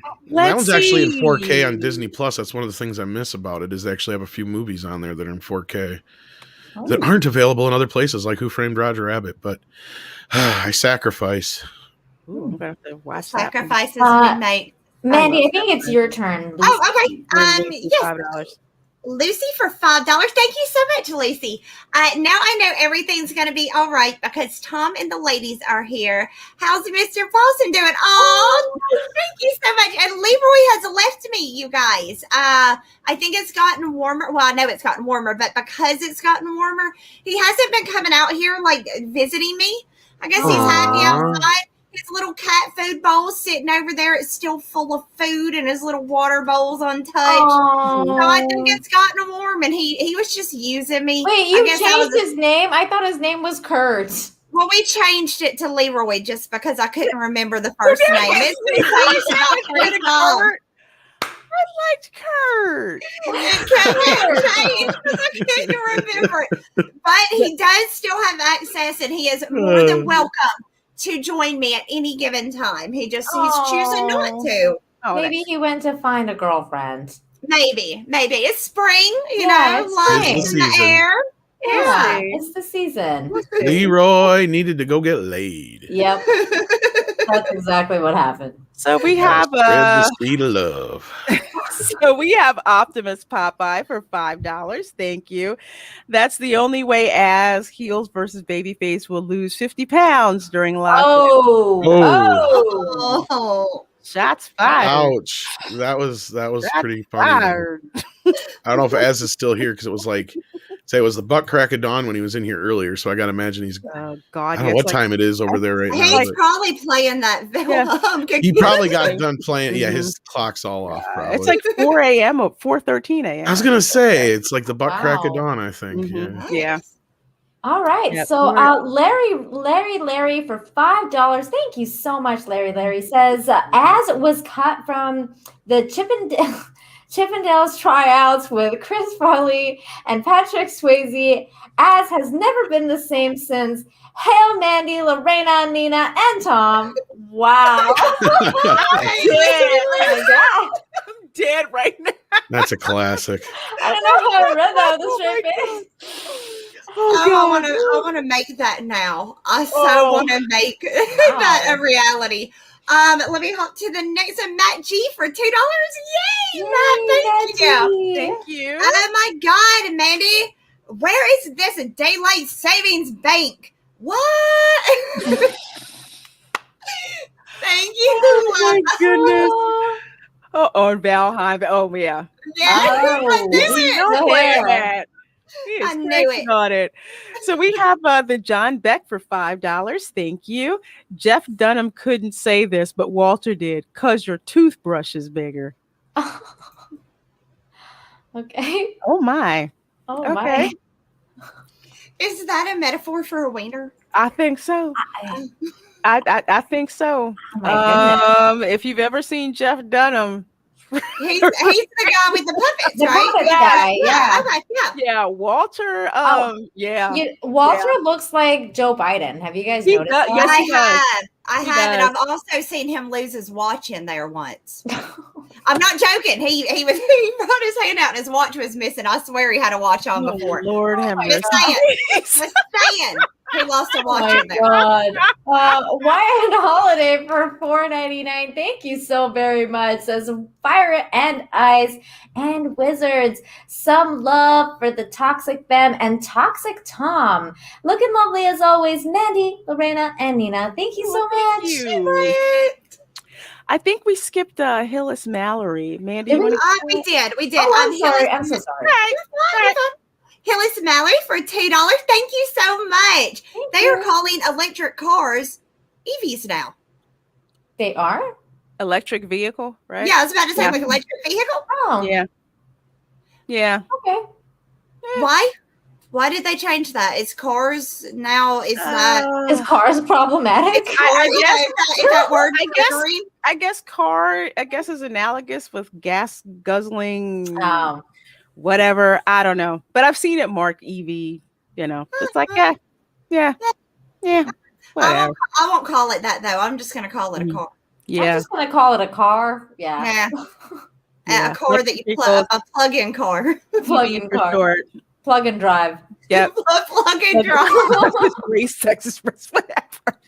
one's actually in 4K on Disney Plus. That's one of the things I miss about it is they actually have a few movies on there that are in 4K that aren't available in other places like Who Framed Roger Rabbit. But I sacrifice. Ooh, I'm gonna have to watch Sacrifices midnight. Mandy, I think it's your turn. Okay. Yes. Lucy for $5. Thank you so much, Lucy. Now I know everything's going to be all right because Tom and the ladies are here. How's Mr. Paulson doing? Oh, thank you so much. And Leroy has left me, you guys. I think it's gotten warmer. Well, I know it's gotten warmer, but because it's gotten warmer, he hasn't been coming out here like visiting me. I guess he's had me outside. His little cat food bowl sitting over there. It's still full of food and his little water bowl's untouched. So I think it's gotten warm and he was just using me. Wait, you changed his name? I thought his name was Kurt. Well, we changed it to Leroy just because I couldn't remember the first name. It's been changed about 3 times. I liked Kurt. It kept changed because I couldn't remember it. But he does still have access and he is more than welcome to join me at any given time. He's choosing not to. Maybe he went to find a girlfriend. Maybe it's spring. You know, love in the air. Yeah, it's the season. Leroy needed to go get laid. Yep, that's exactly what happened. So we have the seed of love. So we have Optimus Popeye for $5. Thank you. That's the only way as Heels versus Babyface will lose 50 pounds during lockdown. Oh. Shots fired. Ouch. That was pretty funny. I don't know if Az is still here because it was like say it was the butt crack of dawn when he was in here earlier. So I gotta imagine he's God. I don't know what time it is over there right now. He's probably playing that film. He probably got done playing. Yeah, his clock's all off. Probably. It's like 4 a.m. or 4:13 a.m. I was gonna say it's like the butt crack of dawn, I think. Yeah. All right. Yep. So Larry for $5. Thank you so much, Larry. Says Az was cut from the Chippendales tryouts with Chris Farley and Patrick Swayze. Az has never been the same since. Hail Mandy, Lorena, Nina, and Tom. Wow. I'm dead right now. That's a classic. I don't know how I read that with a straight face. I want to make that now. I so want to make that a reality. Let me hop to the next one. Matt G for $2. Yay, Matt! Thank you. Thank you. Oh my God, Mandy, where is this daylight savings bank? What? Thank you. Oh my goodness. And Valheim. Oh yeah. Yeah. I knew it. I knew it. On it. So we have the John Beck for $5. Thank you. Jeff Dunham couldn't say this, but Walter did. 'Cause your toothbrush is bigger. Okay. Oh my. Oh okay. My. Is that a metaphor for a wiener? I think so. I think so. Oh my goodness. If you've ever seen Jeff Dunham, He's the guy with the puppets, The right? puppet guy, yeah. Okay, yeah. Yeah, Walter. Yeah. Walter looks like Joe Biden. Have you guys noticed that? Yes, he does. I have, and I've also seen him lose his watch in there once. I'm not joking. He brought his hand out and his watch was missing. I swear he had a watch on before. Lord have mercy. Just saying. He lost a watch in there. God. Wyatt Holiday for $4.99. Thank you so very much. Says Fire and Ice and Wizards. Some love for the Toxic Femme and Toxic Tom. Looking lovely as always, Mandy, Lorena, and Nina. Thank you so much. Thank you. I think we skipped Hillis Mallory. Mandy, we did. Oh, I'm so sorry. Hillis Mallory for $2. Thank you so much. They are calling electric cars EVs now. They are? Electric vehicle, right? Yeah, I was about to say like electric vehicle. Oh. Yeah. Yeah. Okay. Why? Why did they change that? Is cars now? Is cars problematic? I guess car. I guess is analogous with gas guzzling. Whatever. I don't know, but I've seen it mark EV. You know, it's like yeah. Whatever. I won't call it that though. I'm just going to call it a car. Yeah, I'm just going to call it a car. Yeah. A car that you plug, a plug-in car. Plug-in car. Short. Plug and drive. Yep. Plug and drive. Race, Texas, whatever.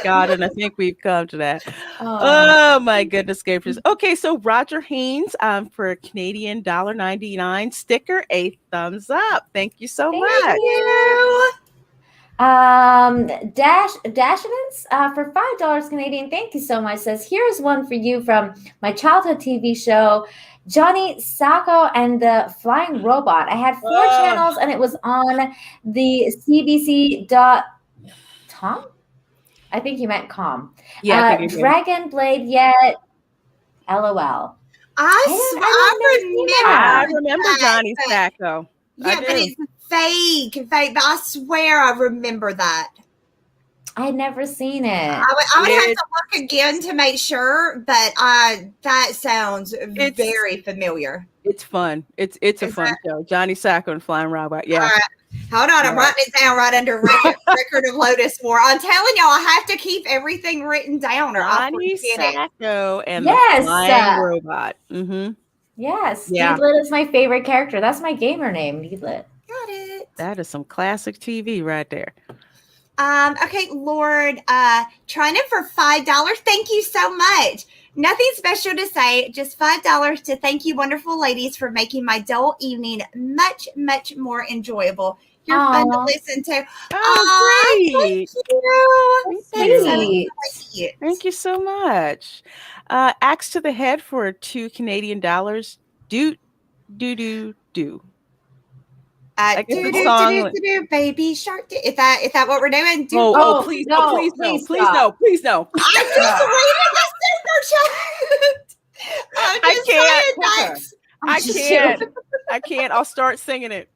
God, and I think we've come to that. Oh my goodness gracious. Okay, so Roger Haynes for a Canadian $1.99 sticker, a thumbs up. Thank you so much. Thank you. Dashidance for $5 Canadian. Thank you so much. Says here's one for you from my childhood TV show, Johnny Sacco and the Flying Robot. I had 4 channels and it was on the CBC.com. I think you meant com. Yeah. Dragon Blade yet. LOL. I remember Johnny Sacco. Yeah, but it's fake. But I swear I remember that. I had never seen it. I would have to look again to make sure, but that sounds very familiar. It's fun. It's a fun show. Johnny Sacco and Flying Robot. Yeah. All right. Hold on, I'm writing it down right under Record of Lotus 4. I'm telling y'all, I have to keep everything written down, or Johnny Sacco and the Flying Robot. Mm-hmm. Yes, Needlet is my favorite character. That's my gamer name, Needlet. Got it. That is some classic TV right there. Okay, Lord, trying it for $5. Thank you so much. Nothing special to say, just $5 to thank you, wonderful ladies, for making my dull evening much, much more enjoyable. You're fun to listen to. Great. Thank you. Thank you so much. Axe to the head for $2 Canadian. Do. I guess the song, baby shark. Is that what we're doing? Please no. Please no. I just reading the super chat. I can't. I'll start singing it.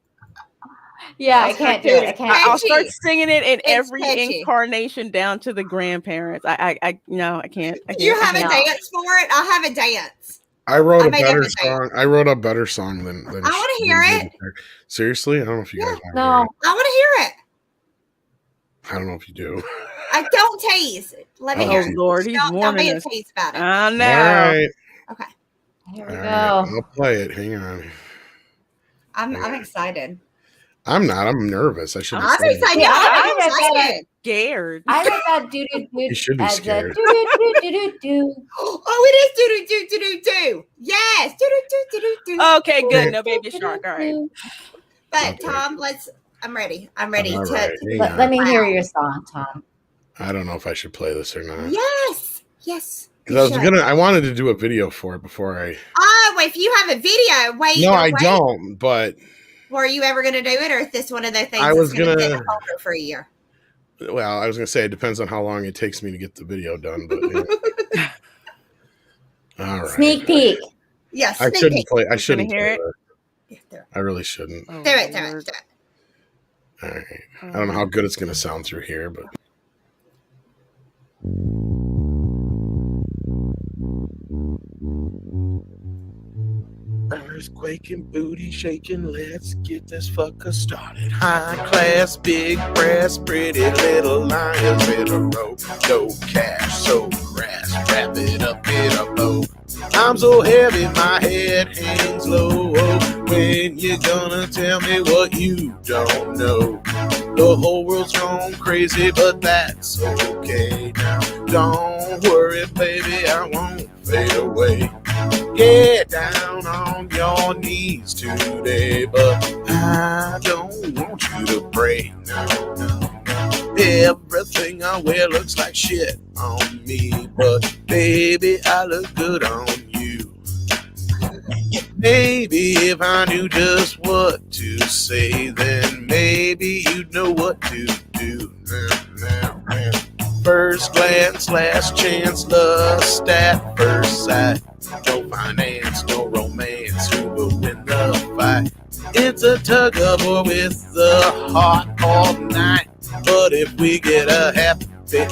Yeah, I can't do it. I'll start singing it in every incarnation down to the grandparents. I can't. You have a dance for it? I'll have a dance. I wrote a better song. I wrote a better song than I want to hear it. Seriously? I don't know if you guys want to hear it. I want to hear it. I don't know if you do. I don't tease. Let me hear it. Lord, he's warning us. Tease about it. I know. All right. Okay. Here we go. I'll play it. Hang on. I'm excited. I'm not. I'm nervous. I should. I'm excited. I'm excited. Scared. I read that do. You should be scared. Do. Oh, it is do. Yes. Do. Okay, good. No baby shark. All right. But Tom, I'm ready. I'm ready All to. right. Let me hear your song, Tom. I don't know if I should play this or not. Yes. Because I wanted to do a video for it before I. Oh, wait! If you have a video, No, I don't. But. Were you ever going to do it, or is this one of those things I was going to for a year? Well, I was going to say it depends on how long it takes me to get the video done. But all right. Sneak peek. Yes. I shouldn't play. I shouldn't hear it. I really shouldn't. Do it. All right. I don't know how good it's going to sound through here, but. Earthquaking, booty shaking, let's get this fucker started. High class, big brass, pretty little lions in a row. No cash, so crass, wrap it up in a bow. I'm so heavy, my head hangs low. When you gonna tell me what you don't know? The whole world's gone crazy, but that's okay now. Don't worry, baby, I won't fade away. Get down on your knees today, but I don't want you to pray. No. Everything I wear looks like shit on me, but baby, I look good on you. Maybe if I knew just what to say, then maybe you'd know what to do. Now. First glance, last chance, lust at first sight. No finance, no romance, who will win the fight? It's a tug of war with the heart all night. But if we get a happy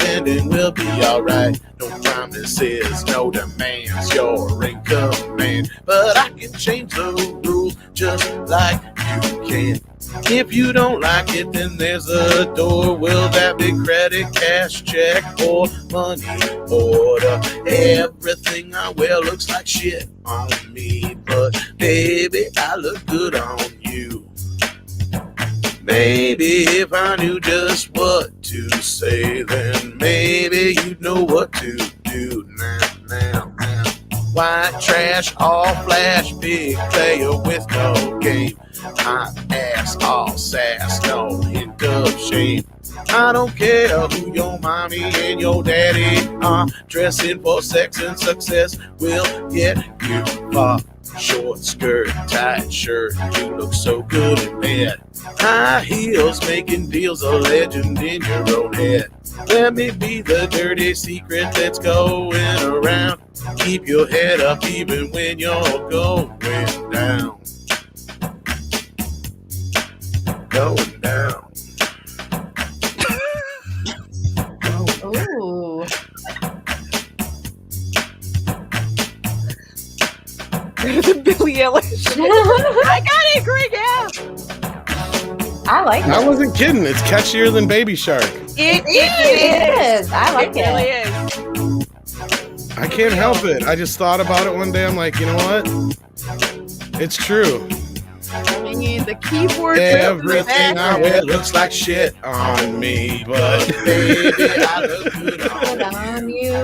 ending, we'll be alright. No promises, no demands, you're in command. But I can change the rules just like you can. If you don't like it, then there's a door. Will that be credit, cash, check, or money order? Everything I wear looks like shit on me, but baby, I look good on you. Maybe if I knew just what to say, then maybe you'd know what to do. Now. White trash, all flash, big player with no game. Hot ass, all sass, no hint of shame. I don't care who your mommy and your daddy are. Dressing for sex and success will get you far. Short skirt, tight shirt, you look so good in bed. High heels, making deals, a legend in your own head. Let me be the dirty secret that's going around. Keep your head up even when you're going down. Going down. Ooh. Billie Eilish. I got it, Greg. Yeah. I like it. I wasn't kidding. It's catchier than Baby Shark. It is. I like it. It really is. I can't help it. I just thought about it one day. I'm like, you know what? It's true. I mean, the keyboard. Everything I wear looks like shit on me, but baby, I look good on you.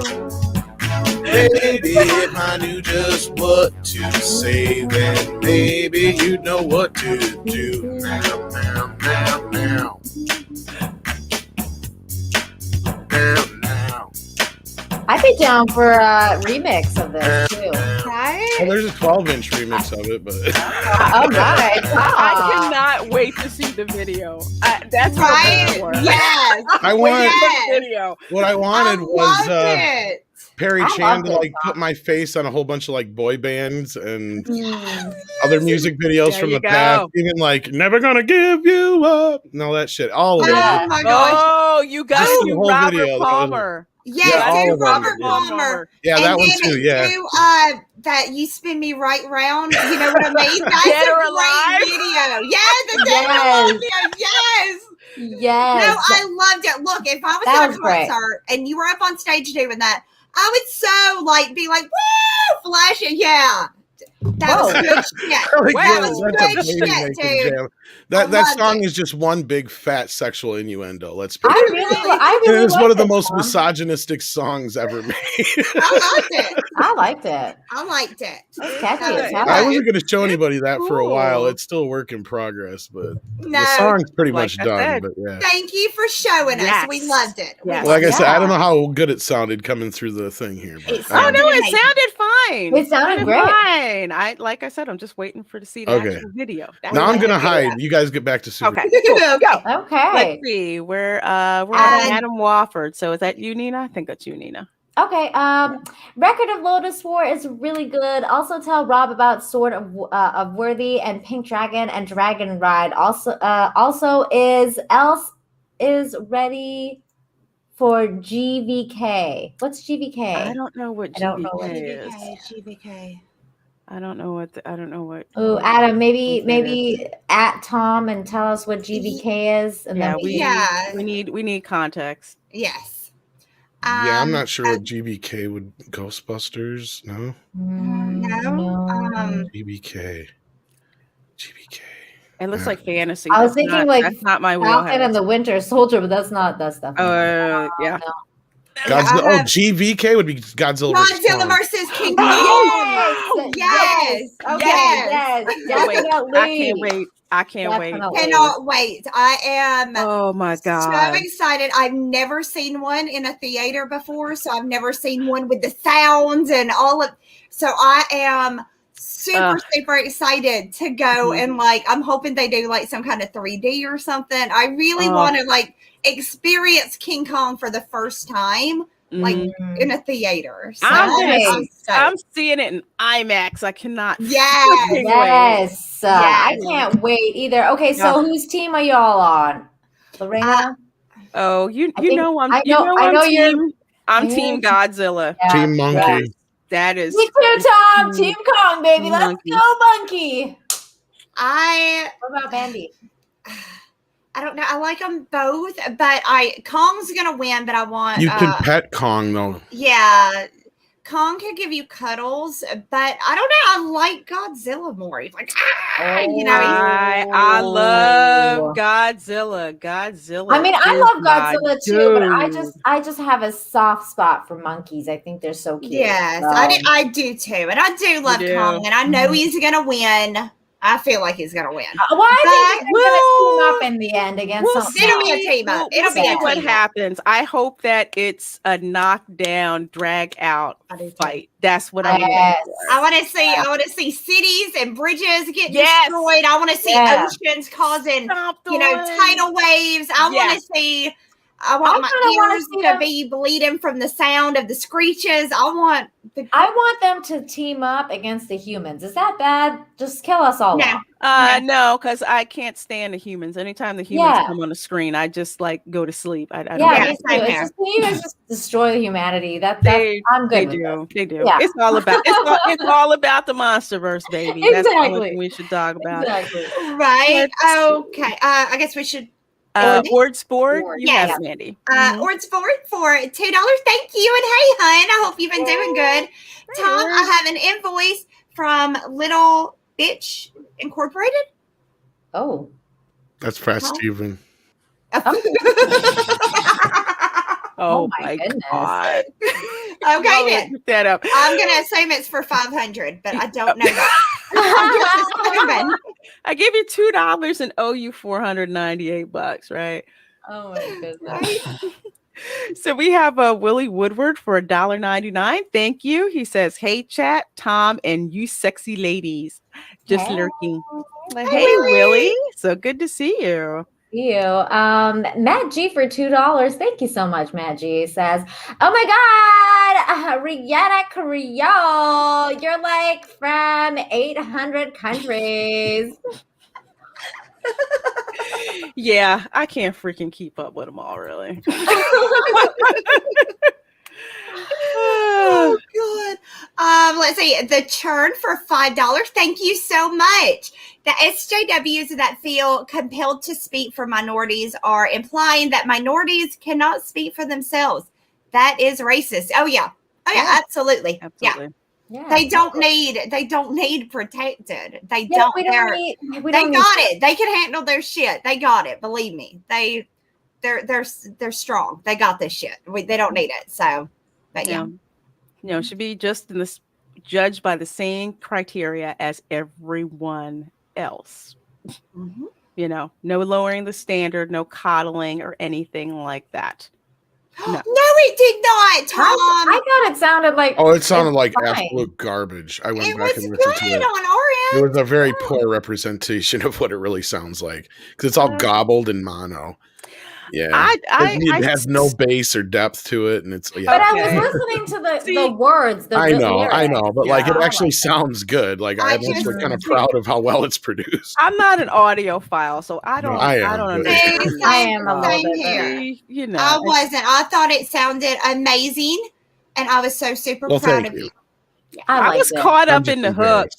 Maybe if I knew just what to say, then maybe you'd know what to do. Now. I'd be down for a remix of this too. Right? Well, there's a 12-inch remix of it, but Oh my I god! cannot wait to see the video. That's Right? what Yes. I want Yes. the video. what I wanted I was loved it. Perry I Chan to loved it, like put my face on a whole bunch of like boy bands and Mm. other music videos There from you the past, go. even like "Never Gonna Give You Up" and all that shit. All of it. Oh my gosh. Oh, you got Just to the do whole Robert video, that was- Palmer. Yes, Yeah, all do of them, Robert yeah. Palmer. Yeah, And that one then too. Yeah. do, that You Spin Me Right Round. You know what I mean? That's Dead a or great Alive? video. Yes, the Dead or Yes. Alive video. Yes. Yes. No, I loved it. Look, if I was That at a was great. concert and you were up on stage doing that, I would so like be like, woo, flash it. Yeah. That was Whoa. good shit. Like, That yeah, was that's good a baby shit, making dude. jam. I That loved song it. is just one big fat sexual innuendo. Let's be I honest. really It is one of the liked most Tom. misogynistic songs ever made. I liked it. I liked it. I liked it. It was catchy That as was hell. I good. wasn't going to show anybody that for a while. Cool. It's still a work in progress, but No. the song's pretty Like much I done. said. But yeah. Thank you for showing us. Yes. We loved it. We Yes. Like I said, I Yeah. don't know how good it sounded coming through the thing here. But It Oh I sounded no, it amazing. sounded fine. It sounded great. fine. Like I said, I'm just waiting for to see the Okay. actual video. That's now I'm it. going to hide. You guys get back to Super. Okay, cool. Go. Okay. Let's see. We're at And- Adam Wofford. So is that you, Nina? I think that's you, Nina. Okay. Record of Lotus War is really good. Also tell Rob about Sword of Worthy and Pink Dragon and Dragon Ride. Also is ready for GVK. What's GVK? I don't know what I don't know what GBK is. GVK. I don't know what. Oh, Adam, maybe at Tom and tell us what GBK is, and then we need context. Yes. Yeah, I'm not sure what GBK would Ghostbusters. No. No. GBK. It looks like fantasy. I was thinking that's not my wheelhouse. Falcon and the Winter Soldier, but that's definitely. Yeah. No. Godzilla. GVK would be Godzilla. Godzilla versus King Kong. Yes. Definitely. I can't wait. Cannot wait. I am. Oh my god! So excited. I've never seen one in a theater before, so I've never seen one with the sounds and all of. So I am super excited to go and I'm hoping they do some kind of 3D or something. I really want to experience King Kong for the first time in a theater. So I'm seeing it in IMAX. I cannot. Yes. I can't wait either. Okay, so whose team are y'all on? Lorena? I'm Team Godzilla. Yeah. Team Monkey. Yeah. That is. Me too, Tom. Team Kong, baby. Let's go, Monkey. What about Mandy? I don't know. I like them both, but Kong's gonna win. But I want you can pet Kong though. Yeah, Kong can give you cuddles, but I don't know. I like Godzilla more. He's like, I love Godzilla. I mean, I love Godzilla too, but I just have a soft spot for monkeys. I think they're so cute. Yes, I do too, and I do love Kong, and I know he's gonna win. I feel like he's gonna win. I think they're gonna team up in the end against something. It'll be a team up. It'll be what happens. I hope that it's a knockdown, drag out fight. That's what I want. I want to see cities and bridges get destroyed. I want to see oceans causing tidal waves. I want my ears to be bleeding from the sound of the screeches. I want them to team up against the humans. Is that bad? Just kill us all. No, because I can't stand the humans. Anytime the humans come on the screen, I just go to sleep. I don't you guys just destroy humanity. I'm good. They do. Yeah. It's all about the MonsterVerse, baby. Exactly. That's the only thing we should talk about. Exactly. Right. Okay. I guess we should. Ord Sport, have Mandy. Ord Sport for $2. Thank you, and hey, hun, I hope you've been doing good. Tom, I have an invoice from Little Bitch Incorporated. Oh, that's fast, Steven. Oh my God. Okay, then. Look that up. I'm gonna assume it's for $500, but I don't know that. I'm just assuming. I gave you $2 and owe you $498, right? Oh my goodness. So we have Willie Woodward for $1.99. Thank you. He says, "Hey chat, Tom and you sexy ladies, just lurking." Hey Willie, so good to see you. You, Matt G for $2. Thank you so much, Matt G. Says, "Oh my God, Rihanna Creole, you're from 800 countries." Yeah, I can't freaking keep up with them all, really. Oh, good. Let's see. The churn for $5. Thank you so much. The SJWs that feel compelled to speak for minorities are implying that minorities cannot speak for themselves. That is racist. Oh yeah, absolutely. Yeah. They don't need protected. They don't. They got it. They can handle their shit. They got it. Believe me. They're strong. They got this shit. They don't need it. So, but should be just judged by the same criteria as everyone else. Mm-hmm. No lowering the standard, no coddling or anything like that. No, it did not, Tom. I thought it sounded like. Oh, it sounded like absolute garbage. I went back and listened to it. On our end. It was a very poor representation of what it really sounds like because it's all gobbled and mono. Yeah, it has no bass or depth to it, and it's. But I was listening to the words. I know, but it actually sounds good. I'm actually kind of proud of how well it's produced. I'm not an audiophile, so I don't understand. I am a little bit. I wasn't. I thought it sounded amazing, and I was so super proud of you. I was caught up in the hook.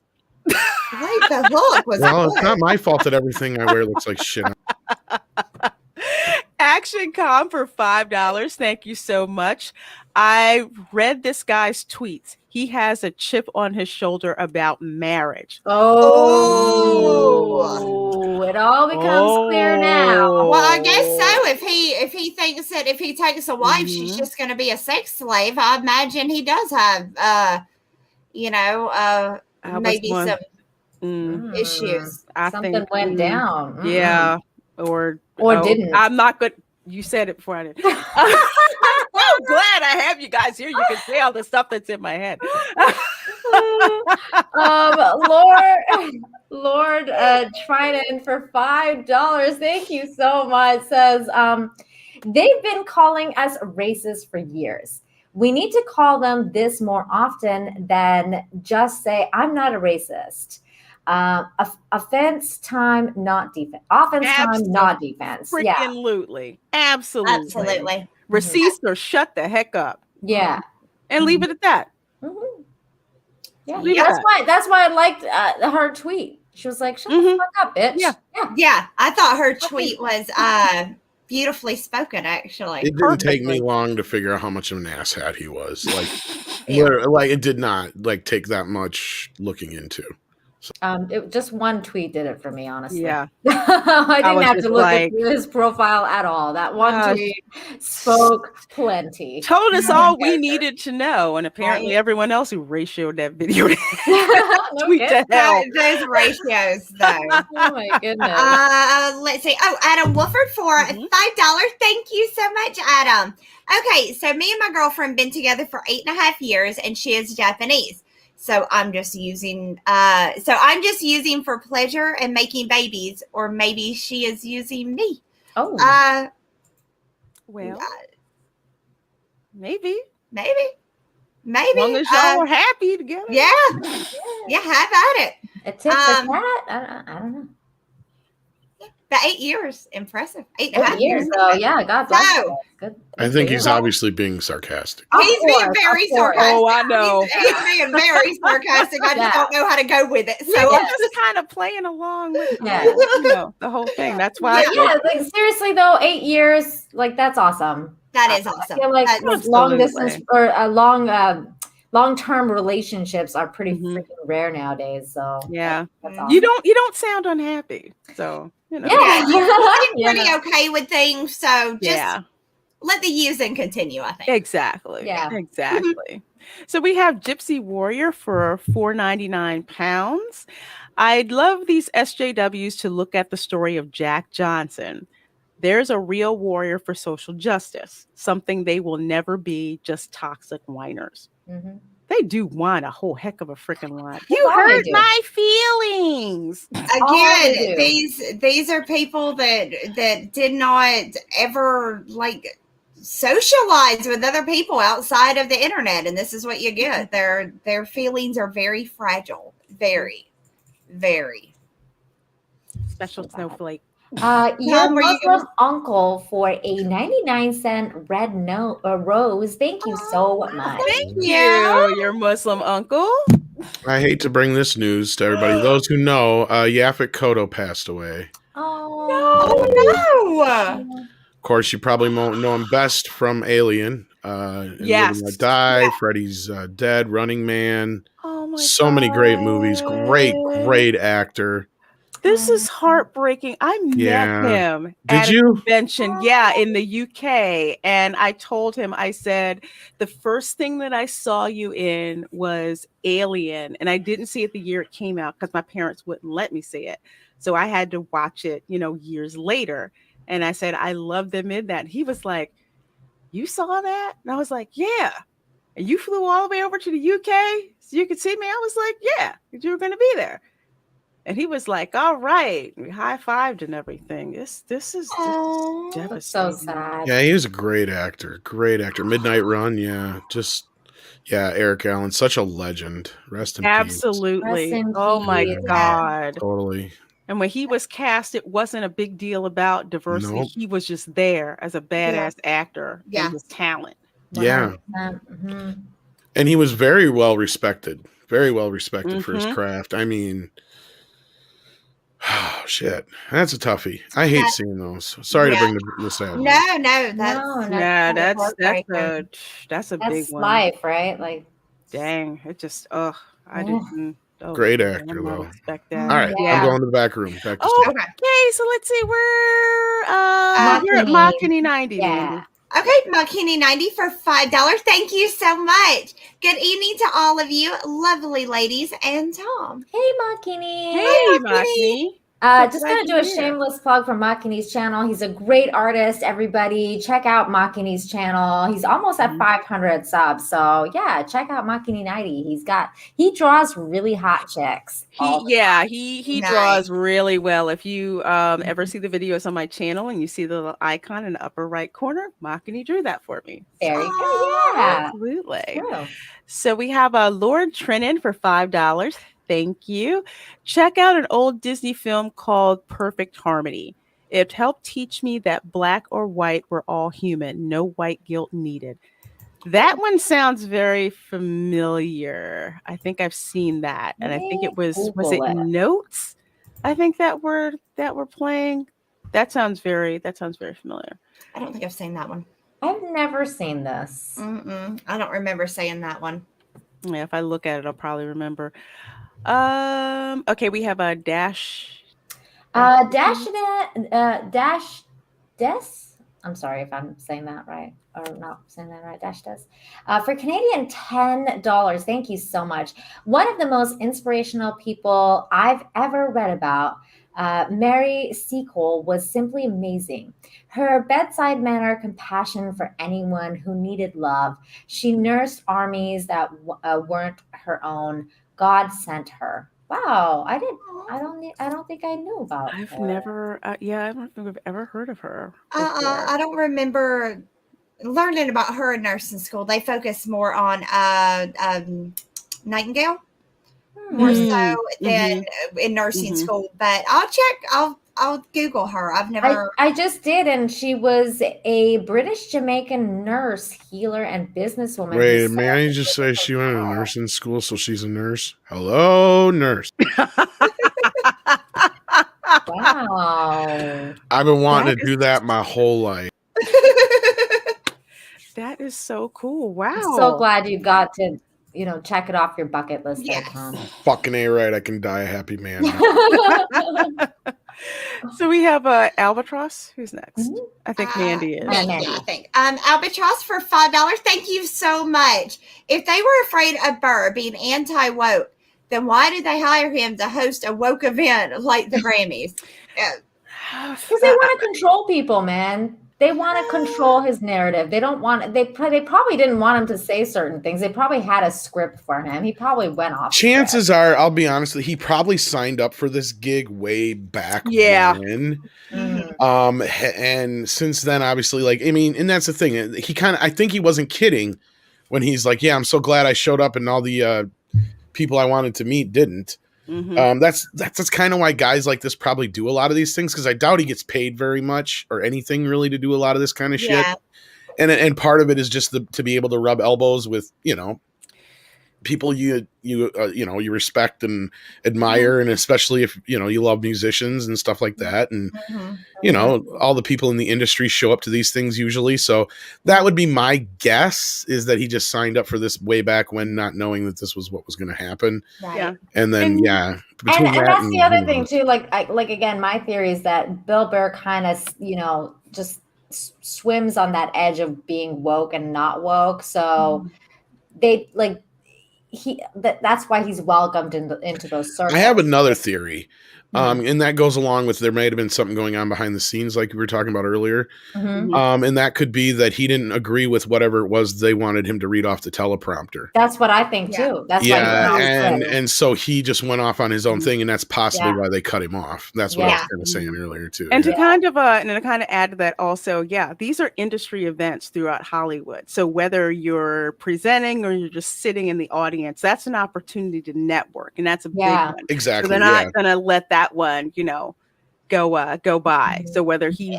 Wait, the hook was Well, good. it's not my fault that everything I wear looks like shit. Action Com for $5. Thank you so much. I read this guy's tweets. He has a chip on his shoulder about marriage. Oh, it all becomes clear now. Well, I guess so. If he thinks that if he takes a wife, she's just going to be a sex slave. I imagine he does have, maybe some issues. Something went down. Yeah, or didn't. I'm not good. You said it before I did. I'm glad I have you guys here. You can say all the stuff that's in my head. Lord Trident for $5. Thank you so much. Says they've been calling us racist for years. We need to call them this more often than just say I'm not a racist. Offense time, not defense. Offense time, not defense. Absolutely. Absolutely. Receipts or shut the heck up. Yeah. And leave it at that. Yeah. That's why I liked her tweet. She was like, shut the fuck up, bitch. Yeah. I thought her tweet was beautifully spoken, actually. It didn't take me long to figure out how much of an asshat he was. Like, it did not take that much looking into. So. Just one tweet did it for me, honestly. Yeah. I didn't have to look at his profile at all. That one tweet spoke plenty. Told us all we needed to know, and apparently everyone else who ratioed that video tweet to hell. Those ratios, though. Oh my goodness. Let's see. Oh, Adam Wolford for $5. Thank you so much, Adam. Okay, so me and my girlfriend been together for 8.5 years, and she is Japanese. So I'm just using for pleasure and making babies, or maybe she is using me. Oh. Well, maybe. As long as y'all are happy together. Yeah. Yeah, how about it? A tip for that? I don't know. About 8 years. Impressive. 8.5 years, though. Yeah, God bless you. Good. I think he's obviously being sarcastic. He's being very sarcastic. Oh, I know. He's being very sarcastic. I just don't know how to go with it. So I'm just kind of playing along with the whole thing. That's why. Seriously though, 8 years, that's awesome. That is awesome. I feel like long distance or long-term relationships are pretty freaking rare nowadays. So yeah, that's awesome. You don't sound unhappy. So you seem pretty okay with things. So just let the using continue, I think. Exactly. Yeah. Exactly. So we have Gypsy Warrior for £4.99. I'd love these SJWs to look at the story of Jack Johnson. There's a real warrior for social justice, something they will never be, just toxic whiners. Mm-hmm. They do whine a whole heck of a freaking lot. You hurt my feelings. Again, these are people that did not ever socialize with other people outside of the internet, and this is what you get. Their feelings are very fragile. Very, very. Special snowflake. Your Muslim uncle for a 99-cent red rose. Thank you so much. Thank you, your Muslim uncle. I hate to bring this news to everybody. Those who know, Yaphet Kotto passed away. Oh no! Of course, you probably won't know him best from Alien. Yes. Die. Freddy's Dead. Running Man. Oh my so many great movies. Great actor. This is heartbreaking. I met him at a convention, in the UK. And I told him, I said, the first thing that I saw you in was Alien. And I didn't see it the year it came out because my parents wouldn't let me see it. So I had to watch it, years later. And I said, I loved them in that. He was like, you saw that? And I was like, yeah. And you flew all the way over to the UK so you could see me? I was like, yeah, because you were going to be there. And he was like, all right. We high-fived and everything. This is just devastating. So sad. Yeah, he was a great actor. Midnight Run, Eric Allen, such a legend. Rest in peace. Absolutely. Oh my God. Totally. And when he was cast, it wasn't a big deal about diversity. Nope. He was just there as a badass actor and his talent. Yeah. And he was very well respected for his craft. I mean, oh, shit. That's a toughie. I hate seeing those. Sorry to bring the sad. That's a big one. Life, right? Like, dang, it just I didn't. Oh, great actor, I though. respect that. All right, I'm going to the back room. Back to Steve. Okay, so let's see. You're at Machini 90. Yeah. Okay, Machini 90 for $5. Thank you so much. Good evening to all of you, lovely ladies, and Tom. Hey, Machini. Hey, Machini. Just going to do a shameless plug for Machini's channel. He's a great artist, everybody. Check out Machini's channel. He's almost at 500 subs. So, yeah, check out Machini 90. He draws really hot chicks. He draws really well. If you ever see the videos on my channel and you see the little icon in the upper right corner, Machini drew that for me. There you go. Yeah. Absolutely. So we have Lord Trinan for $5. Thank you. Check out an old Disney film called Perfect Harmony. It helped teach me that black or white, we're all human. No white guilt needed. That one sounds very familiar. I think I've seen that. And I think it was it Notes? I think that we're playing. That sounds very familiar. I don't think I've seen that one. I've never seen this. I don't remember saying that one. Yeah, if I look at it, I'll probably remember. Okay, we have a Dash. I'm sorry if I'm saying that right or not saying that right. Dash Des. For Canadian $10. Thank you so much. One of the most inspirational people I've ever read about. Mary Seacole was simply amazing. Her bedside manner, compassion for anyone who needed love. She nursed armies that weren't her own. God sent her. Wow, I don't think I knew about. I've never. I don't think I've ever heard of her. I don't remember learning about her in nursing school. They focus more on Nightingale. More so than in nursing school, but I'll check. I'll Google her. I've never. I just did, and she was a British Jamaican nurse, healer, and businesswoman. Wait, may I just say she went to nursing school, so she's a nurse? Hello, nurse. Wow. I've been wanting to do that my whole life. That is so cool. Wow. I'm so glad you got to, check it off your bucket list. Yes. There, Tom. Fucking A right. I can die a happy man. So we have Albatross. Who's next? I think Mandy is. I think. Albatross for $5. Thank you so much. If they were afraid of Burr being anti-woke, then why did they hire him to host a woke event like the Grammys? Because they want to control people, man. They want to control his narrative. They don't want. They probably didn't want him to say certain things. They probably had a script for him. He probably went off. Chances are, I'll be honest, he probably signed up for this gig way back when. And since then, obviously, and that's the thing. I think he wasn't kidding when he's like, "Yeah, I'm so glad I showed up, and all the people I wanted to meet didn't." That's kind of why guys like this probably do a lot of these things, because I doubt he gets paid very much or anything really to do a lot of this kind of shit. And part of it is just to be able to rub elbows with people you respect and admire, and especially if you love musicians and stuff like that, and all the people in the industry show up to these things usually. So that would be my guess, is that he just signed up for this way back when, not knowing that this was what was going to happen. And then and that's the other thing too. Again, my theory is that Bill Burr kind of just swims on that edge of being woke and not woke. So that's why he's welcomed into those circles. I have another theory. And that goes along with, there might have been something going on behind the scenes, like we were talking about earlier. And that could be that he didn't agree with whatever it was they wanted him to read off the teleprompter. That's what I think too. That's and so he just went off on his own thing, and that's possibly why they cut him off. That's what I was kind of saying earlier too. And to kind of add to that also, these are industry events throughout Hollywood. So whether you're presenting or you're just sitting in the audience, that's an opportunity to network, and that's a big one. Exactly. So they're not going to let that one, go by. So whether he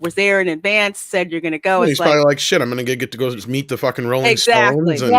was there in advance, said you're going to go. He's probably like, shit, I'm going to get to go meet the fucking Rolling Stones and,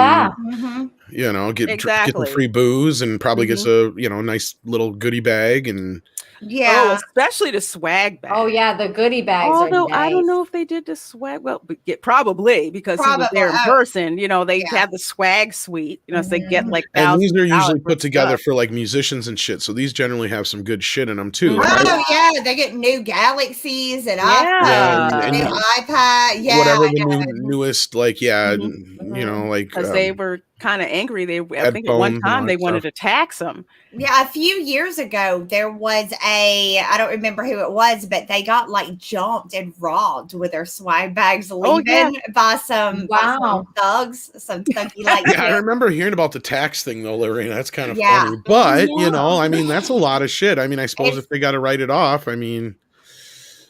get some free booze and probably gets a, nice little goodie bag and. Yeah. Oh, especially the swag bag. Oh, yeah, the goodie bags. Although are nice. I don't know if they did the swag. Well, probably because he was there in person. They have the swag suite. So they get like and these are usually put together for like musicians and shit. So these generally have some good shit in them too. Oh yeah, they get new Galaxies and iPhones, new iPad. Yeah, whatever the newest like. Yeah, like because they were kind of angry. I think at one time they wanted to tax them. Yeah, a few years ago there was I don't remember who it was, but they got like jumped and robbed with their swag bags leaving by some thugs, some thuggy like. Yeah, I remember hearing about the tax thing though, Lorraine. That's kind of funny, but I mean, that's a lot of shit. I mean, I suppose if they got to write it off, I mean.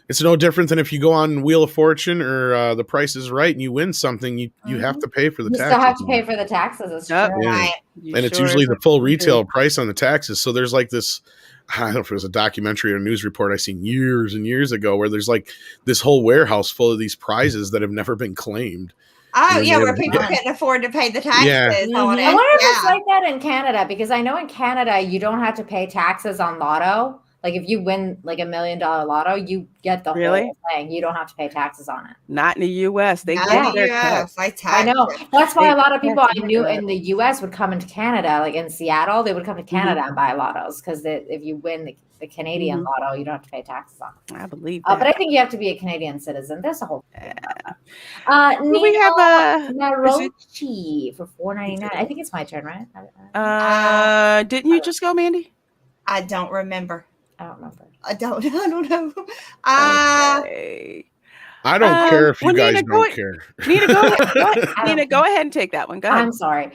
It's no different than if you go on Wheel of Fortune or The Price is Right and you win something, you have to pay for the taxes. You still have to pay for the taxes. It's true. Yeah. And it's usually the full retail price on the taxes. So there's like this, I don't know if it was a documentary or a news report I seen years and years ago where there's like this whole warehouse full of these prizes that have never been claimed. Oh, yeah, where people couldn't afford to pay the taxes on it. I wonder if it's like that in Canada, because I know in Canada you don't have to pay taxes on lotto. Like if you win like $1 million lotto, you get the whole thing. You don't have to pay taxes on it. Not in the U.S. They get their tax. I know. That's why a lot of people I knew in the U.S. would come into Canada, like in Seattle, they would come to Canada and buy lottos because if you win the Canadian lotto, you don't have to pay taxes on it. I believe that. But I think you have to be a Canadian citizen. There's a whole thing about that. We have Marochi for $4.99. I think it's my turn, right? Didn't you just go, Mandy? I don't remember. I don't remember. I don't know. Okay. I don't care if you guys don't care. Nina, go ahead. Nina, go ahead and take that one. Go ahead. I'm sorry.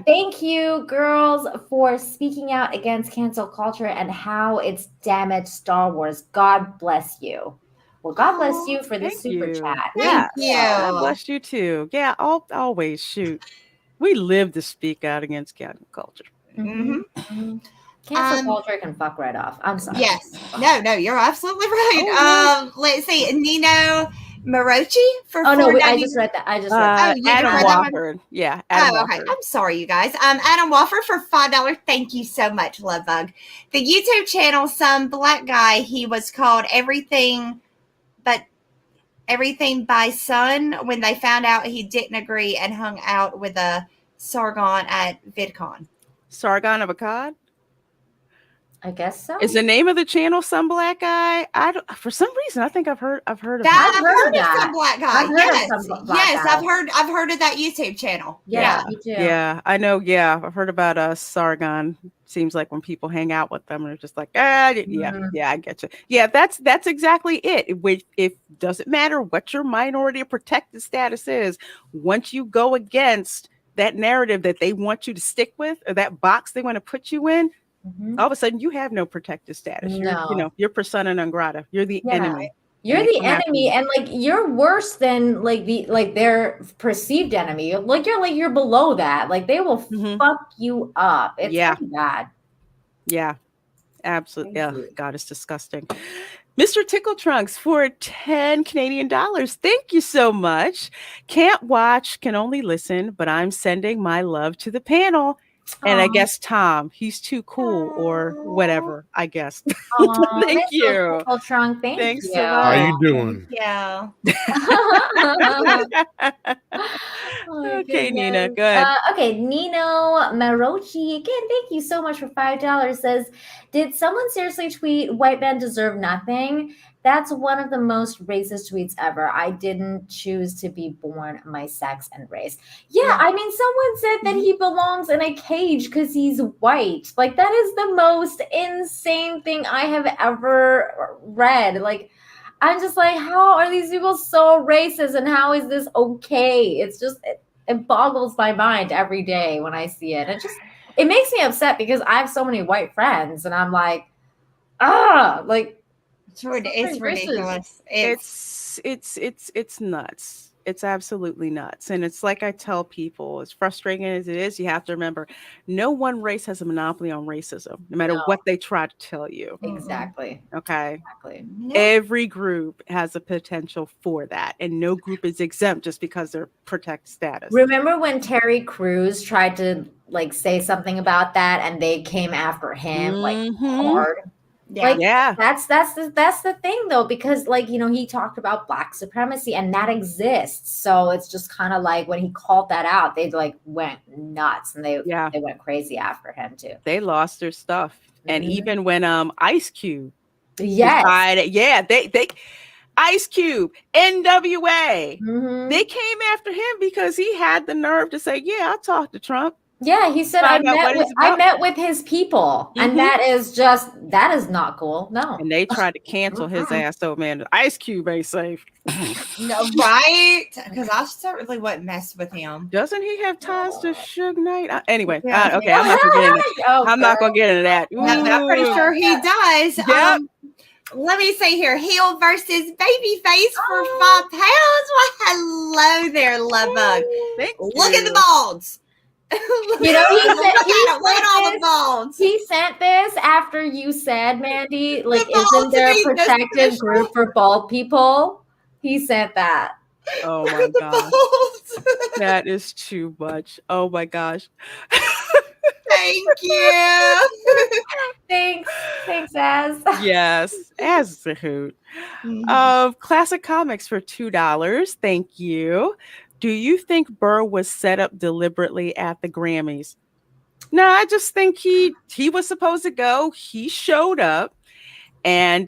Thank you, girls, for speaking out against cancel culture and how it's damaged Star Wars. God bless you. Well, God bless you for the super chat. Yeah. God bless you too. Yeah, always shoot. We live to speak out against cancel culture. Cancel culture can fuck right off. I'm sorry. Yes. No, you're absolutely right. Let's see. Nino Marochi for $4.99. I just read that. Adam Wofford. Yeah. Adam Wofford. Okay. I'm sorry, you guys. Adam Wofford for $5. Thank you so much, Love Bug. The YouTube channel, some black guy, he was called Everything by Sun when they found out he didn't agree and hung out with a Sargon at VidCon. Sargon of Akkad? I guess so. Is the name of the channel Some Black Guy? For some reason I think I've heard of that. I've heard of Some Black Guy. I've heard of that YouTube channel. Yeah, me too. Yeah, I know. Yeah, I've heard about Sargon. Seems like when people hang out with them, they're just like, I get you. Yeah, that's exactly it. If doesn't matter what your minority or protected status is, once you go against that narrative that they want you to stick with or that box they want to put you in. All of a sudden, you have no protected status. You're persona non grata. You're the enemy. You're the enemy, and like you're worse than their perceived enemy. You're below that. Like they will fuck you up. It's pretty bad. Yeah, absolutely. Yeah, God, it's disgusting. Mr. Tickle Trunks for $10 Canadian. Thank you so much. Can't watch, can only listen, but I'm sending my love to the panel. And I guess Tom, he's too cool or whatever, I guess. Thank you. Trunk. Thanks so much. How you doing? Yeah. Okay, Nina, good. Okay, Nino Marochi, again, thank you so much for $5. Says, did someone seriously tweet, white men deserve nothing? That's one of the most racist tweets ever. I didn't choose to be born my sex and race. Yeah, I mean, someone said that he belongs in a cage because he's white. Like, that is the most insane thing I have ever read. Like, I'm just like, how are these people so racist and how is this okay? It's just, it boggles my mind every day when I see it. It makes me upset because I have so many white friends and I'm like, it's ridiculous. It's nuts. It's absolutely nuts. And it's like I tell people, as frustrating as it is, you have to remember no one race has a monopoly on racism, no matter what they try to tell you. Exactly. Okay. Exactly. Every group has a potential for that. And no group is exempt just because they're protected status. Remember when Terry Crews tried to like say something about that and they came after him like hard? That's the thing though, because like, you know, he talked about Black supremacy and that exists. So it's just kind of like when he called that out, they like went nuts and they went crazy after him too. They lost their stuff. And even when Ice Cube decided, they Ice Cube, NWA, they came after him because he had the nerve to say, I talked to Trump. Yeah, he said I met with his people, and that is not cool. No, and they tried to cancel his ass. So man, Ice Cube ain't safe. No, right? Because I certainly wouldn't mess with him. Doesn't he have ties to Suge Knight? Anyway, okay, I'm not gonna get into that. I'm not gonna get into that. I'm pretty sure he does. Yep. Let me see here. Heel versus Babyface for £5. Why, hello there, love bug. Look at the balls. You know, he sent this after you said, Mandy, like, isn't there a protected group for bald people? He sent that. Oh my gosh. That is too much. Oh my gosh. Thank you. Thanks, Az. Yes, Az is a hoot. Classic Comics for $2. Thank you. Do you think Burr was set up deliberately at the Grammys? No, I just think he was supposed to go. He showed up and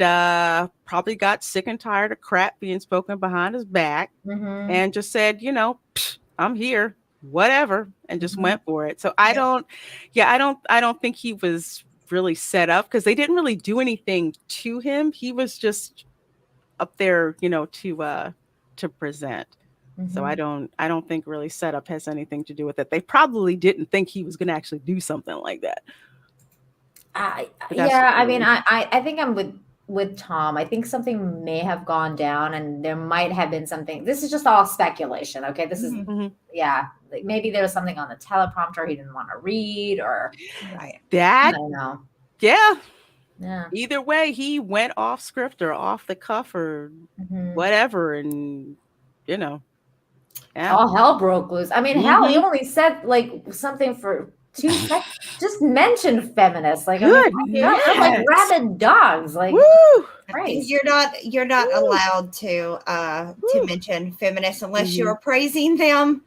probably got sick and tired of crap being spoken behind his back and just said, I'm here, whatever, and just went for it. So I don't think he was really set up because they didn't really do anything to him. He was just up there, to present. So I don't think really setup has anything to do with it. They probably didn't think he was going to actually do something like that. I think I'm with Tom. I think something may have gone down and there might have been something. This is just all speculation. Okay. This is, like maybe there was something on the teleprompter he didn't want to read or that. I don't know. Yeah. Yeah. Either way, he went off script or off the cuff or whatever. And, all hell broke loose. I mean, hell, he only said like something for 2 seconds. Just mentioned feminists, like they're like rabid dogs. Like, right. You're not allowed to mention feminists unless you're praising them.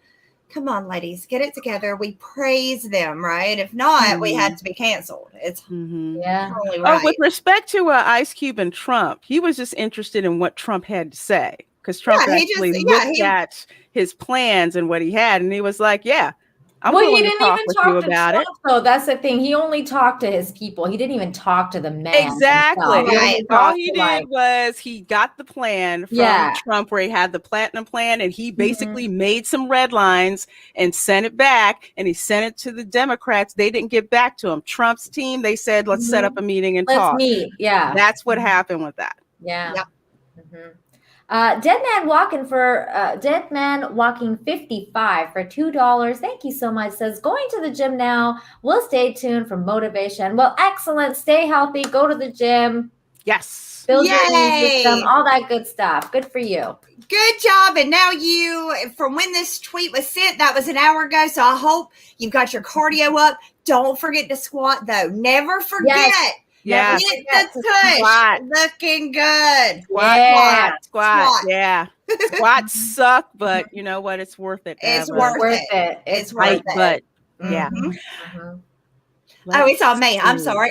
Come on, ladies, get it together. We praise them, right? If not, we had to be canceled. It's totally right. With respect to Ice Cube and Trump, he was just interested in what Trump had to say because Trump actually looked at his plans and what he had, and he was like, I'm willing to talk with you about Trump, it. So that's the thing. He only talked to his people. He didn't even talk to the man. Exactly. All he did was he got the plan from Trump where he had the platinum plan and he basically made some red lines and sent it back and he sent it to the Democrats. They didn't get back to him. Trump's team, they said, let's set up a meeting and talk. Let's meet. Yeah. That's what happened with that. Yeah. Dead Man Walking 55 for $2. Thank you so much. Says going to the gym now. We'll stay tuned for motivation. Well, excellent. Stay healthy. Go to the gym. Yes. Build your immune system. All that good stuff. Good for you. Good job. And now from when this tweet was sent, that was an hour ago. So I hope you've got your cardio up. Don't forget to squat though. Never forget. Yes. Yeah, get the push. Squat. Looking good. Squat. Yeah, squats suck, but you know what? It's worth it. It's worth it. It's worth it. But yeah. Oh, it's on me. I'm sorry.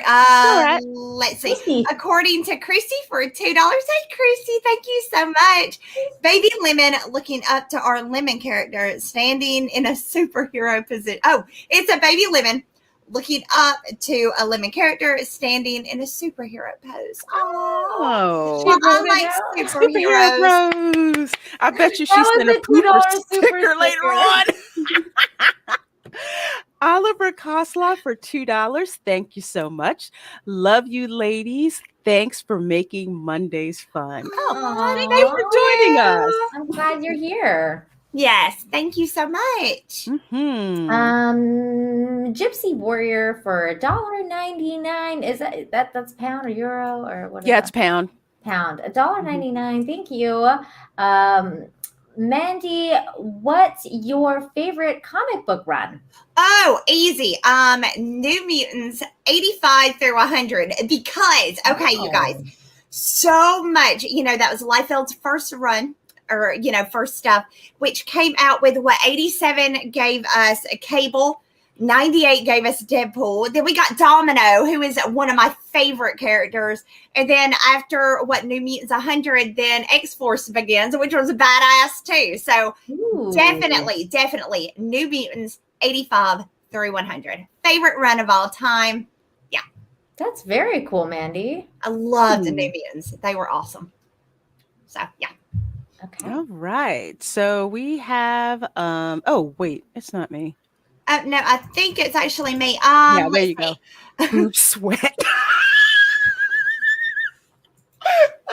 Let's see. Christy. According to Christy for $2. Hey, Christy, thank you so much. Baby Lemon looking up to our Lemon character standing in a superhero position. Oh, it's a Baby Lemon looking up to a Lemon character standing in a superhero pose. Oh, well, I like superheroes. I bet you she's in a pooper sticker later on. Oliver Kosloff for $2. Thank you so much. Love you, ladies. Thanks for making Mondays fun. Oh, thank you for joining us. I'm glad you're here. Yes, thank you so much. Gypsy Warrior for $1.99. Is that's pound or euro or what? Yeah, it's pound. Pound. $1.99. Thank you. Mandy, what's your favorite comic book run? Oh, easy. New Mutants 85 through 100 because you guys, so much, that was Liefeld's first run or first stuff, which came out with what 87 gave us a Cable, 98 gave us Deadpool. Then we got Domino, who is one of my favorite characters. And then after New Mutants 100, then X-Force begins, which was badass too. So definitely New Mutants 85 through 100. Favorite run of all time. Yeah. That's very cool, Mandy. I loved the New Mutants. They were awesome. So, yeah. Okay. All right. So we have, oh, wait, it's not me. No, I think it's actually me. Yeah, there you go. Boob sweat.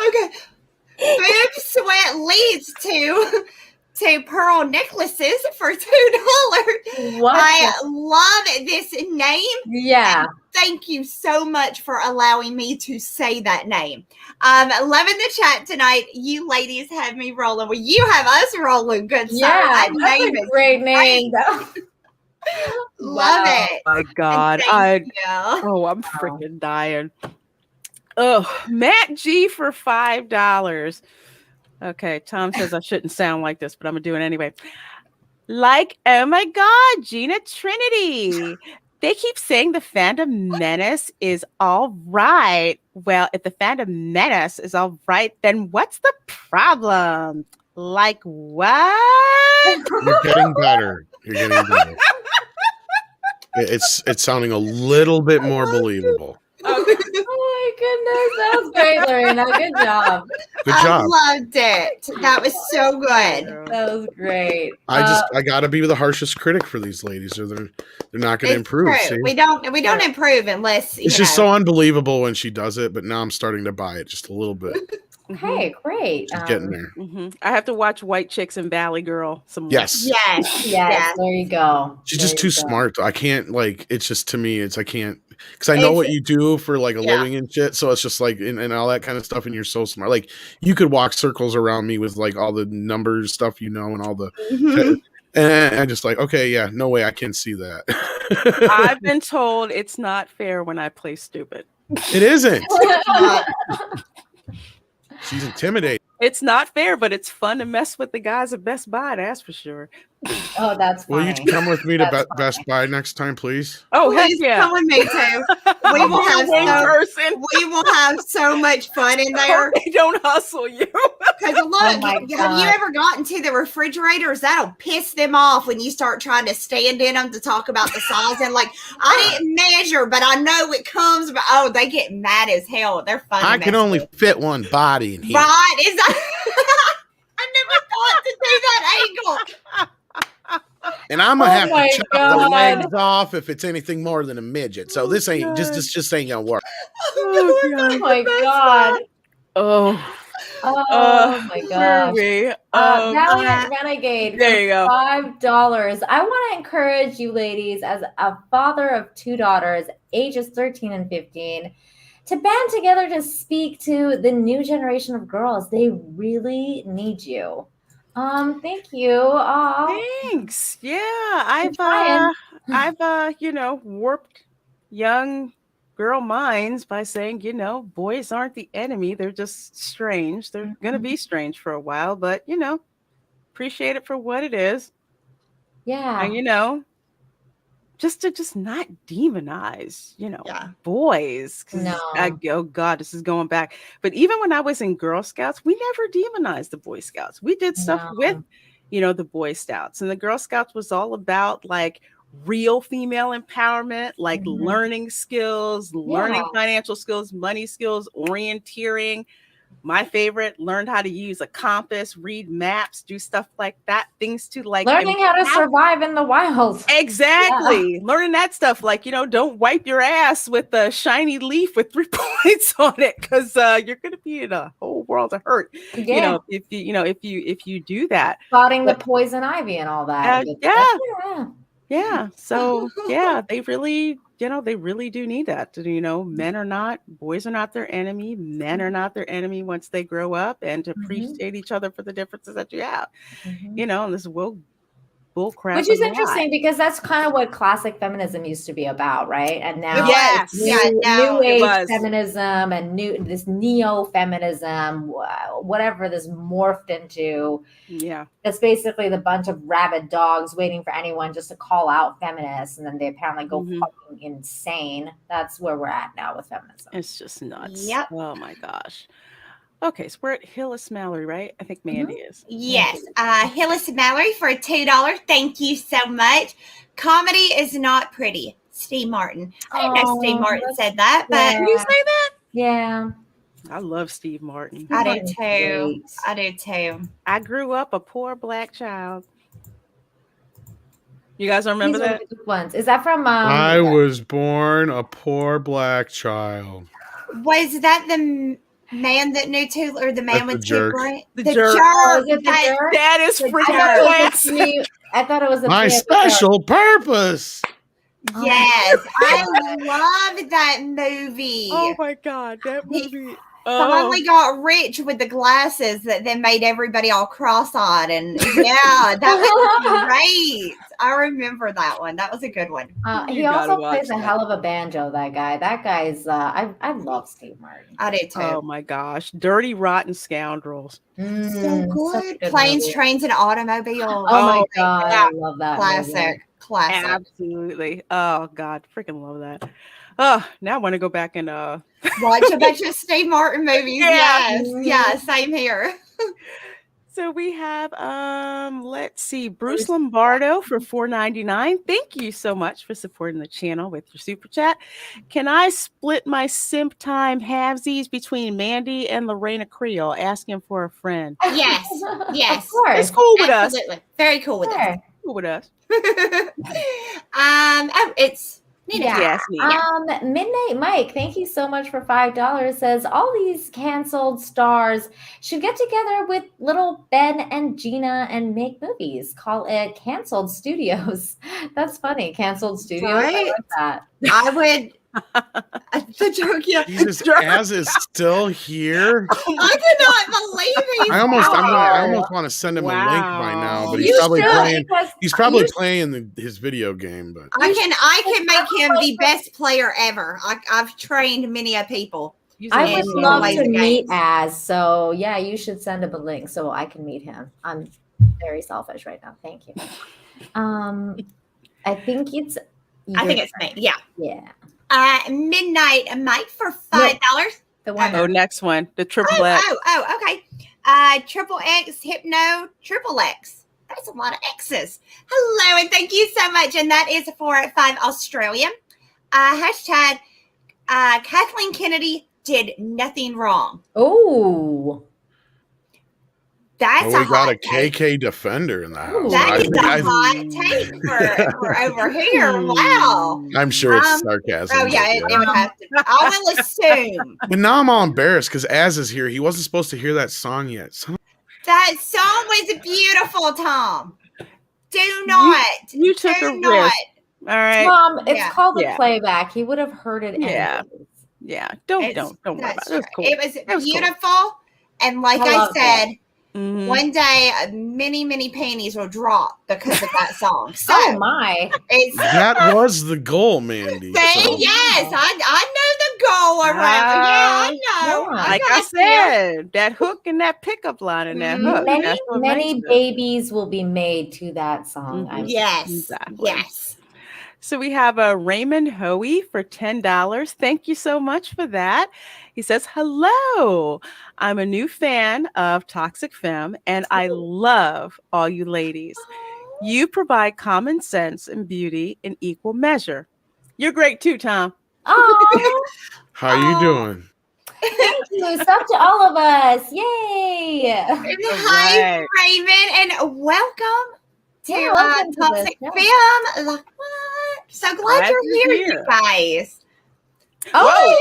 Okay. Boob sweat leads to pearl necklaces for $2. I love this name. Yeah. Thank you so much for allowing me to say that name. Loving the chat tonight. You ladies have me rolling. Well, you have us rolling. Good. Yeah, that's a great name. Love it. Oh my God. I'm freaking dying. Oh, Matt G for $5. Okay, Tom says I shouldn't sound like this, but I'm gonna do it anyway. Like, oh my God, Gina Trinity. They keep saying the Fandom Menace is all right. Well, if the Fandom Menace is all right, then what's the problem? Like what? You're getting better. It's sounding a little bit more believable. Oh my goodness, that was great, Lorena. Good job. Good job. I loved it. That was so good. That was great. I gotta be the harshest critic for these ladies, or they're not gonna improve. We don't improve unless it's just so unbelievable when she does it, but now I'm starting to buy it just a little bit. Okay, great. She's getting there. I have to watch White Chicks and Valley Girl some more. Yes. There you go. She's just too smart. I can't it's just to me, I can't because I know what you do for like a living and shit. So it's just like and all that kind of stuff, and you're so smart. Like you could walk circles around me with like all the numbers stuff, and all the and I'm just like, okay, yeah, no way I can see that. I've been told it's not fair when I play stupid. It isn't. She's intimidating. It's not fair, but it's fun to mess with the guys at Best Buy, that's for sure. Oh, that's funny. Will you come with me to Best Buy next time, please? Oh, heck please yeah. come with me too. We will have so much fun in there. They don't hustle you. Because look, have you ever gotten to the refrigerators? That'll piss them off when you start trying to stand in them to talk about the size. And like, I didn't measure, but I know it comes. But they get mad as hell. They're fun. I can only fit one body in here. Right? Is that? I never thought to do that angle. And I'm gonna have to chop the legs off if it's anything more than a midget. So this ain't just ain't gonna work. Oh my God. Oh my gosh. Valiant Renegade. There you go. $5. I want to encourage you ladies, as a father of 2 daughters, ages 13 and 15, to band together to speak to the new generation of girls. They really need you. Thank you. Thanks. Yeah, I've warped young girl minds by saying, boys aren't the enemy. They're just strange. They're gonna be strange for a while, but appreciate it for what it is. Yeah. And just not demonize, boys. No. Oh God, this is going back. But even when I was in Girl Scouts, we never demonized the Boy Scouts. We did stuff with, the Boy Scouts, and the Girl Scouts was all about like real female empowerment, like learning skills, learning financial skills, money skills, orienteering. My favorite, learned how to use a compass, read maps, do stuff like that. Things to like learning how to survive in the wild. Exactly. Yeah. Learning that stuff, like, don't wipe your ass with a shiny leaf with 3 points on it, because you're gonna be in a whole world of hurt. Yeah. If you do that. Spotting the poison ivy and all that. Yeah. So yeah, they really do need that. Boys are not their enemy. Men are not their enemy once they grow up, and to appreciate each other for the differences that you have. And this bull crap. Which is interesting because that's kind of what classic feminism used to be about, right? And now new age feminism and this neo-feminism, whatever this morphed into. Yeah. That's basically the bunch of rabid dogs waiting for anyone just to call out feminists, and then they apparently go fucking insane. That's where we're at now with feminism. It's just nuts. Yep. Oh my gosh. Okay, so we're at Hillis Mallory, right? I think Mandy is. Yes. Hillis Mallory for $2. Thank you so much. Comedy is not pretty. Steve Martin. I didn't know Steve Martin said that, but did you say that? Yeah. I love Steve Martin. I do too. I do too. I grew up a poor black child. You guys remember that? Ones. Is that from? I was born a poor black child. Was that the man that knew two, or the man with two brains? The jerk. Oh, is it the jerk? That is freaking classic. I thought it was My special purpose. Yes, I love that movie. Oh my god, that movie. Finally got rich with the glasses that then made everybody all cross-eyed, and that was great. I remember that one. That was a good one. He also plays a hell of a banjo. That guy's. I love Steve Martin. I do too. Oh my gosh, Dirty Rotten Scoundrels. So good. Planes, Trains, and Automobiles. Oh my god, I love that. Classic. Absolutely. Oh god, freaking love that. Oh, now I want to go back and watch a bunch of Steve Martin movies. Yeah, same here. So we have let's see, Bruce Lombardo for $4.99. Thank you so much for supporting the channel with your super chat. Can I split my simp time halvesies between Mandy and Lorena Creole, asking for a friend? Yes. Of course. It's cool with us. Very cool with us. Cool with us. It's Midnight Mike, thank you so much for $5. Says all these canceled stars should get together with little Ben and Gina and make movies. Call it Canceled Studios. That's funny. Canceled Studios. Right? I like that. I would. The joke, yeah. Jesus, Az is still here. I cannot believe it. I almost want to send him a link by now, but he's probably playing his video game. But I can make him the best player ever. I've trained many a people. I would love to meet Az. So yeah, you should send him a link so I can meet him. I'm very selfish right now. Thank you. I think it's me. Yeah. Yeah. Midnight Mike for $5. The one. Oh, next one. The triple X. Oh, okay. Triple X Hypno Triple X. That's a lot of X's. Hello, and thank you so much. And that is 485 Australia. Hashtag Kathleen Kennedy did nothing wrong. Oh. That's we got a KK defender in the house. That is a hot take for over here. Wow. I'm sure it's sarcasm. Oh, yeah, it would have to. I will assume. But now I'm all embarrassed because Az is here. He wasn't supposed to hear that song yet. That song was beautiful, Tom. Do not. You took a risk. All right. Mom, it's called a playback. He would have heard it anyways. Yeah. Don't worry about it. It was cool. It was beautiful. And like I said, one day many panties will drop because of that song. So my. That was the goal, Mandy. Yes, I know the goal around. I know. Like I said, that hook and that pickup line and that hook. Many babies will be made to that song. Yes. Exactly. Yes. So we have a Raymond Hoey for $10. Thank you so much for that. He says, hello, I'm a new fan of Toxic Femme, and I love all you ladies. You provide common sense and beauty in equal measure. You're great too, Tom. Oh, how you doing? Thank you. Sup to all of us. Yay. Hi, Raymond, and welcome to welcome to Toxic this, Fam. Like, what? So glad you're here, you guys. Oh,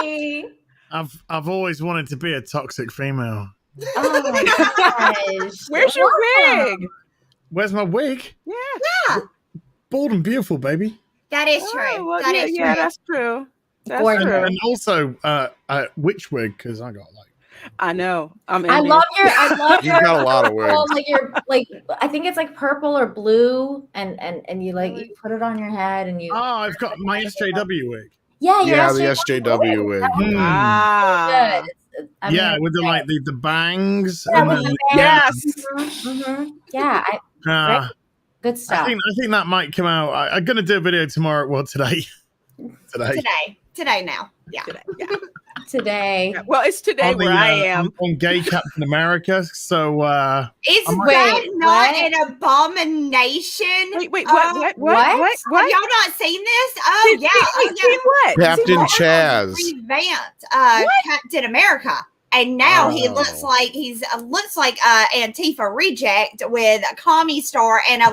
Hey. I've always wanted to be a toxic female. Oh my gosh. Where's your wig? Where's my wig? Yeah. Bald and beautiful, baby. That is true. Well, That is yeah, true. that's true. That's Gorgeous. true. And also, which wig? Because I got I know. I love your You've got a lot of wigs. like your I think it's like purple or blue and you like you put it on your head and you I've got my SJW wig. Yeah, the SJW wig. Ah. Good. With the bangs. Yeah, And with then, the Yes. Yeah, good stuff. I think that might come out. I'm going to do a video tomorrow. Well, today. Today now. Yeah. Today. Well, it's today where I am. On Gay Captain America. So Is that not an abomination? Wait, what? Have y'all not seen this? Oh, yeah. Seen what? Captain Chaz. Revamped Captain America. And now he looks like Antifa reject with a commie star and a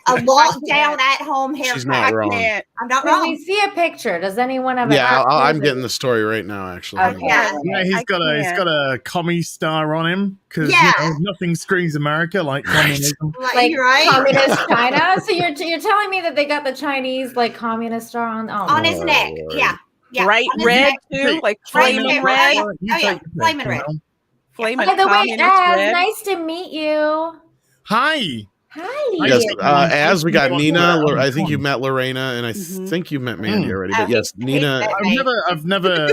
lockdown at home haircut. She's not wrong. I'm not Can wrong. we see a picture? Does anyone have? I'm getting the story right now. Actually, Okay. Yeah, he's got a commie star on him because nothing screams America like communism. Like right? communist China. So you're telling me that they got the Chinese like communist star on his neck. Yeah. Bright red too, like flaming red. Oh yeah, flaming red. Flaming By the way, communist Az, red. nice to meet you. Hi. Hi. Yes, as we got Nina, I think you met Lorena, and I think you met Mandy already. But yes, Nina. I've never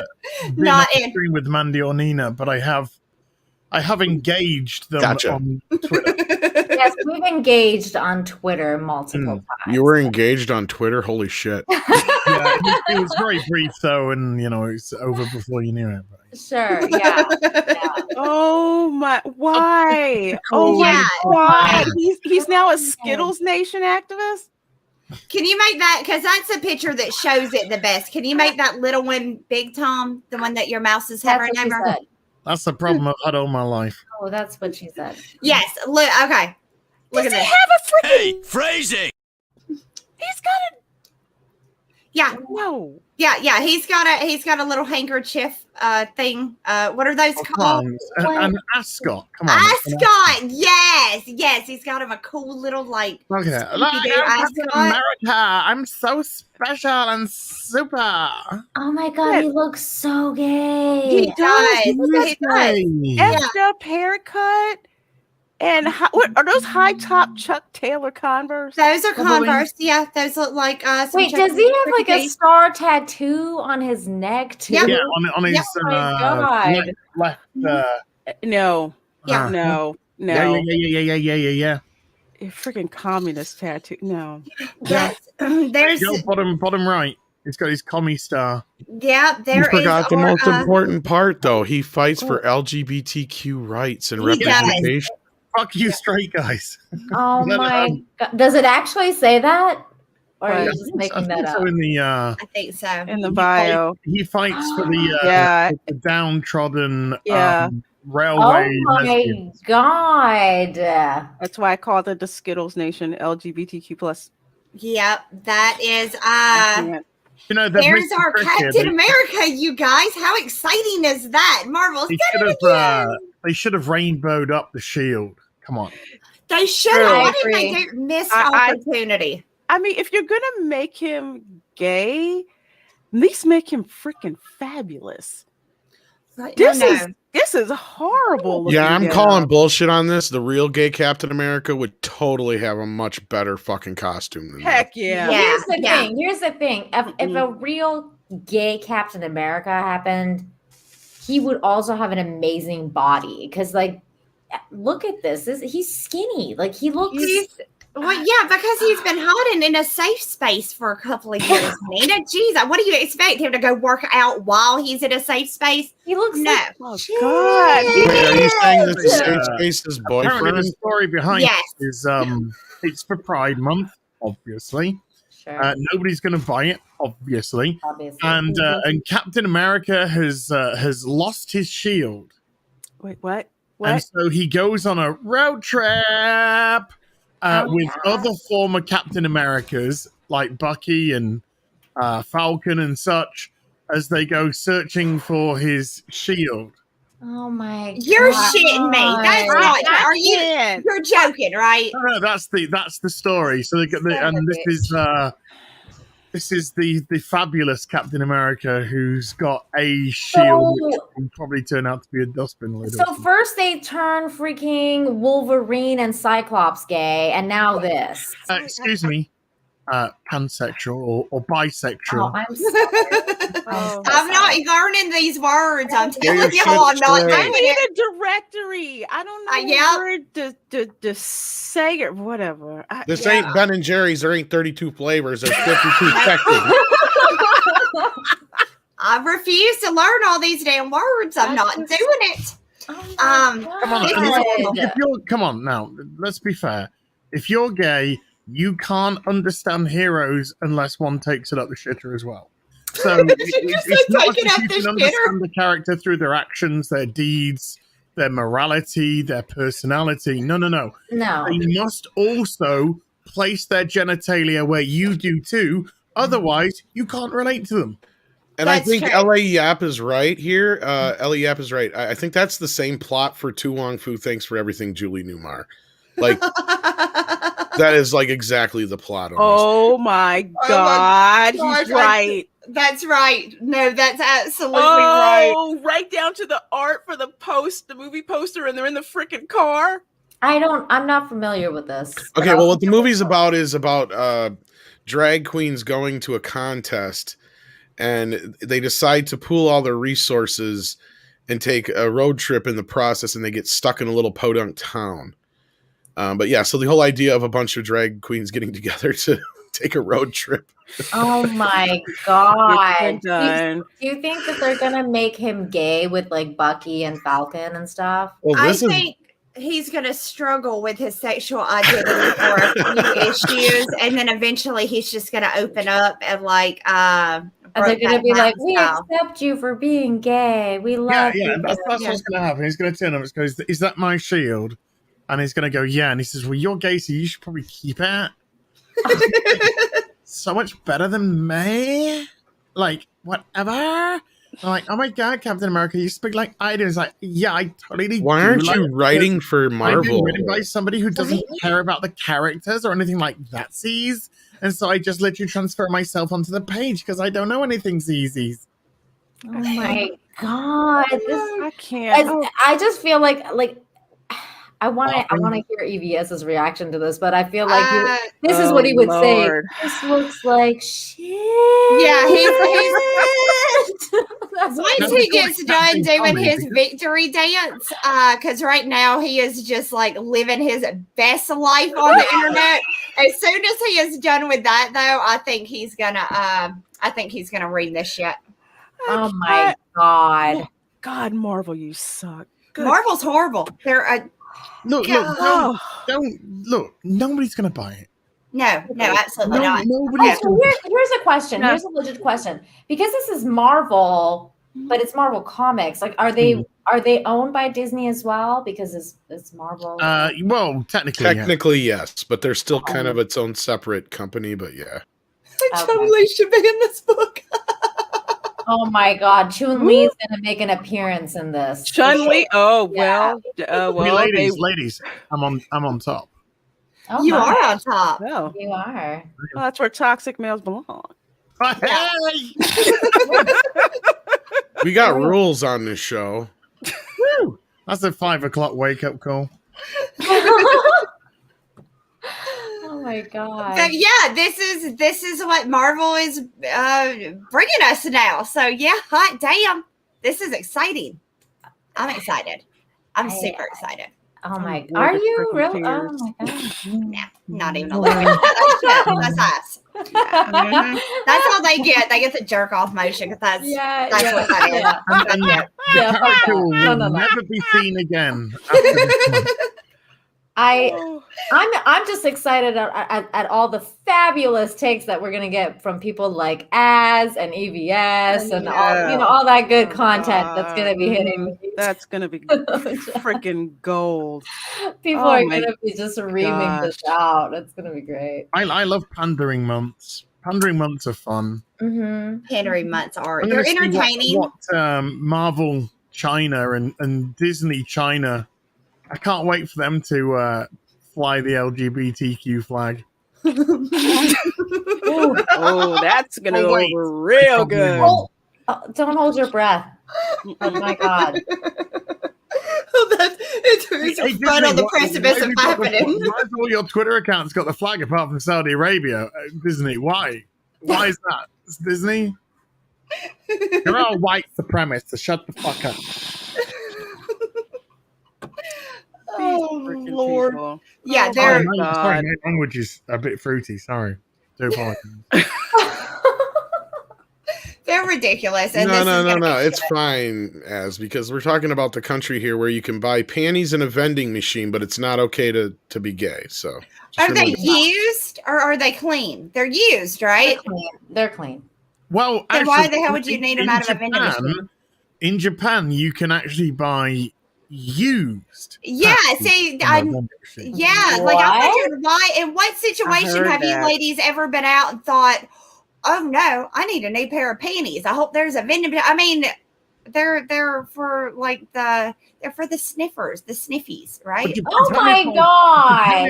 been on screen with Mandy or Nina, but I have engaged them on Twitter. Yes, we've engaged on Twitter multiple times. You were engaged on Twitter? Holy shit! It was very brief though, and it's over before you knew it. Sure, yeah. Oh my! Why? Oh my God! He's now a Skittles Nation activist. Can you make that? Because that's a picture that shows it the best. Can you make that little one big, Tom? The one that your mouse is hovering over? That's the problem I've had all my life. Oh, that's what she said. Yes. Look. Okay. Look Does at he this. have a freaking? Hey, phrasing. He's got a. Yeah. No. Yeah. He's got a little handkerchief thing. What are those called? An ascot. Come on. Ascot. Yes. He's got him a cool little like. Okay. Ascot. America. I'm so special and super. Oh my God, he looks so gay. He does. He does. Effed up haircut. And what are those high top Chuck Taylor Converse? Those are Converse. Yeah, those look like Wait, does he have like a star tattoo on his neck too? Yeah, on his left. No. Yeah. No. Yeah. Freaking communist tattoo. No. Yes. There's bottom right. He's got his commie star. Yeah, You forgot the most important part, though. He fights for LGBTQ rights and representation. Fuck you, straight guys. Oh my God. Does it actually say that? Or are you just making that up? So in the, I think so. In the bio. He fights for the downtrodden railway. Oh my God. That's why I called it the Skittles Nation LGBTQ plus. Yep, that is there's our Captain America, you guys. How exciting is that? Marvel's got it again. They should have rainbowed up the shield. Come on. They should have. What did they do? Missed opportunity. I mean, if you're gonna make him gay, at least make him freaking fabulous. This is horrible. Yeah, I'm calling bullshit on this. The real gay Captain America would totally have a much better fucking costume than Heck yeah. Here's the thing. If a real gay Captain America happened, he would also have an amazing body. Because, like, look at this. He's skinny. Like, he looks... Well, yeah, because he's been hiding in a safe space for a couple of years, Nina. Jeez, what do you expect him to go work out while he's in a safe space? He looks like, oh God! Wait, are you saying that the safe space is boyfriend? The story behind it is it's for Pride Month, obviously. Sure. Nobody's going to buy it, obviously. And Captain America has lost his shield. Wait, what? And so he goes on a road trip with other former Captain Americas like Bucky and Falcon and such as they go searching for his shield. Oh my! You're shitting me. That's not. Are you? You're joking, right? No, that's the story. So this is the fabulous Captain America who's got a shield, which will probably turn out to be a dustbin lid. So first they turn freaking Wolverine and Cyclops gay, and now this. Excuse me. Pansexual or bisexual. Oh, I'm sorry. I'm not learning these words. I'm telling you, I'm not doing I need it. a directory. I don't know to say it. Whatever. This ain't Ben and Jerry's. There ain't 32 flavors. There's 52 sections. I refuse to learn all these damn words. I'm not doing it. Come on, come on now. Let's be fair. If you're gay, you can't understand heroes unless one takes it up the shitter as well. So it's not like you can understand the character through their actions, their deeds, their morality, their personality. No. They must also place their genitalia where you do too. Otherwise, you can't relate to them. And I think L.A. Yap is right here. L.A. Yap is right. I think that's the same plot for Tu Wong Fu. Thanks for everything, Julie Newmar. Like that is like exactly the plot. Oh my God, he's right. That's right. No, that's absolutely right. Oh, right down to the art for the movie poster, and they're in the freaking car. I'm not familiar with this. Okay, well, what the movie's about is about drag queens going to a contest, and they decide to pool all their resources and take a road trip in the process, and they get stuck in a little podunk town. But yeah, so the whole idea of a bunch of drag queens getting together to take a road trip. Oh my God. Do you think that they're going to make him gay with like Bucky and Falcon and stuff? Well, I think he's going to struggle with his sexual identity for a few issues. And then eventually he's just going to open up and like, and they're going to be like, we accept you for being gay. We love you. Yeah, that's what's going to happen. He's going to turn up and goes, is that my shield? And he's going to go, yeah. And he says, well, you're gay, so you should probably keep it. So much better than me. Like, whatever. I'm like, oh my God, Captain America, you speak like I do. It's like, yeah, I totally do. Why aren't you writing for Marvel? I'm written by somebody who doesn't care about the characters or anything like that sees. And so I just let you transfer myself onto the page because I don't know anything Z's. Oh my God. I can't. I just feel like I want to hear EVS's reaction to this, but I feel like this is what he would say. This looks like shit. Yeah, once he gets done doing his victory dance, because right now he is just like living his best life on the internet. As soon as he is done with that, though, I think he's gonna read this shit. Oh my God. God, Marvel, you suck. Good. Marvel's horrible. They're Look, don't look. Nobody's gonna buy it. No, absolutely not. So here's a question. Here's a legit question. Because this is Marvel, but it's Marvel Comics. Like, are they owned by Disney as well? Because it's Marvel. Well, technically, yes, but they're still kind of its own separate company. But yeah, Chun-Li should be in this book. Oh my God, Chun-Li is going to make an appearance in this. Chun-Li? Oh well, ladies, I'm on top. Oh, you are on top. Well, you are. Well, that's where toxic males belong. Hey! We got rules on this show. Woo! That's a 5 o'clock wake up call. Oh my God. So yeah, this is what Marvel is bringing us now. So yeah, hot damn, this is exciting. I'm excited. I'm super excited. Oh my God. Are you really? Oh my God. Nah, not even a little bit. That's us. Yeah. That's all they get. They get the jerk off motion because that's what that is. And the character will never be seen again. After this one. I'm just excited at all the fabulous takes that we're gonna get from people like Az and EVS and all that good content that's gonna be hitting. That's gonna be freaking gold. People are gonna be just reaming this out. It's gonna be great. I love pandering months. Pandering months are fun. Pandering months they're entertaining. What Marvel China and Disney China. I can't wait for them to fly the LGBTQ flag. Oh, that's gonna go over real good. Don't hold your breath. Oh my God. It's right on the precipice of happening. Why has all your Twitter accounts got the flag apart from Saudi Arabia? Disney, why? Why is that? It's Disney? You're all white supremacists, so shut the fuck up. Oh, Lord. People. Yeah, sorry, my language is a bit fruity. Sorry. Do apologize. They're ridiculous. And no. It's fine, because we're talking about the country here where you can buy panties in a vending machine, but it's not okay to be gay. So, are they used or are they clean? They're used, right? They're clean. Well, then why the hell would you need them out of a vending machine? In Japan, you can actually buy used. Yeah, see, like I'm wondering why. In what situation have you ladies ever been out and thought, "Oh no, I need a new pair of panties. I hope there's a vending." I mean, they're for like they're for the sniffers, the sniffies, right? Oh my God!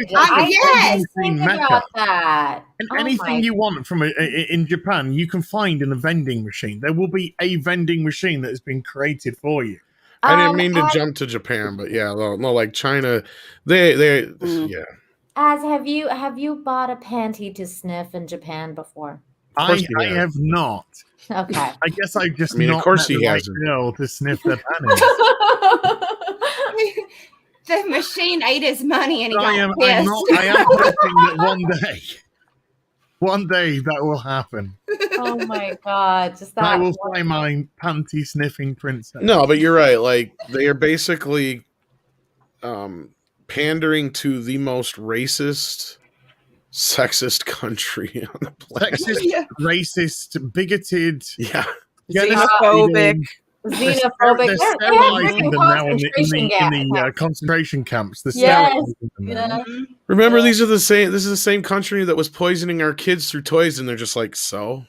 Yes, think about that. And anything you want from in Japan, you can find in a vending machine. There will be a vending machine that has been created for you. I didn't mean to jump to Japan, but yeah, no, like China, they yeah. Az, have you bought a panty to sniff in Japan before? I have not. Okay. I guess I just of course he hasn't. To sniff their panties. The machine ate his money and he got I pissed. am hoping that one day that will happen. Oh my God! Just that. I will find my panty sniffing princess. No, but you're right. Like they are basically pandering to the most racist, sexist country on the planet. Sexist, racist, bigoted, xenophobic. They're sterilizing them now in the concentration camps. Remember, this is the same country that was poisoning our kids through toys, and they're just like, so?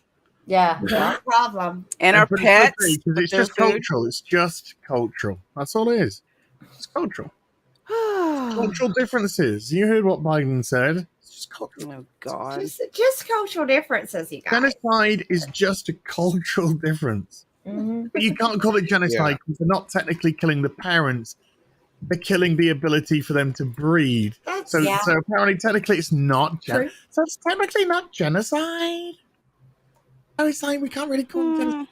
Yeah. No problem. And our pets. It's just cultural. It's just cultural. That's all it is. It's cultural. Cultural differences. You heard what Biden said. It's just cultural. Oh, God. Just cultural differences, you guys. Genocide is just a cultural difference. But you can't call it genocide because they're not technically killing the parents. They're killing the ability for them to breed. So apparently, technically, it's not genocide. So it's technically not genocide. I was saying we can't really call it genocide.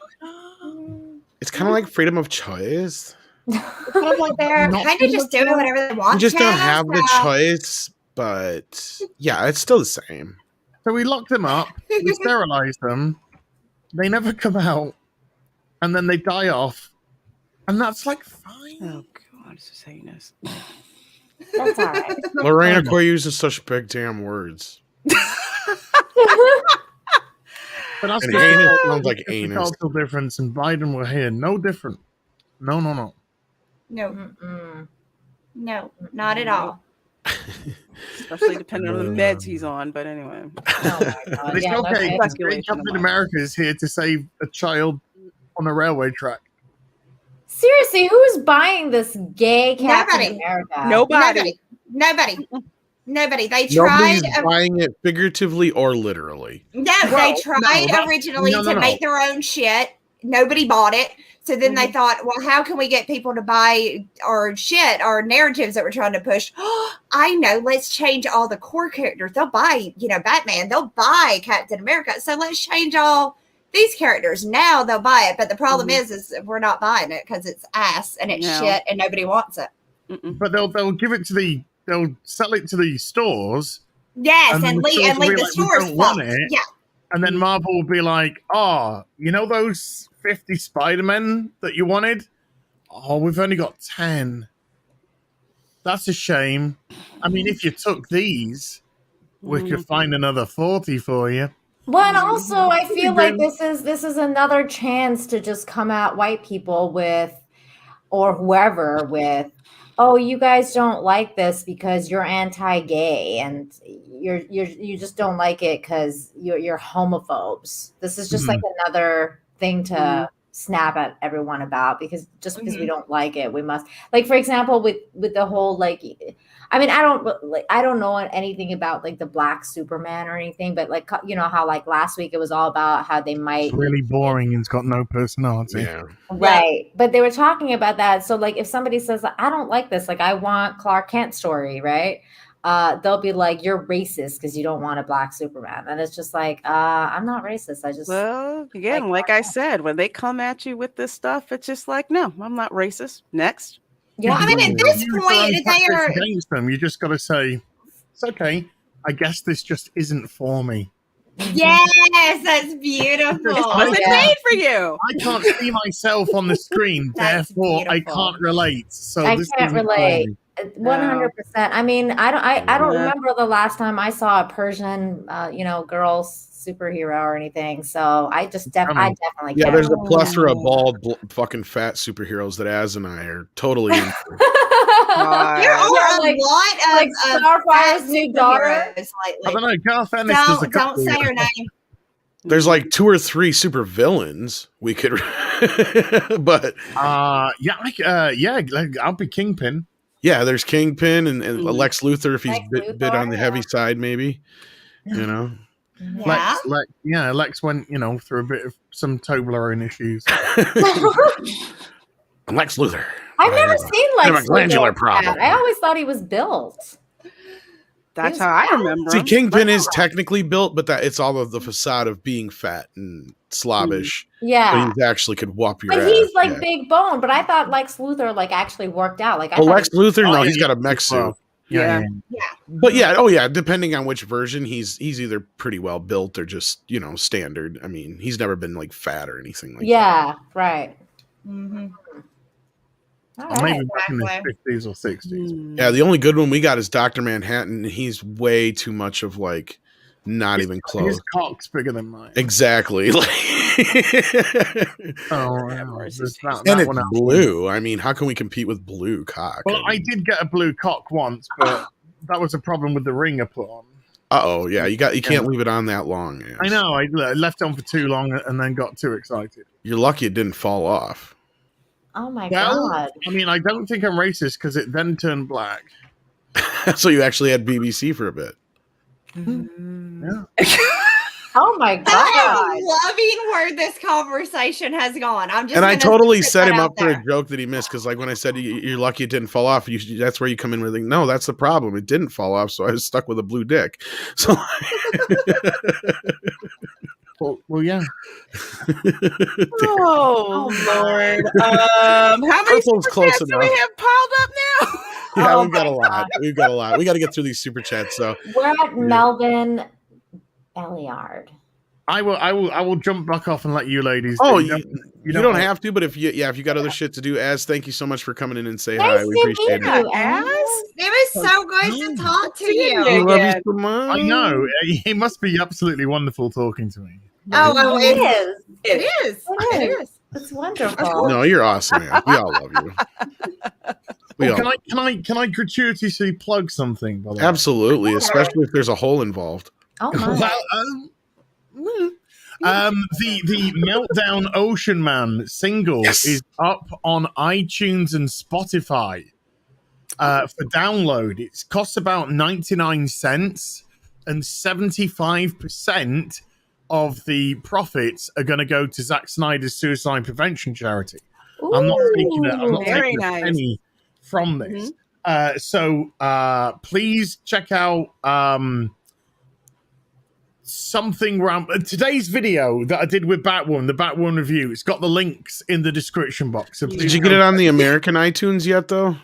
It's kind of like freedom of choice. They're kind of just doing whatever they want. You just don't have the choice, but yeah, it's still the same. So we lock them up, we sterilize them, they never come out, and then they die off, and that's like fine. Oh God, it's just heinous. That's all right. Lorena Coy uses such big damn words. But that's and anus sounds like anus. Cultural difference, and Biden were here. No different. No. No, not at all. Especially depending on the meds he's on. But anyway. Oh my God. It's okay. Captain America is here to save a child on a railway track. Seriously, who's buying this gay Captain America? Nobody. They tried. Nobody's buying it figuratively or literally. No, they tried originally to make their own shit. Nobody bought it. So then they thought, well, how can we get people to buy our shit, our narratives that we're trying to push? Oh, I know. Let's change all the core characters. They'll buy, Batman. They'll buy Captain America. So let's change all these characters. Now they'll buy it. But the problem is we're not buying it because it's ass and it's shit and nobody wants it. But they'll give it to they'll sell it to the stores. Yes, and leave the stores fucked. Yeah. And then Marvel will be like, oh, you know those 50 Spider-Men that you wanted? Oh, we've only got 10. That's a shame. I mean, if you took these, we could find another 40 for you. Well, and also I feel like this is another chance to just come at white people with, or whoever with, oh, you guys don't like this because you're anti-gay and you just don't like it because you're homophobes. This is just like another thing to snap at everyone about, because just because we don't like it, we must, like, for example, with the whole, like, I mean, I don't know anything about like the Black Superman or anything, but like, you know how like last week it was all about how they might, it's really boring and it's got no personality. Yeah. Right. But they were talking about that. So like if somebody says, I don't like this, like I want Clark Kent story, right? They'll be like, you're racist because you don't want a Black Superman. And it's just like, I'm not racist. I just, well, again, like I said, when they come at you with this stuff, it's just like, no, I'm not racist. Next. Yeah, I mean, at this point, they are against them. You just got to say, it's okay. I guess this just isn't for me. Yes, that's beautiful. Was it made for you? I can't see myself on the screen, therefore I can't relate. So I can't relate. 100%. I mean, I don't remember the last time I saw a Persian, girl superhero or anything. So I definitely yeah. There's a plethora of bald, fucking fat superheroes that Az and I are totally into. There are a lot of Starfire's new daughter. I don't know. Garth Ennis does a couple. Don't say her name. There's like 2 or 3 super villains we could, but I'll be Kingpin. Yeah, there's Kingpin and Lex Luthor if he's bit on the heavy side, maybe. You know. Yeah. Lex went, through a bit of some Toblerone issues. Lex Luthor. I've never seen Lex Luthor. Glandular problem. I always thought he was built. That's how I remember. See, Kingpin is technically built, but it's all of the facade of being fat and slobbish. Yeah, but he actually could whop your ass. But he's like big bone. But I thought Lex Luthor actually worked out. Lex Luthor, no, he's got a mech suit. Yeah. But depending on which version, he's either pretty well built or just standard. I mean, he's never been like fat or anything like that. Yeah, right. Mm-hmm. Maybe back in the 50s or 60s. Yeah, the only good one we got is Dr. Manhattan. He's way too much of not even close. His cock's bigger than mine. Exactly. And it's blue. I mean, how can we compete with blue cock? Well, I did get a blue cock once, but that was a problem with the ring I put on. Yeah, you can't leave it on that long. Yes. I know. I left it on for too long and then got too excited. You're lucky it didn't fall off. Oh my god! I mean, I don't think I'm racist because it then turned black. So you actually had BBC for a bit. Yeah. Oh my god! I'm loving where this conversation has gone. I totally set him up for a joke that he missed because, when I said you're lucky it didn't fall off, that's where you come in with no, that's the problem. It didn't fall off, so I was stuck with a blue dick. So. Well, yeah. Oh Lord! How many super chats do we have piled up now? Yeah, we've got a lot. We got to get through these super chats. So we're at Melvin Belliard. I will jump back off and let you ladies. Oh, you don't have to, but if you got other shit to do, Az, thank you so much for coming in and say hi. We appreciate it. Az, it was so good to talk to you. I love you so much. I know he must be absolutely wonderful talking to me. Oh, it is. It is. It's wonderful. No, you're awesome, man. We all love you. Can I gratuitously plug something? By the way? Absolutely, especially if there's a hole involved. Oh my. The Meltdown Ocean Man single is up on iTunes and Spotify for download. It costs about 99 cents, and 75% of the profits are going to go to Zack Snyder's suicide prevention charity. Ooh, I'm not taking a penny from this. So please check out something around today's video that I did with Batwoman, the Batwoman review. It's got the links in the description box. So did you get it on the American iTunes yet, though?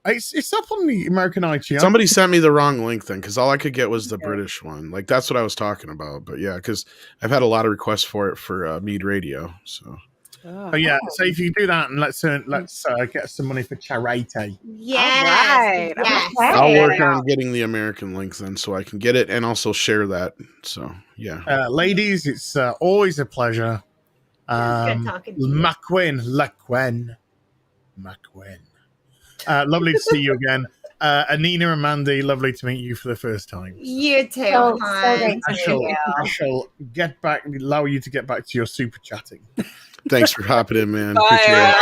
It's up on the American iTunes. Somebody sent me the wrong link then, because all I could get was the British one. That's what I was talking about. But yeah, because I've had a lot of requests for it for Mead Radio. So So yeah, so if you do that, and let's get some money for charity. Yes. All right. I'll work on getting the American link then, so I can get it and also share that. So yeah, ladies, it's always a pleasure. Good talking to you. McQuinn. Lovely to see you again. Anina and Mandy, lovely to meet you for the first time. You too. So great to meet you. I shall allow you to get back to your super chatting. thanks for hopping in, man. Appreciate it.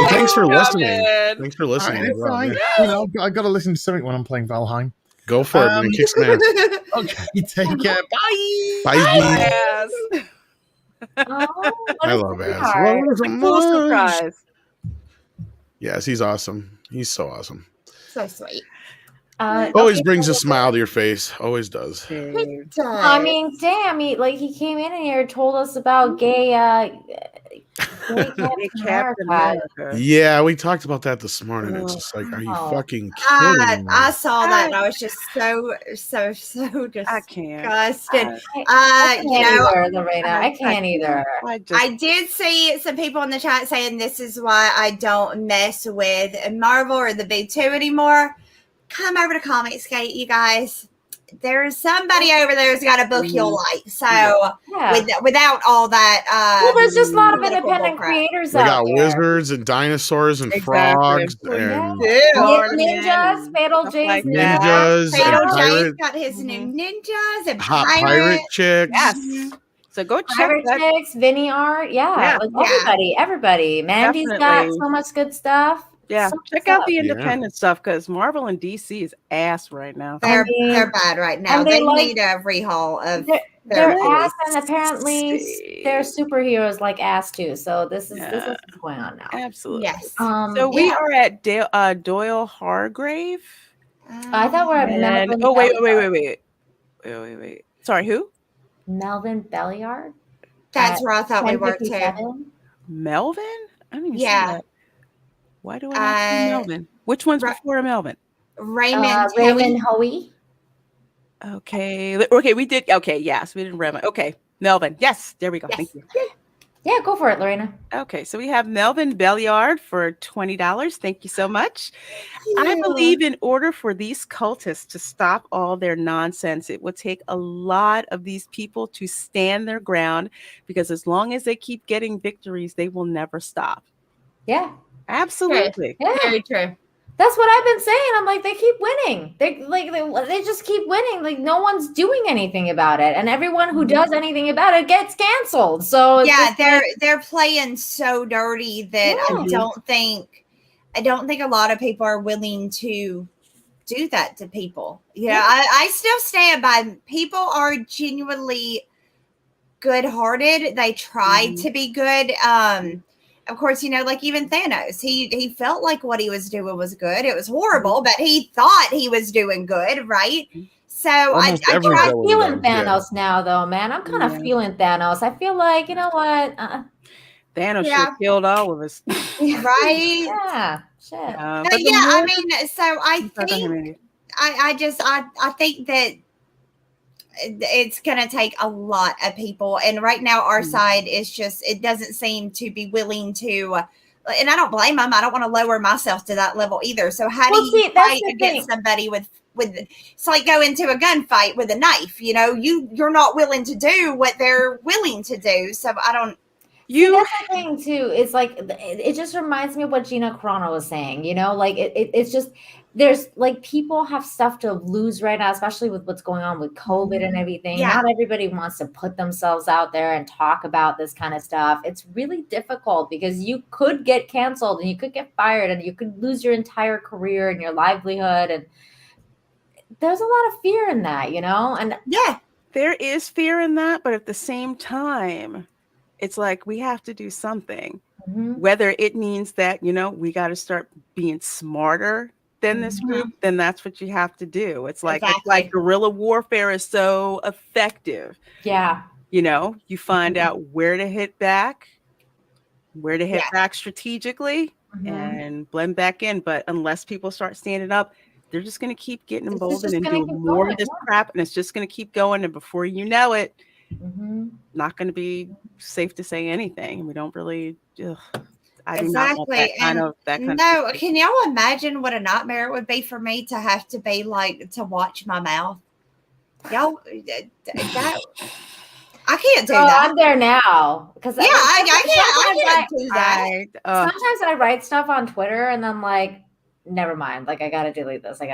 And thanks for listening. Thanks for listening. Right, you know, I got to listen to something when I'm playing Valheim. Go for it, man. Kick some ass. Okay, take care. Bye. Bye. Oh, I love Ass. It's a cool surprise. Yes, he's awesome. He's so awesome. So sweet. Always brings a smile to your face. Always does. I mean, damn, he came in here, told us about gay Captain America. Yeah, we talked about that this morning. It's just like, are you fucking kidding me? I saw that and I was just so disgusted. I can't. Lorena, I can't either. I did see some people in the chat saying this is why I don't mess with Marvel or the big two anymore. Come over to Comicsgate, you guys. There's somebody over there who's got a book you'll like. So without all that, there's just a lot of independent creators they out got there. wizards and dinosaurs and frogs and ninjas, Fatal Jays, ninjas, Fatal and Jays got his new ninjas and hot pirate chicks. Yes. So go check Pirate Chicks, Vinny Art, everybody. Mandy's got so much good stuff. Yeah, check out the independent stuff because Marvel and DC is ass right now. They're bad right now. They need a rehaul of their ass, and apparently their superheroes like ass too. So this is what's going on now. Absolutely. Yes. So we are at Doyle Hargrave. I thought we're at Melvin. Oh wait. Sorry, who? Melvin Belliard. That's where I thought we were too. Melvin? I don't even see that. Why do I not see Melvin? Which one's before Melvin? Raymond Hoey. Okay, we did. Okay, yes, we did Raymond. Okay, Melvin. Yes, there we go. Yes. Thank you. Yeah, go for it, Lorena. Okay, so we have Melvin Belliard for $20. Thank you so much. I believe in order for these cultists to stop all their nonsense, it would take a lot of these people to stand their ground, because as long as they keep getting victories, they will never stop. Yeah. Absolutely. Yeah. Very true. That's what I've been saying. I'm like, they keep winning. They just keep winning. Like, no one's doing anything about it, and everyone who does anything about it gets canceled. So yeah, they're playing so dirty that I don't think a lot of people are willing to do that to people. I still stand by. People are genuinely good-hearted. They try to be good. Of course, like even Thanos, he felt like what he was doing was good. It was horrible, but he thought he was doing good, right? So I'm feeling Thanos now, though, man. I'm kind of feeling Thanos. I feel like, you know what? Thanos should have killed all of us. Right? Yeah. Shit. I mean, so I think I think that it's going to take a lot of people. And right now our side is just, it doesn't seem to be willing to, and I don't blame them. I don't want to lower myself to that level either. So how do you fight against somebody with, it's like go into a gunfight with a knife, you're not willing to do what they're willing to do. So I don't. That's the thing too. It's like, it just reminds me of what Gina Carano was saying, like it's just, there's like people have stuff to lose right now, especially with what's going on with COVID and everything. Yeah. Not everybody wants to put themselves out there and talk about this kind of stuff. It's really difficult because you could get canceled and you could get fired and you could lose your entire career and your livelihood. And there's a lot of fear in that, and there is fear in that. But at the same time, it's like we have to do something, whether it means that, we got to start being smarter than this group, then that's what you have to do. It's like guerrilla warfare is so effective. Yeah. You find out where to hit back strategically and blend back in. But unless people start standing up, they're just going to keep getting emboldened and doing more of this crap. And it's just going to keep going. And before you know it, not going to be safe to say anything. We don't really. I do not want Exactly. that kind No, of can y'all imagine what a nightmare it would be for me to have to be like to watch my mouth? Y'all, that I can't do that. I'm there now because Yeah, I can't do that. Sometimes I write stuff on Twitter and I'm like, never mind. Like I gotta delete this. Like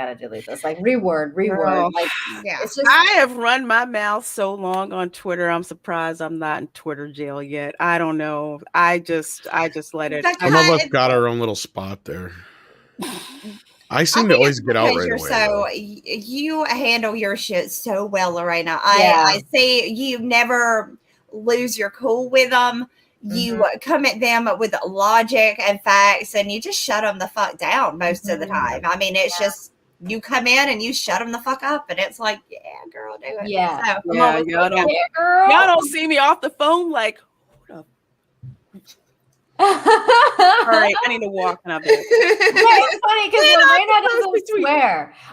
reword. Girl, like it's just I have run my mouth so long on Twitter. I'm surprised I'm not in Twitter jail yet. I don't know. I just let it. Some of us got our own little spot there. I seem to always get out right away. So you handle your shit so well, Lorena. I see you never lose your cool with them. You come at them with logic and facts, and you just shut them the fuck down most of the time. I mean, it's just you come in and you shut them the fuck up, and it's like, yeah, girl, do it. Yeah, so, y'all don't see me off the phone like. All right, I need to walk now. It's funny because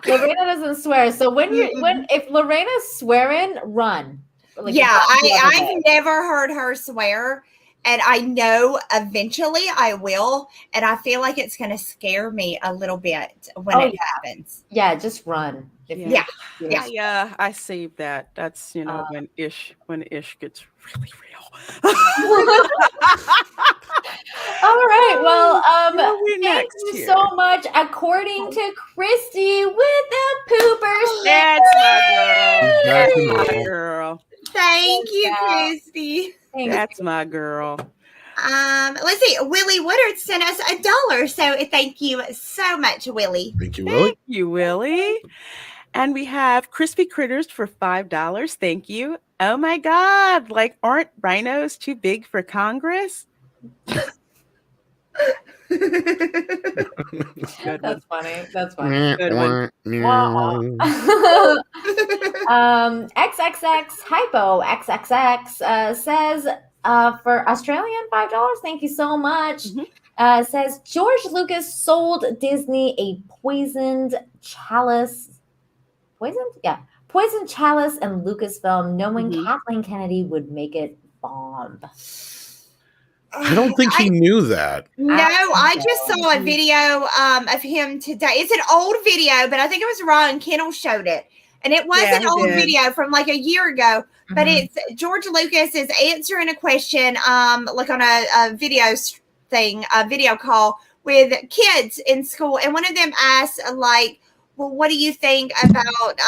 Lorena doesn't swear. So if Lorena's swearing, run. Like, I've never heard her swear, and I know eventually I will, and I feel like it's going to scare me a little bit when it happens. Yeah, just run. I saved that. That's when ish gets really real. All right. Well, thank you here? so much. According to Christy with the pooper, that's my girl. Thank you, Christy. That's my girl. Let's see. Willie Woodard sent us $1, so thank you so much, Willie. Thank you, Willie. Thank you, Willie. And we have Crispy Critters for $5. Thank you. Oh my God! Like, aren't rhinos too big for Congress? That's funny. That's funny. Good one. XXX Hypo XXX says for Australian $5. Thank you so much. Says George Lucas sold Disney a poisoned chalice. Poisoned chalice and Lucasfilm, knowing Kathleen Kennedy would make it bomb. I don't think he knew that. No, I just saw a video of him today. It's an old video, but I think it was Ron Kennel showed it. And it was an old video from like a year ago. But it's George Lucas is answering a question like on a video thing, a video call with kids in school. And one of them asked like, well, what do you think about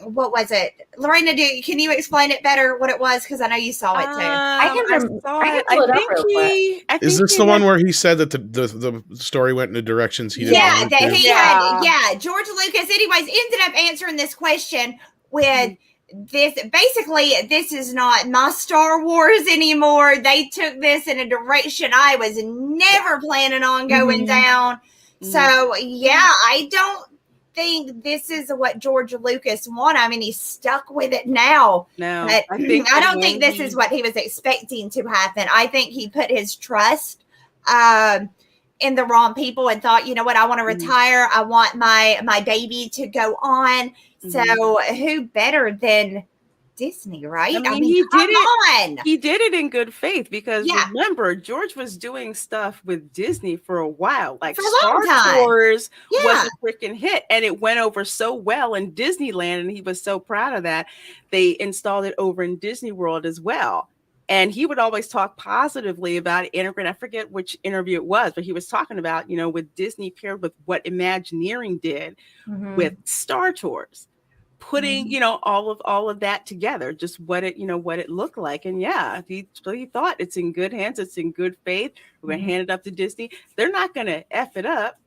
what was it? Lorena, can you explain it better what it was? Because I know you saw it too. I can pull it up real quick. Is this the one where he said that the story went in the directions he didn't want to? George Lucas, anyways, ended up answering this question with this. Basically, this is not my Star Wars anymore. They took this in a direction I was never planning on going down. So, I don't think this is what George Lucas wanted. I mean, he's stuck with it now. No, but I don't think this is what he was expecting to happen. I think he put his trust in the wrong people and thought, you know what, I want to retire. I want my baby to go on. So who better than Disney, right? I mean, he did it in good faith because remember, George was doing stuff with Disney for a while. Like Star Wars was a freaking hit and it went over so well in Disneyland, and he was so proud of that. They installed it over in Disney World as well. And he would always talk positively about integrate. I forget which interview it was, but he was talking about, with Disney paired with what Imagineering did with Star Tours. Putting, all of that together, just what it looked like. And he thought it's in good hands. It's in good faith. We're going to hand it up to Disney. They're not going to F it up.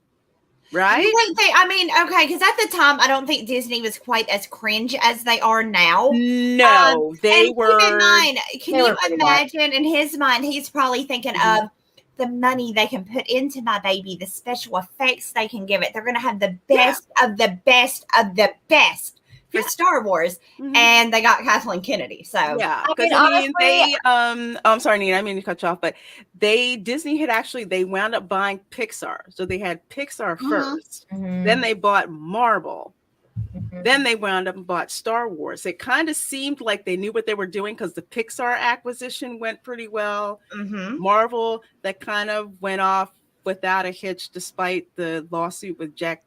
Right. Okay. Because at the time, I don't think Disney was quite as cringe as they are now. No, they were. Keep in mind, can you imagine in his mind, he's probably thinking of the money they can put into my baby, the special effects they can give it. They're going to have the best of the best of the best. For Star Wars, and they got Kathleen Kennedy. So I'm sorry, Nina, I mean to cut you off, but Disney had they wound up buying Pixar. So they had Pixar first, then they bought Marvel, Then they wound up and bought Star Wars. It kind of seemed like they knew what they were doing because the Pixar acquisition went pretty well. Marvel, that kind of went off without a hitch, despite the lawsuit with Jack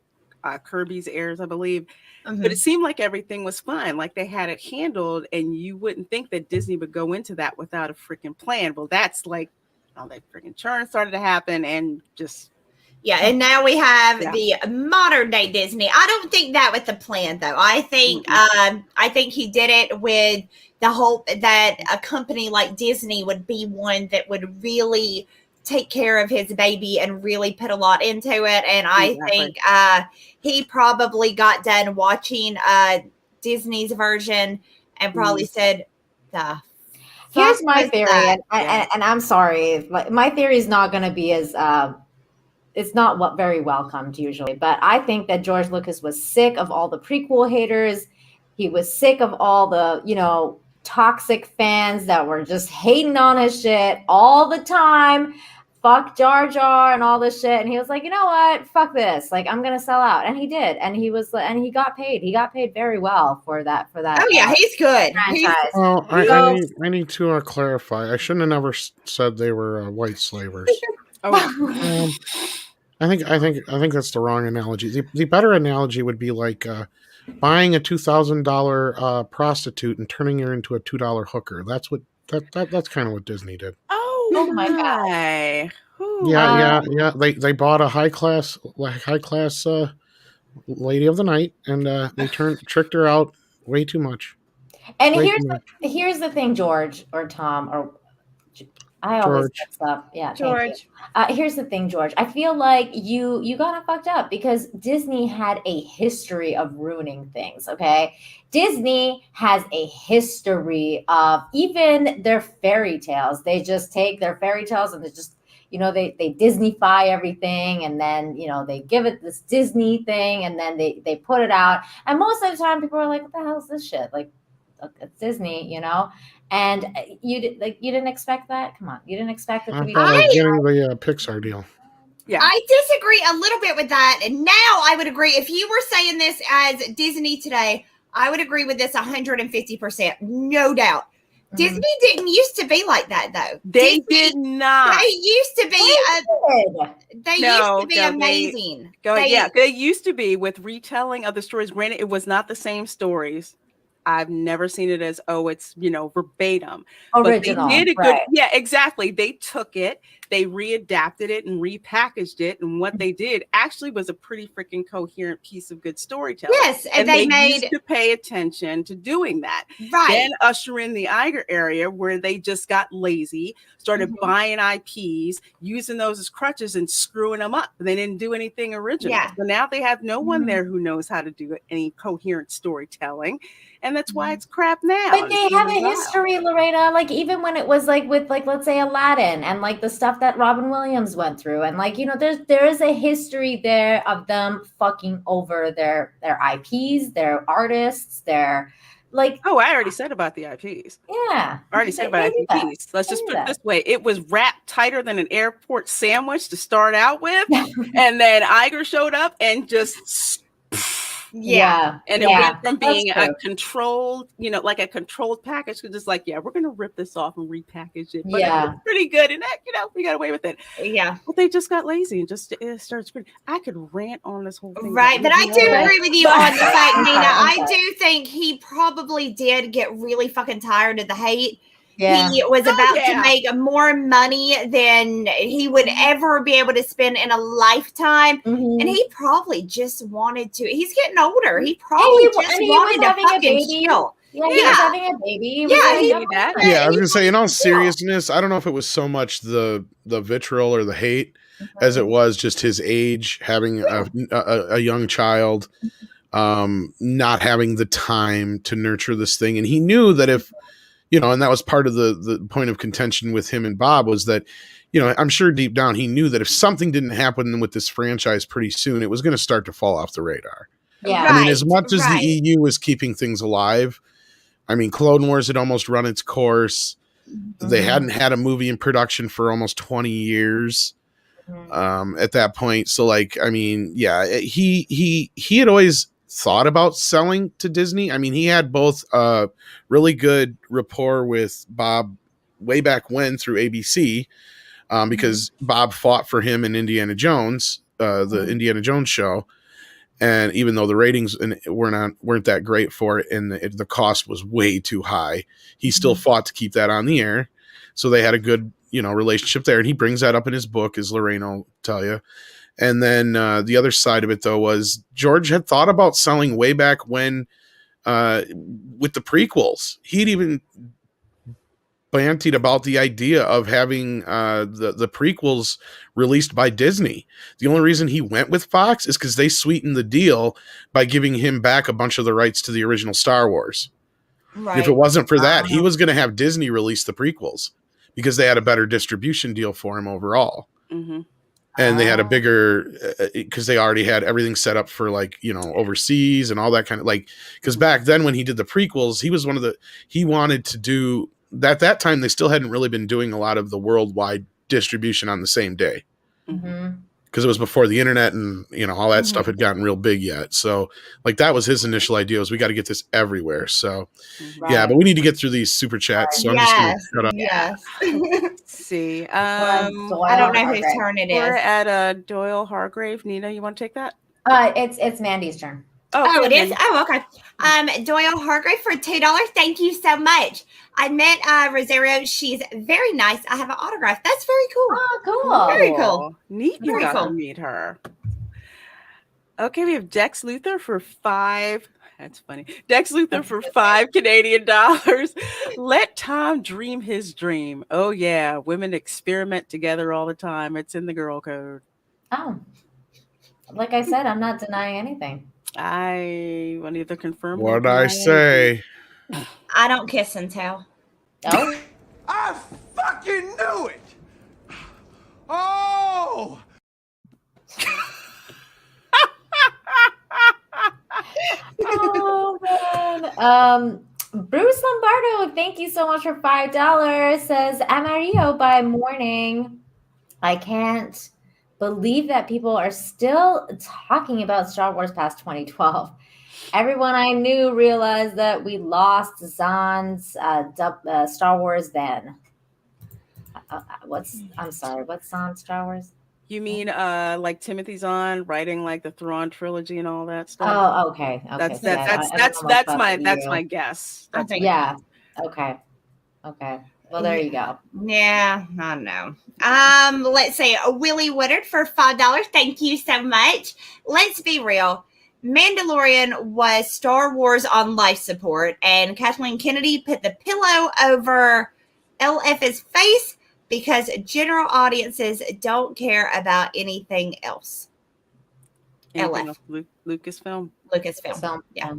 Kirby's heirs, I believe. But it seemed like everything was fine, like they had it handled, and you wouldn't think that Disney would go into that without a freaking plan. Well, that's like all that freaking churn started to happen, and just and now we have the modern day Disney. I don't think that was the plan, though. I think he did it with the hope that a company like Disney would be one that would really take care of his baby and really put a lot into it. And I think he probably got done watching Disney's version and probably said, here's my theory, and I'm sorry, my theory is not going to be as it's not very welcomed usually, but I think that George Lucas was sick of all the prequel haters. He was sick of all the, toxic fans that were just hating on his shit all the time. Fuck Jar Jar and all this shit. And he was like, you know what? Fuck this. Like, I'm going to sell out. And he did. And he got paid. He got paid very well for that. Oh yeah. He's good. Well, I need to clarify. I shouldn't have never said they were white slavers. I think that's the wrong analogy. The better analogy would be like buying a $2,000 prostitute and turning her into a $2 hooker. That's kind of what Disney did. Oh my god! Yeah. They bought a high class lady of the night, and they tricked her out way too much. And here's the thing, George or Tom or. I always mess up. Yeah, George. Here's the thing, George. I feel like you got it fucked up because Disney had a history of ruining things. Okay, Disney has a history of even their fairy tales. They just take their fairy tales and they just they Disneyfy everything, and then they give it this Disney thing, and then they put it out. And most of the time, people are like, "What the hell is this shit?" Like, it's Disney, And you didn't expect that? Come on, you didn't expect it to be getting the Pixar deal. Yeah, I disagree a little bit with that. And now I would agree. If you were saying this as Disney today, I would agree with this 150%, no doubt. Disney didn't used to be like that, though. They did not. They used to be. They used to be amazing. They used to be with retelling of the stories. Granted, it was not the same stories. I've never seen it as, it's, verbatim. Original, but they did a good, exactly. They took it, they readapted it and repackaged it. And what they did actually was a pretty freaking coherent piece of good storytelling. Yes. And they used to pay attention to doing that. Right. Then usher in the Iger area where they just got lazy, started buying IPs, using those as crutches and screwing them up. They didn't do anything original. Yeah. So now they have no one there who knows how to do any coherent storytelling. And that's why it's crap now. But they have a history, Lorena, like even when it was like with let's say Aladdin and like the stuff that Robin Williams went through. And there is a history there of them fucking over their IPs, their artists, their I already said about the IPs. Yeah. I already said about IPs. Let's just put it this way. It was wrapped tighter than an airport sandwich to start out with. And then Iger showed up and just Yeah. And it went from being a controlled, like a controlled package to just like, we're going to rip this off and repackage it. But it was pretty good. And that, we got away with it. Yeah. But they just got lazy and just started screaming. I could rant on this whole thing. Right. But I do agree with you on the fact, Nina. I do think he probably did get really fucking tired of the hate. Yeah. He was about to make more money than he would ever be able to spend in a lifetime. And he probably just wanted to. He's getting older. He probably just wanted to fucking chill. Yeah, he was having a baby. I was gonna say, in all seriousness, I don't know if it was so much the vitriol or the hate as it was just his age, having a young child, not having the time to nurture this thing, and he knew that if. And that was part of the point of contention with him and Bob was that, I'm sure deep down he knew that if something didn't happen with this franchise pretty soon, it was going to start to fall off the radar. Yeah. I mean, as much as the EU was keeping things alive, I mean, Clone Wars had almost run its course. They hadn't had a movie in production for almost 20 years at that point. So he had always thought about selling to Disney. I mean, he had both really good rapport with Bob way back when through ABC, because Bob fought for him in Indiana Jones, the Indiana Jones show. And even though the ratings weren't that great for it, and the cost was way too high, he still fought to keep that on the air. So they had a good, relationship there. And he brings that up in his book, as Lorraine will tell you. And then the other side of it, though, was George had thought about selling way back when with the prequels. He'd even bantied about the idea of having the prequels released by Disney. The only reason he went with Fox is because they sweetened the deal by giving him back a bunch of the rights to the original Star Wars. Right. If it wasn't for that, he was going to have Disney release the prequels because they had a better distribution deal for him overall. Mm-hmm. And they had a bigger, because they already had everything set up for overseas and all that kind of because back then when he did the prequels, he was he wanted to do, at that time, they still hadn't really been doing a lot of the worldwide distribution on the same day. Because it was before the internet and, all that stuff had gotten real big yet. So that was his initial idea, was we got to get this everywhere. So yeah, but we need to get through these super chats. So I'm just going to shut up. Yes. Let's see. I don't know whose turn it is. We're at Doyle Hargrave. Nina, you want to take that? It's Mandy's turn. Oh, it is? Oh, okay. Doyle Hargrave for $2. Thank you so much. I met Rosario. She's very nice. I have an autograph. That's very cool. Oh, cool. Very cool. Neat. You got to meet her. Okay, we have Dex Luther for $5. That's funny. Dex Luther for $5 Canadian. Let Tom dream his dream. Oh, yeah. Women experiment together all the time. It's in the girl code. Oh. Like I said, I'm not denying anything. I will neither confirm. What'd I say? I don't kiss and tell. Oh. I fucking knew it. Oh. Oh man. Bruce Lombardo, thank you so much for $5. Says Amarillo by morning. I can't believe that people are still talking about Star Wars past 2012. Everyone I knew realized that we lost Zahn's Star Wars then. I'm sorry, what's Zahn's Star Wars? You mean like Timothy Zahn writing the Thrawn trilogy and all that stuff? Oh, okay. That's my guess. Yeah. Okay. Well, there you go. Yeah, I don't know. Let's say Willie Woodard for $5. Thank you so much. Let's be real. Mandalorian was Star Wars on life support, and Kathleen Kennedy put the pillow over LF's face because general audiences don't care about anything else. Anything else? Lucasfilm. Yeah.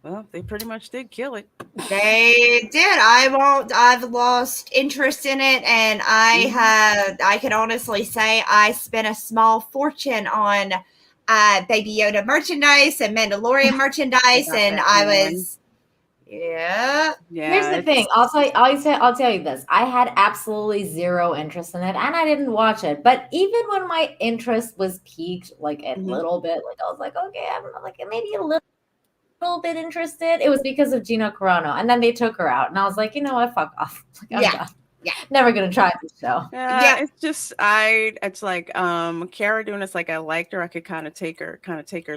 Well, they pretty much did kill it. They did. I've lost interest in it, and I can honestly say I spent a small fortune on Baby Yoda merchandise and Mandalorian merchandise, and I was Here's the thing. I'll tell you this. I had absolutely zero interest in it, and I didn't watch it. But even when my interest was piqued, a little bit, I was like, okay, I'm maybe a little bit interested, it was because of Gina Carano, and then they took her out, and I was like, you know what, fuck off. I'm done. Never gonna try this show. It's just it's like Cara Dune is I liked her, I could kind of take her,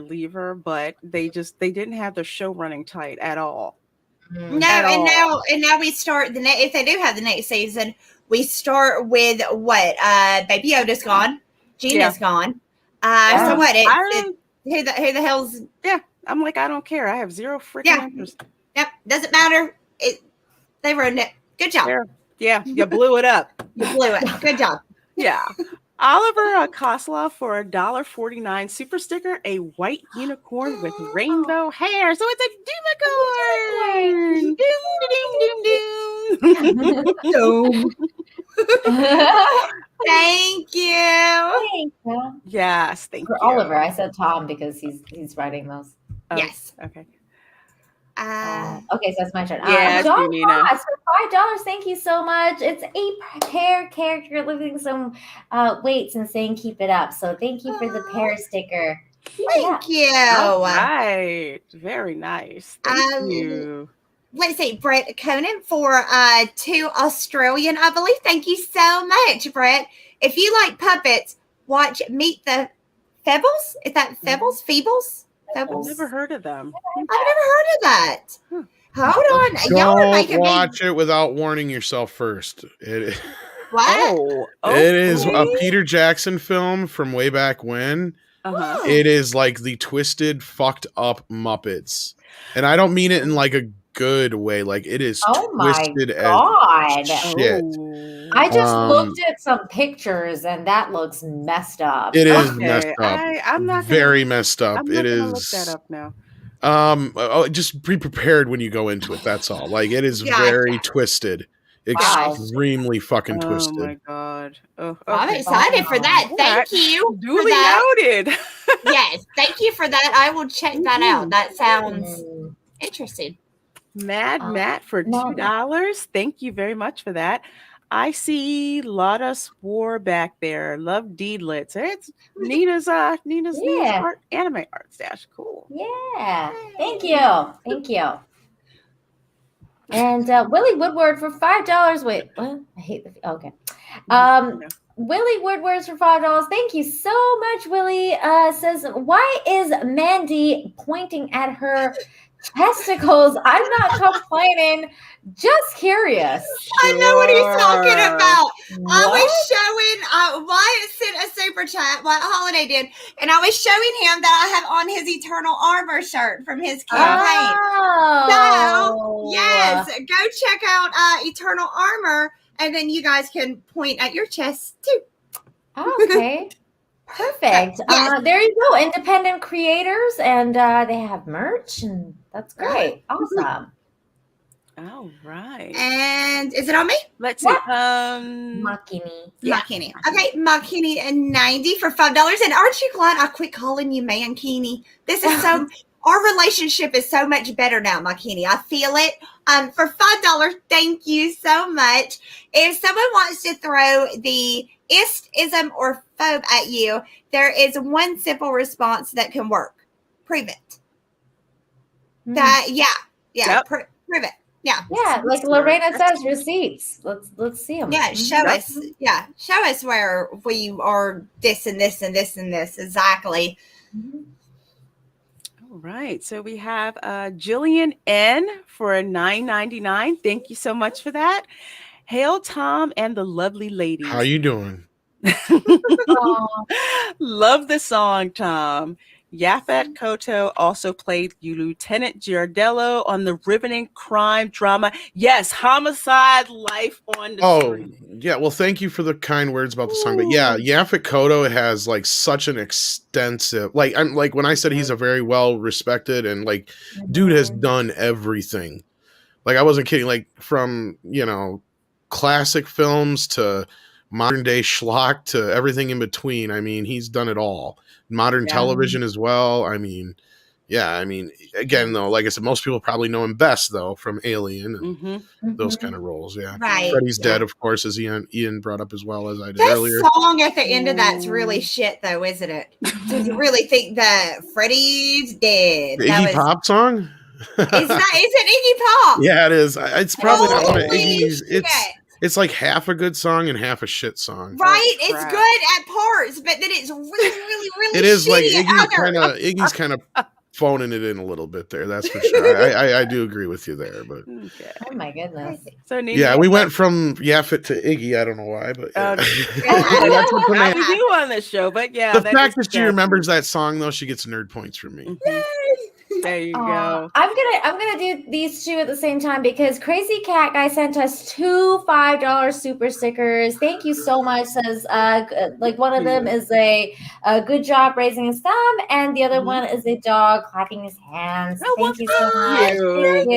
leave her, but they didn't have the show running tight at all. Now we start the next. If they do have the next season, we start with what? Baby Yoda's gone, Gina's gone. So what? Who the hell's? Yeah, I'm I don't care. I have zero freaking interest. Yep, doesn't matter. They ruined it. Good job. Yeah, you blew it up. You blew it. Good job. Yeah. Oliver Kosloff for $1.49 super sticker, a white unicorn with rainbow hair. So it's a Dumicorn. Doom. Thank you. Yes, thank you. For Oliver, I said Tom because he's writing those. Yes. Okay. Okay, so that's my turn. Yeah, John Nina. Ross for $5. Thank you so much. It's a pear character lifting some weights and saying keep it up. So thank you for the pear sticker. Thank you. All right. Very nice. Thank you. Let's see, Brett Conan for 2 Australian, I believe. Thank you so much, Brett. If you like puppets, watch Meet the Feebles. Is that Feebles? Feebles? I've never heard of them. I've never heard of that. Hold on. Y'all are making Don't watch it without warning yourself first. What? It is a Peter Jackson film from way back when. It is like the twisted, fucked up Muppets. And I don't mean it in like a good way. Like it is twisted as shit. I just looked at some pictures and that looks messed up. It is messed up. I'm not very messed up. I'm it not is. Look that up now. Just be prepared when you go into it. That's all. Like it is very twisted. Extremely fucking twisted. Oh my god. I'm excited for that. Thank you. Duly noted. Yes, thank you for that. I will check that out. That sounds interesting. Mad Matt for $2. Thank you very much for that. I see Lotta Swore back there. Love Deedlets. It's Nina's art, anime art stash. Cool. Yeah. Thank you. And Willie Woodward for $5. Wait, what? I hate the okay. Willie Woodward's for $5. Thank you so much, Willie. Says, why is Mandy pointing at her testicles? I'm not complaining. Just curious. I know what he's talking about. I was showing Wyatt sent a super chat, Wyatt Holiday did, and I was showing him that I have on his Eternal Armor shirt from his campaign. So yes, go check out Eternal Armor, and then you guys can point at your chest too. Okay. Perfect. There you go. Independent creators, and they have merch, and that's great. Awesome. All right. And is it on me? Let's see. Makini. Makini. Okay, Makini and 90 for $5. And aren't you glad I quit calling you Mankini? This is so our relationship is so much better now, Makini. I feel it. For $5, thank you so much. If someone wants to throw the ism or phobe at you, there is one simple response that can work. Prove it. Prove it. Yeah, like Lorena says, receipts. Let's see them. Yeah, show us. Yeah, show us where we are this and this and this and this exactly. All right, so we have Jillian N for $9.99. Thank you so much for that. Hail Tom and the lovely ladies. How you doing? Love the song, Tom. Yaphet Kotto also played Lieutenant Giardello on the riveting crime drama. Yes, Homicide: Life on the Street. Yeah. Well, thank you for the kind words about the song. But yeah, Yaphet Kotto has like such an extensive, I'm like when I said he's a very well respected and like dude has done everything. Like I wasn't kidding. Like from classic films to modern day schlock to everything in between. I mean, he's done it all. Modern television as well. I mean, again, though, like I said, most people probably know him best, though, from Alien and those kind of roles. Yeah. Right. Freddy's Dead, of course, as Ian brought up as well as I did that earlier. That song at the end of that's really shit, though, isn't it? Do you really think that Freddy's Dead? The Iggy Pop song? Is it Iggy Pop? Yeah, it is. It's probably not one of Iggy's. It's like half a good song and half a shit song. Right? It's good at parts, but then it's really it is like Iggy's kind of phoning it in a little bit there. That's for sure. I do agree with you there, but oh my goodness. So we went from Yaphet to Iggy. I don't know why, but that's what we do on this show. But the fact that she remembers that song though, she gets nerd points from me. There you go. I'm gonna do these two at the same time because Crazy Cat Guy sent us 2 $5 super stickers. Thank you so much. Says like one of them is a good job raising his thumb, and the other one is a dog clapping his hands. Thank you so much. Thank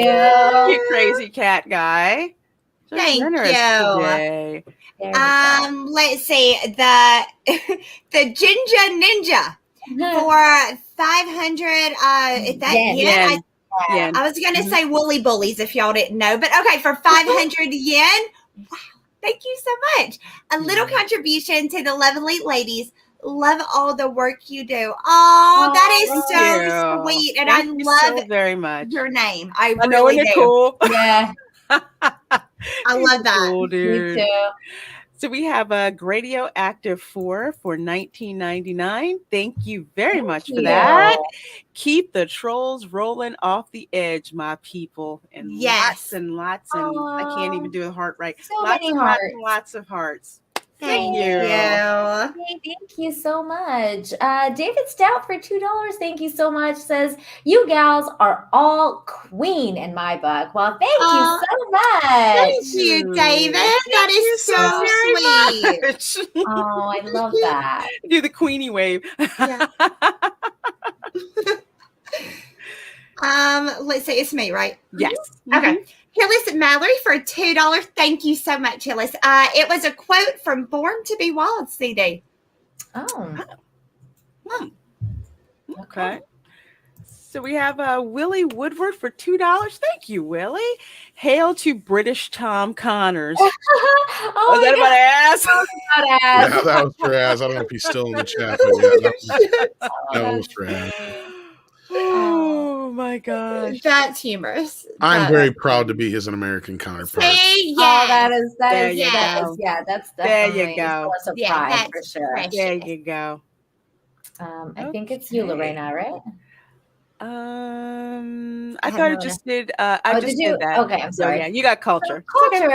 you, Crazy Cat Guy. So thank you. Let's see the Jinja Ninja for 500 is that yen? yen. I was going to say woolly bullies if y'all didn't know, but okay, for 500 yen. Wow. Thank you so much. A little contribution to the lovely ladies. Love all the work you do. Oh, that is so sweet. And Thank I you love so very much. your name. I know, really isn't it do. cool? Yeah. I love that. Cool, dude. Me too. So we have a Gradio Active 4 for $19.99. Thank you very much for that. Keep the trolls rolling off the edge, my people. And lots and lots, and I can't even do the heart right. So Lots many and hearts. lots and lots of hearts. Thank you. Hey, thank you so much. David Stout for $2. Thank you so much. Says, you gals are all queen in my book. Well, thank you so much. Thank you, David. That is so sweet. Oh, I love that. Do the Queenie wave. Yeah. Let's see, it's me, right? Yes. Okay. Hillis Mallory for $2. Thank you so much, Hillis. It was a quote from Born to Be Wild CD. Oh. Okay. So we have Willie Woodward for $2. Thank you, Willie. Hail to British Tom Connors. Was that about ass? Yeah, that was for ass. I don't know if he's still in the chat, but that was for ass. Oh my gosh. That's humorous. I'm very proud to be his American counterpart. See, Oh, that is there you that go. is, yeah, that's There definitely you go. a source of Yeah, pride that's for sure. precious. There you go. I think it's you, Lorena, right? I thought it just did. I just did that. Okay, I'm sorry. Yeah, you got culture. Culture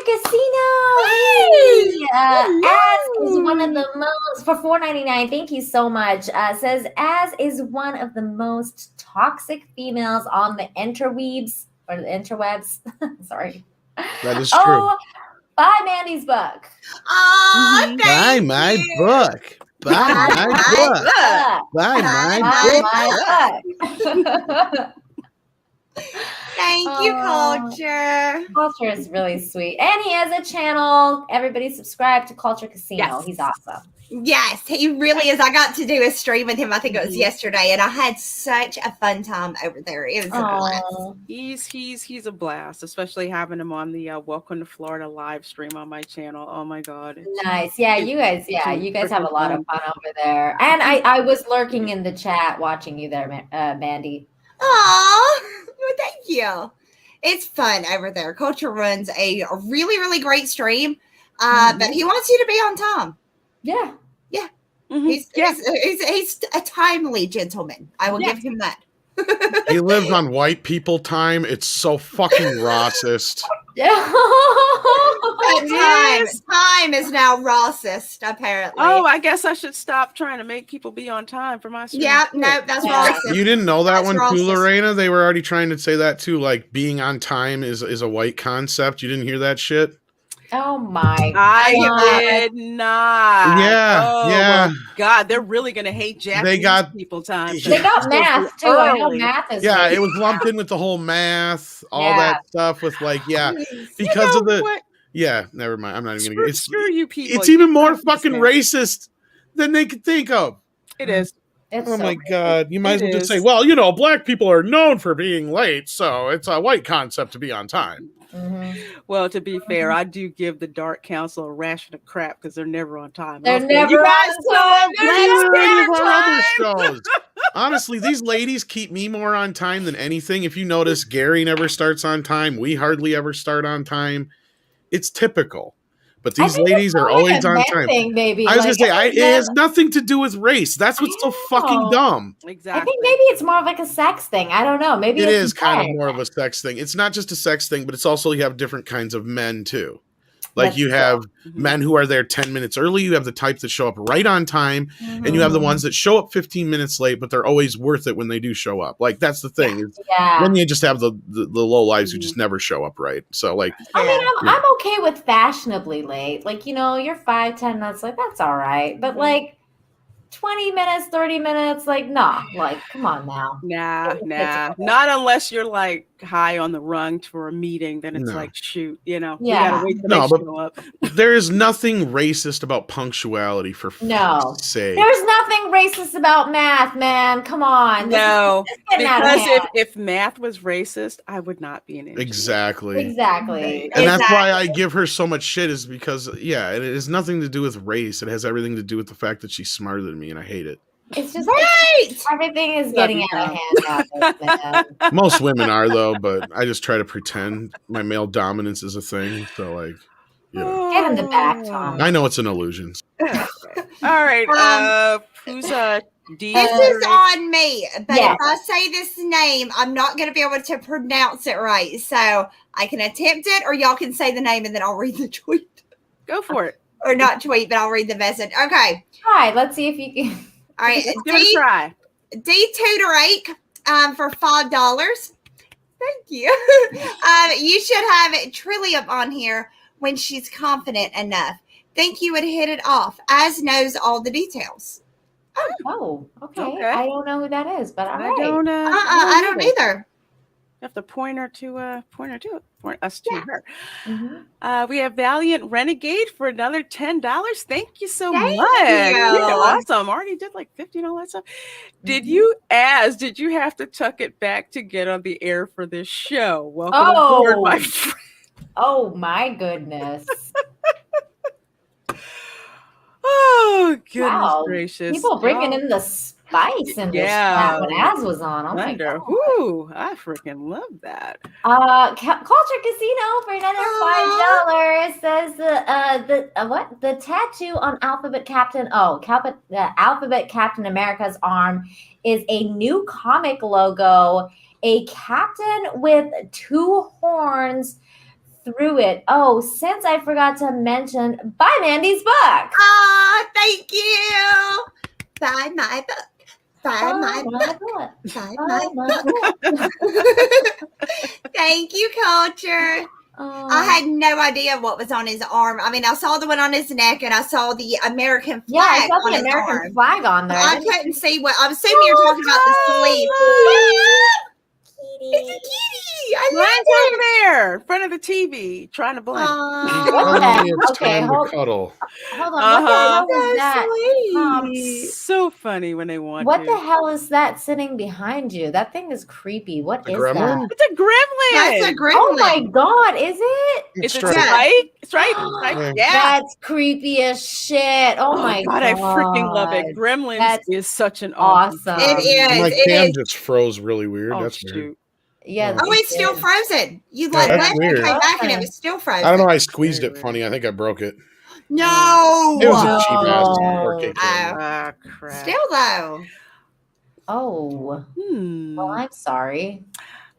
Casino. Hey, as is one of the most for $4.99. Thank you so much. Says as is one of the most toxic females on the interweebs or the interwebs. Sorry. That is true. Oh, buy Mandy's book. Oh, buy my book. Buy my book. Buy my book. Thank you, Culture. Culture is really sweet. And he has a channel. Everybody subscribe to Culture Casino. Yes. He's awesome. Yes, he really is. I got to do a stream with him, I think it was yesterday, and I had such a fun time over there. It was a blast. He's a blast, especially having him on the Welcome to Florida live stream on my channel. Oh my God. Nice. Yeah, you guys have a lot of fun over there. And I was lurking in the chat watching you there, Mandy. Aw, well, thank you. It's fun over there. Culture runs a really, really great stream, but he wants you to be on time. Yeah. Yeah. He's a timely gentleman. I will give him that. He lives on white people time. It's so fucking racist. Time is now racist, apparently. Oh, I guess I should stop trying to make people be on time for my stream. Yeah, no, that's racist. You didn't know that That's one too, racist. Lorena? They were already trying to say that too, like being on time is a white concept. You didn't hear that shit? Oh my I did not. Yeah, yeah. My God, they're really gonna hate Japanese people time. They got math too. I know math is it was lumped in with the whole math, all that stuff with because of the never mind. I'm not even gonna screw you people. It's even more fucking racist than they could think of. It is. Oh my God. You might as well just say, well, black people are known for being late, so it's a white concept to be on time. Well, to be fair, I do give the Dark Council a ration of crap because they're never on time. They're never on time. Honestly, these ladies keep me more on time than anything. If you notice, Gary never starts on time. We hardly ever start on time. It's typical. But these ladies are always on time. Maybe. I was going to say, it has nothing to do with race. That's what's so fucking dumb. Exactly. I think maybe it's more of like a sex thing. I don't know. Maybe it is kind of more of a sex thing. It's not just a sex thing, but it's also you have different kinds of men too. Like you have men who are there 10 minutes early. You have the type that show up right on time. And you have the ones that show up 15 minutes late, but they're always worth it when they do show up. Like that's the thing. Then you just have the low lives who just never show up right. So like, I mean, I'm okay with fashionably late. Like, you're 5-10 minutes, like that's all right. But like 20 minutes, 30 minutes, like, nah, like, come on now. Nah. Not unless you're like high on the rung for a meeting, then it's like, shoot, we gotta wait till they show up. There is nothing racist about punctuality for say. There's nothing racist about math, man. Come on. No, because if math was racist, I would not be an engineer. Exactly. And that's why I give her so much shit, is because it has nothing to do with race. It has everything to do with the fact that she's smarter than me, and I hate it. It's just right. Everything is getting out of hand now. Most women are, though, but I just try to pretend my male dominance is a thing. So, like, get in the back, Tom. I know it's an illusion. All right. Who's D? This is on me, but if I say this name, I'm not going to be able to pronounce it right. So I can attempt it, or y'all can say the name, and then I'll read the tweet. Go for it. Or not tweet, but I'll read the message. Okay. All right. Let's see if you can. All right, give it a try. D Tutorake for $5. Thank you. You should have Trillium on here when she's confident enough. Think you would hit it off, as knows all the details. Oh, okay. I don't know who that is, but all right. I don't either. You have to point us to her. Mm-hmm. We have Valiant Renegade for another $10. Thank you so much. Awesome. Already did like 50 and all that stuff. Did you have to tuck it back to get on the air for this show? Welcome aboard, my friend. Oh my goodness. Oh, goodness gracious. People bringing in the spice in this chat when Az was on. Oh my God. Ooh, I freaking love that. Culture Casino for another $5 says the tattoo on Alphabet Captain. The Alphabet Captain America's arm is a new comic logo. A captain with 2 horns through it. Oh, since I forgot to mention, buy Mandy's book. Thank you. Buy my book. Buy my book. Buy my book. Thank you, Culture. I had no idea what was on his arm. I mean, I saw the one on his neck, and I saw the American flag. Yeah, I saw the American flag on there. I couldn't see what. I'm assuming you're talking about the sleeve. It's a kitty. I love it. Over there in front of the TV trying to blend. Okay, hold on. What the hell is that? So funny when they want What the hell is that sitting behind you? That thing is creepy. What is that? It's a gremlin. That's a gremlin. Oh my God, is it? Is it Strike? Strike? Yeah. That's creepy as shit. Oh my God. I freaking love it. Gremlins is such an awesome. It is. My cam just froze really weird. That's weird. Yeah. Oh, it's still frozen. You left and came back, and it was still frozen. I don't know. I squeezed it funny. I think I broke it. No. It was a cheap ass 4K camera. Crap. Still though. Oh. Well, I'm sorry.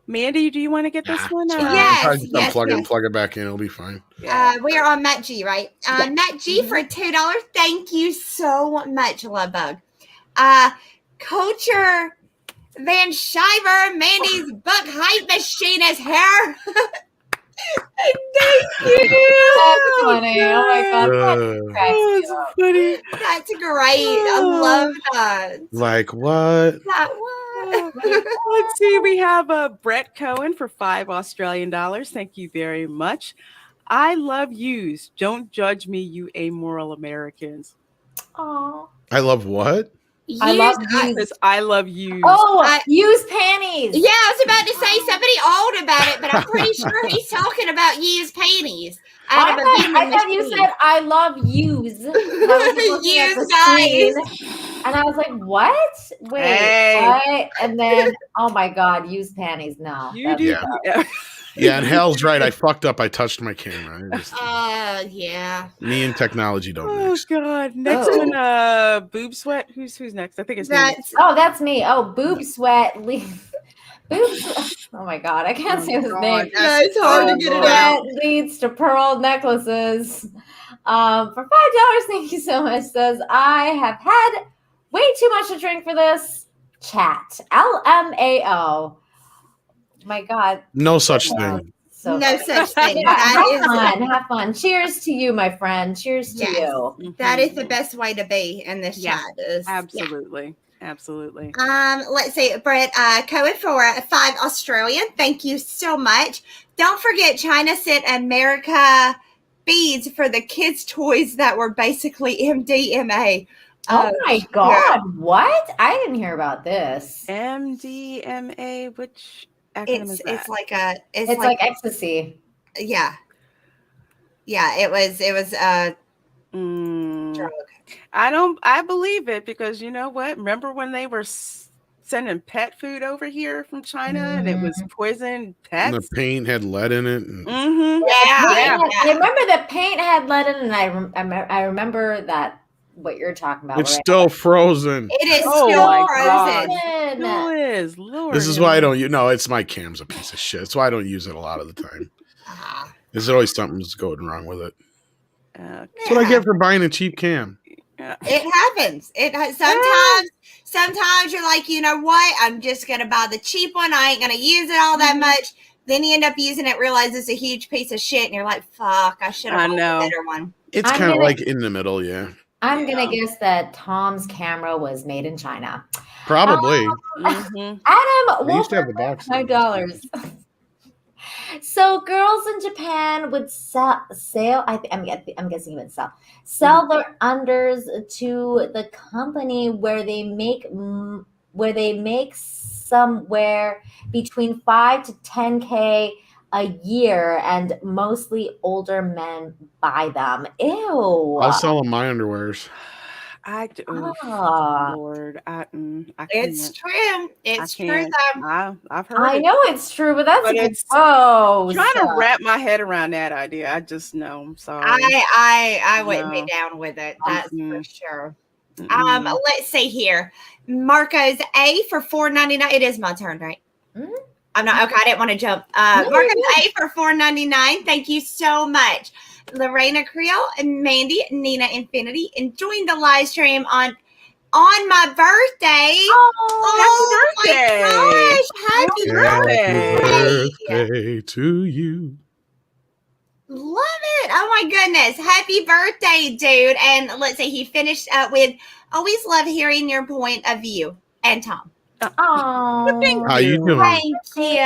Mandy, do you want to get this one? Yes. Plug it back in. It'll be fine. We are on Matt G, right? Matt G for $2. Thank you so much, Love Bug. Culture Van Shiver, Mandy's book hype machine is here. Thank you. That's funny. Oh my God. That's funny. That's great. I love that. Like what? That one. Let's see. We have Brett Cohen for $5 Australian. Thank you very much. I love yous. Don't judge me, you amoral Americans. Aw. I love what? I love used. I love used. Oh, used panties. Yeah, I was about to say somebody old about it, but I'm pretty sure he's talking about used panties. I thought you said I love used. Used guys. And I was like, what? Wait, what? And then, oh my God, used panties. No. You do. Yeah, and Hal's right. I fucked up. I touched my camera. Yeah. Me and technology don't mix. Oh God. Next one, Boob Sweat. Who's next? I think it's that's me. Oh, Boob Sweat. Boobs. Oh my God, I can't say his name. No, it's hard to get it out. Leads to pearl necklaces. For $5, thank you so much. Says I have had way too much to drink for this. Chat. LMAO. My God. No such thing. So no such thing. Have fun. Cheers to you, my friend. Cheers to you. That is the best way to be in this chat. Absolutely. Absolutely. Let's see, Brett, code for 5 Australian. Thank you so much. Don't forget, China sent America beads for the kids' toys that were basically MDMA. Oh my God! What? I didn't hear about this. MDMA, which acronym is that? It's like ecstasy. Yeah. Yeah, it was drug. I believe it because you know what? Remember when they were sending pet food over here from China and it was poisoned pets? And the paint had lead in it. I remember the paint had lead in it, and I remember that what you're talking about. It's still frozen. It is still frozen. It still is. Lord. This is why I don't use. No, it's my cam's a piece of shit. That's why I don't use it a lot of the time. There's always something's going wrong with it. That's what I get for buying a cheap cam. It happens. Sometimes you're like, you know what? I'm just gonna buy the cheap one. I ain't gonna use it all that much. Then you end up using it, realize it's a huge piece of shit, and you're like, fuck, I should have bought a better one. It's kind of like in the middle, yeah. I'm gonna guess that Tom's camera was made in China. Probably. Adam, They used to have the box. $5. So girls in Japan would sell. I'm guessing you would sell their unders to the company where they make somewhere between 5 to 10K a year, and mostly older men buy them. Ew. I'll sell them my underwears. Lord, it's true. It's true. I've heard. I know it's true, but that's it's gross. Trying to wrap my head around that idea. I just know. I'm sorry. I wouldn't be down with it. That's for sure. Let's see here. Marco's A for $4.99. It is my turn, right? I'm not okay. I didn't want to jump. Marco's A for $4.99. Thank you so much. Lorena Creole and Mandy, Nina Infinity, enjoying the live stream on my birthday. Oh, happy birthday! Happy birthday to you. Love it. Oh my goodness. Happy birthday, dude. And let's see, he finished up with always love hearing your point of view. And Tom. Oh, how you doing? Thank you.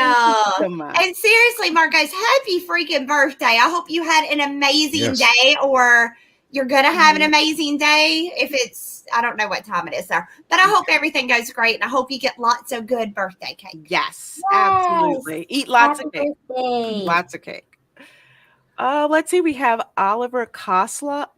And seriously, Marcos, happy freaking birthday. I hope you had an amazing day, or you're going to have an amazing day. If it's, I don't know what time it is, sir, but I hope everything goes great. And I hope you get lots of good birthday cake. Yes, absolutely. Eat lots of cake. Eat lots of cake. Let's see. We have Oliver Klasov.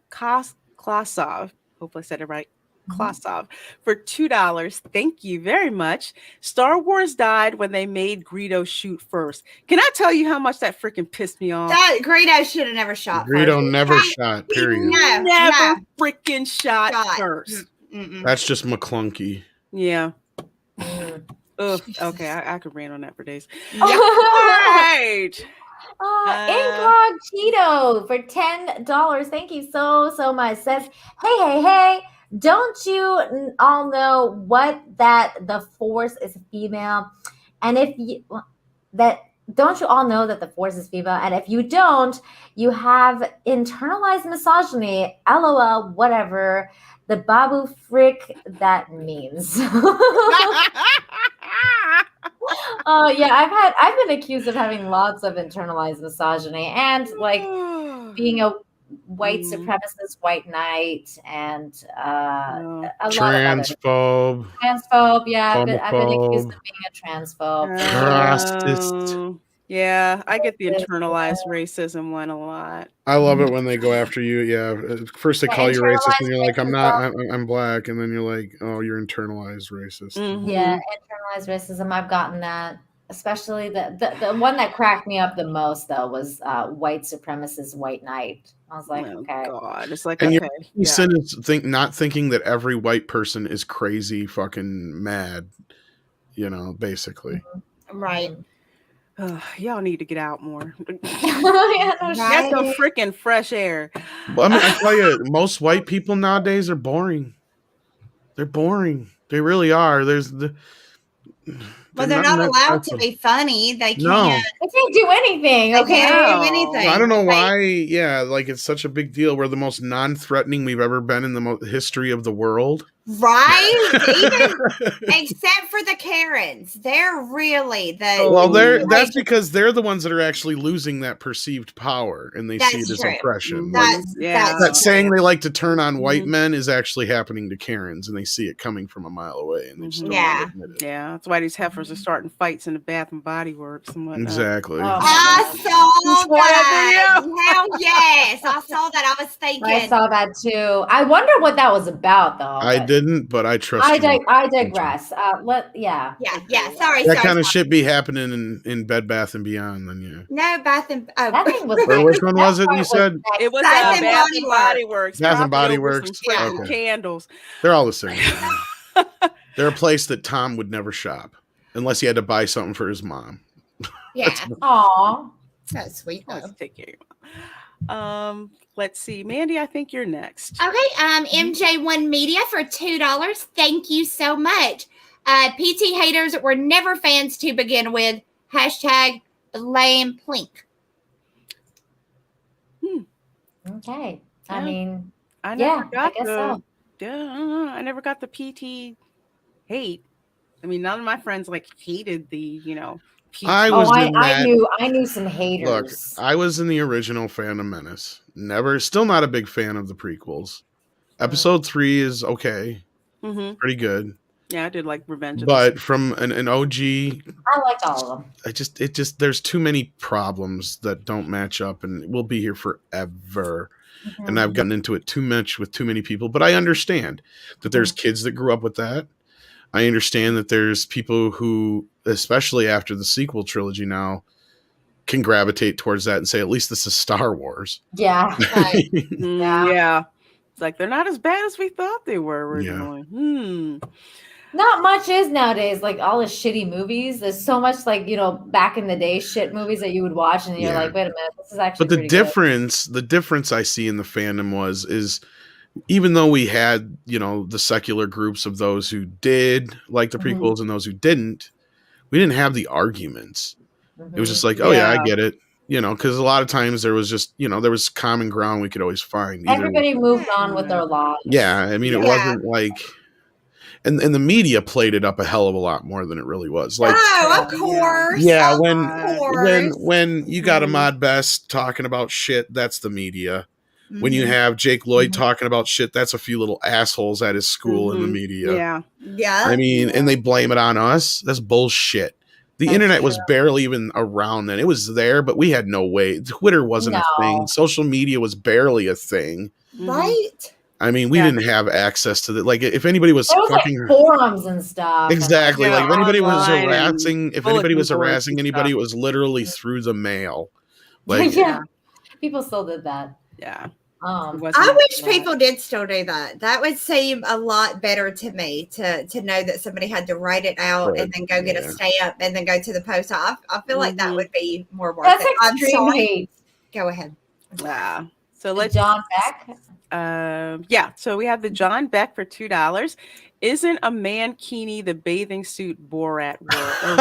Hopefully I said it right. Klasov for $2. Thank you very much. Star Wars died when they made Greedo shoot first. Can I tell you how much that freaking pissed me off? Greedo should have never shot. Greedo never shot. Period. Never freaking shot first. That's just McClunky. Yeah. Okay, I could rant on that for days. All right. Incognito for $10. Thank you so much. Says, hey. Don't you all know that the Force is female? And don't you all know that the Force is female? And if you don't, you have internalized misogyny. LOL, whatever the Babu frick that means. Oh yeah, I've been accused of having lots of internalized misogyny and like being a white supremacist, white knight, and a transphobe. Yeah, I've been accused of being a transphobe. Racist. Yeah, I get the internalized racism one a lot. I love it when they go after you. Yeah, first they call you racist, and you're like, "I'm not. I'm black," and then you're like, "Oh, you're internalized racist." Yeah, internalized racism. I've gotten that. Especially the one that cracked me up the most though was white supremacist white knight. I was like, okay, God, it's like, and okay, your sin is not thinking that every white person is crazy, fucking mad. You know, basically. Right. Y'all need to get out more. Get some freaking fresh air. Well, I mean, I tell you, most white people nowadays are boring. They're boring. They really are. Well, they're not allowed to be funny. They can't. No. They can't do anything. Okay. They can't do anything. I don't know why. Yeah, like it's such a big deal. We're the most non-threatening we've ever been in the history of the world. Right? Even except for the Karens. They're really the well, that's because they're the ones that are actually losing that perceived power and they see it as oppression. That saying they like to turn on white men is actually happening to Karens and they see it coming from a mile away and they just don't want to admit it. Yeah, that's why these heifers are starting fights in the Bath and Body Works and whatnot. Exactly. I saw that. Hell yes. I saw that. I was thinking. I saw that too. I wonder what that was about though. I didn't, but I trust I digress. Sorry. That kind of shit be happening in Bed Bath and Beyond, then No, Bath and or which one was it? You said it was Bath and Body Works. Bath and Body Works. Okay. Candles. They're all the same. They're a place that Tom would never shop unless he had to buy something for his mom. Yeah. Aw. So sweet. Take care. Let's see, Mandy. I think you're next. Okay. MJ1 Media for $2. Thank you so much. PT haters were never fans to begin with. #blame Plink. Okay. Yeah. I mean, I never I guess so. Yeah, I never got the PT hate. I mean, none of my friends hated the, PT. I knew some haters. Look, I was in the original Fandom Menace. Still not a big fan of the prequels. Episode 3 is okay. Pretty good. Yeah, I did like Revenge of But from an OG, I liked all of them. There's too many problems that don't match up, and we'll be here forever. And I've gotten into it too much with too many people, but I understand that there's kids that grew up with that. I understand that there's people who, especially after the sequel trilogy now, can gravitate towards that and say, at least this is Star Wars. Yeah. Right. Yeah. It's like, they're not as bad as we thought they were originally. Not much is nowadays, like all the shitty movies. There's so much back in the day shit movies that you would watch and you're like, wait a minute, this is actually the difference I see in the fandom is even though we had, the secular groups of those who did like the prequels and those who didn't, we didn't have the arguments. It was just like, oh yeah, I get it. Because a lot of times there was just, there was common ground we could always find. Everybody moved on with their lives. Yeah. I mean, it wasn't like, and the media played it up a hell of a lot more than it really was. Like, of course. Yeah. When you got Ahmad Best talking about shit, that's the media. When you have Jake Lloyd talking about shit, that's a few little assholes at his school in the media. Yeah. I mean, and they blame it on us. That's bullshit. The internet was barely even around then. It was there, but we had no way. Twitter wasn't a thing. Social media was barely a thing. Right. I mean, we didn't have access to that. Like, if anybody was fucking forums and stuff. Exactly. Like, if anybody was harassing anybody, it was literally through the mail. Like, people still did that. Yeah. I wish people did still do that. That would seem a lot better to me to know that somebody had to write it out and then go get a stamp and then go to the post office. I feel like that would be more worth it. I'm sorry. Go ahead. Wow. So let's John Beck. So we have the John Beck for $2. Isn't a mankini the bathing suit Borat wore?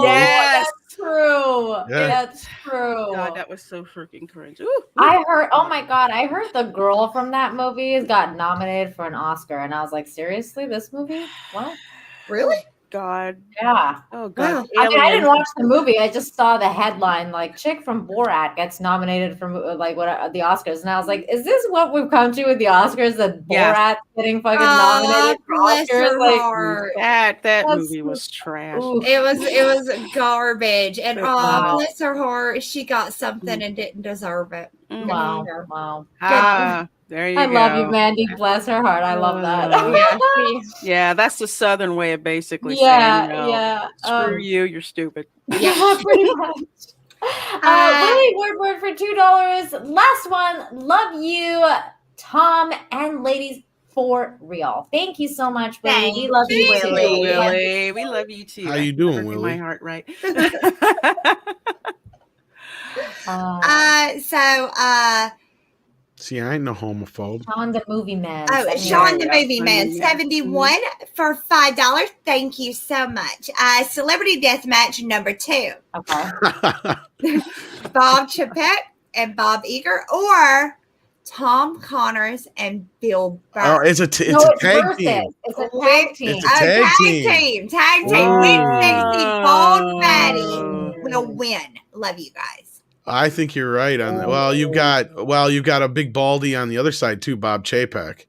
Yes, that's true. Yeah. That's true. God, that was so freaking cringe. Ooh. I heard the girl from that movie got nominated for an Oscar, and I was like, seriously, this movie? What? Really? God. Yeah. Oh God. I mean, I didn't watch the movie. I just saw the headline, like chick from Borat gets nominated for the Oscars, and I was like, is this what we've come to with the Oscars? That Borat getting fucking nominated for Oscars? Like that movie was trash. It was garbage, and bless her heart, she got something and didn't deserve it. Wow. There you go. I love you, Mandy. Bless her heart. I love that. Yeah, that's the Southern way of basically saying, screw you, you're stupid. Yeah, pretty much. Really, word for $2. Last one. Love you, Tom and ladies, for real. Thank you so much, Willie. We love you, Willie. We love you too. How you doing, Willie? My heart right. See, I ain't no homophobe. Sean the Movie Man. Oh, Sean the Movie Man, 71 for $5. Thank you so much. Celebrity Deathmatch number 2. Okay. Bob Chapek and Bob Eager, or Tom Connors and Bill Burr. Oh, it's a tag team. It's a tag team. It's a tag team. Tag team. Big sexy bald fatty will win. Love you guys. I think you're right on that. Well, you've got a big baldy on the other side too, Bob Chapek.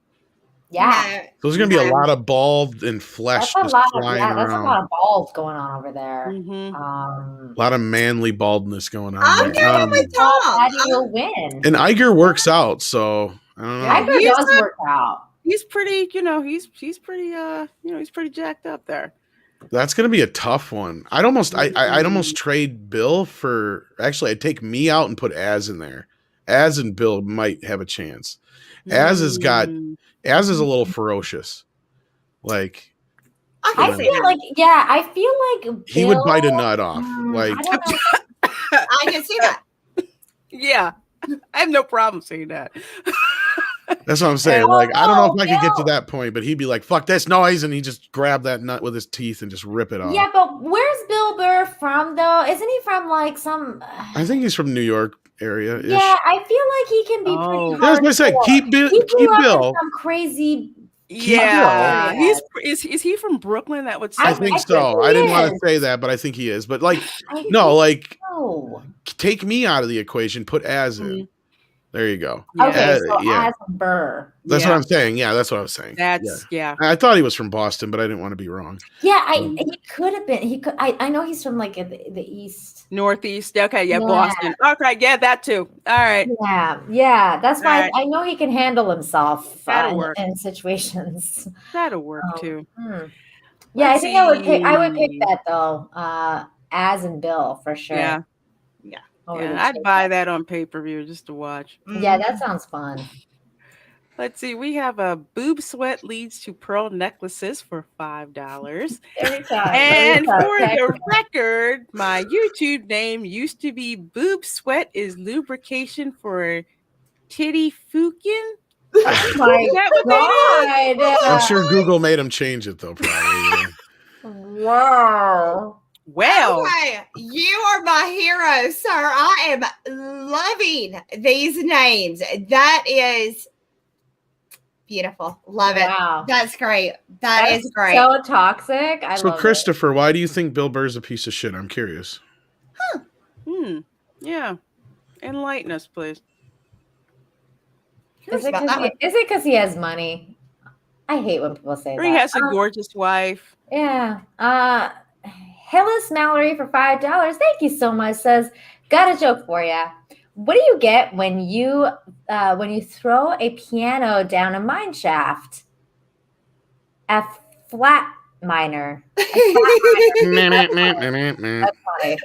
Yeah. No, There's going to be a lot of bald and flesh That's just a flying lot around. that's a lot of balls going on over there. A lot of manly baldness going on. I'm going with Tom. Daddy will win. And Iger works out, so I don't know. Iger does work out. He's pretty, he's pretty, he's pretty jacked up there. That's going to be a tough one. I'd almost trade Bill for. Actually, I'd take me out and put Az in there. Az and Bill might have a chance. Az is a little ferocious. Like, I feel like Bill, he would bite a nut off. Like, I can see that. Yeah, I have no problem saying that. that's what I'm saying. Like, I don't know if I could get to that point, but he'd be like, "Fuck this noise," and he just grab that nut with his teeth and just rip it off. Yeah, but where's Bill Burr from though? Isn't he from like some? I think he's from New York area. Yeah, I feel like he can be pretty. I was gonna say, keep Bill. Some crazy. Yeah, is he from Brooklyn? That would. I think so. I didn't want to say that, but I think he is. But like, take me out of the equation. Put Az in. There you go. Okay, Az Burr. That's what I'm saying. Yeah, that's what I was saying. Yeah. I thought he was from Boston, but I didn't want to be wrong. Yeah, he could have been. He could. I know he's from like the east, northeast. Okay, Boston. Okay, yeah, that too. All right. Yeah. That's why I know he can handle himself in situations. That'll work too. Yeah, I think I would pick that though. Az and Bill for sure. Yeah. I'd buy that on pay-per-view just to watch. Yeah, that sounds fun. Let's see. We have a boob sweat leads to pearl necklaces for $5. And for the record, my YouTube name used to be Boob Sweat is lubrication for titty fukin. Oh my God. I'm sure Google made him change it though, probably. Wow. Well, okay, you are my hero, sir. I am loving these names. That is beautiful. Love it. Wow. That's great. That's great. So toxic. So, Christopher, why do you think Bill Burr's a piece of shit? I'm curious. Yeah. Enlighten us, please. Is it because he has money? I hate when people say that. He has a gorgeous wife. Yeah. Hillis Mallory for $5. Thank you so much. Says, got a joke for you. What do you get when you throw a piano down a mine shaft? A flat minor. That's funny.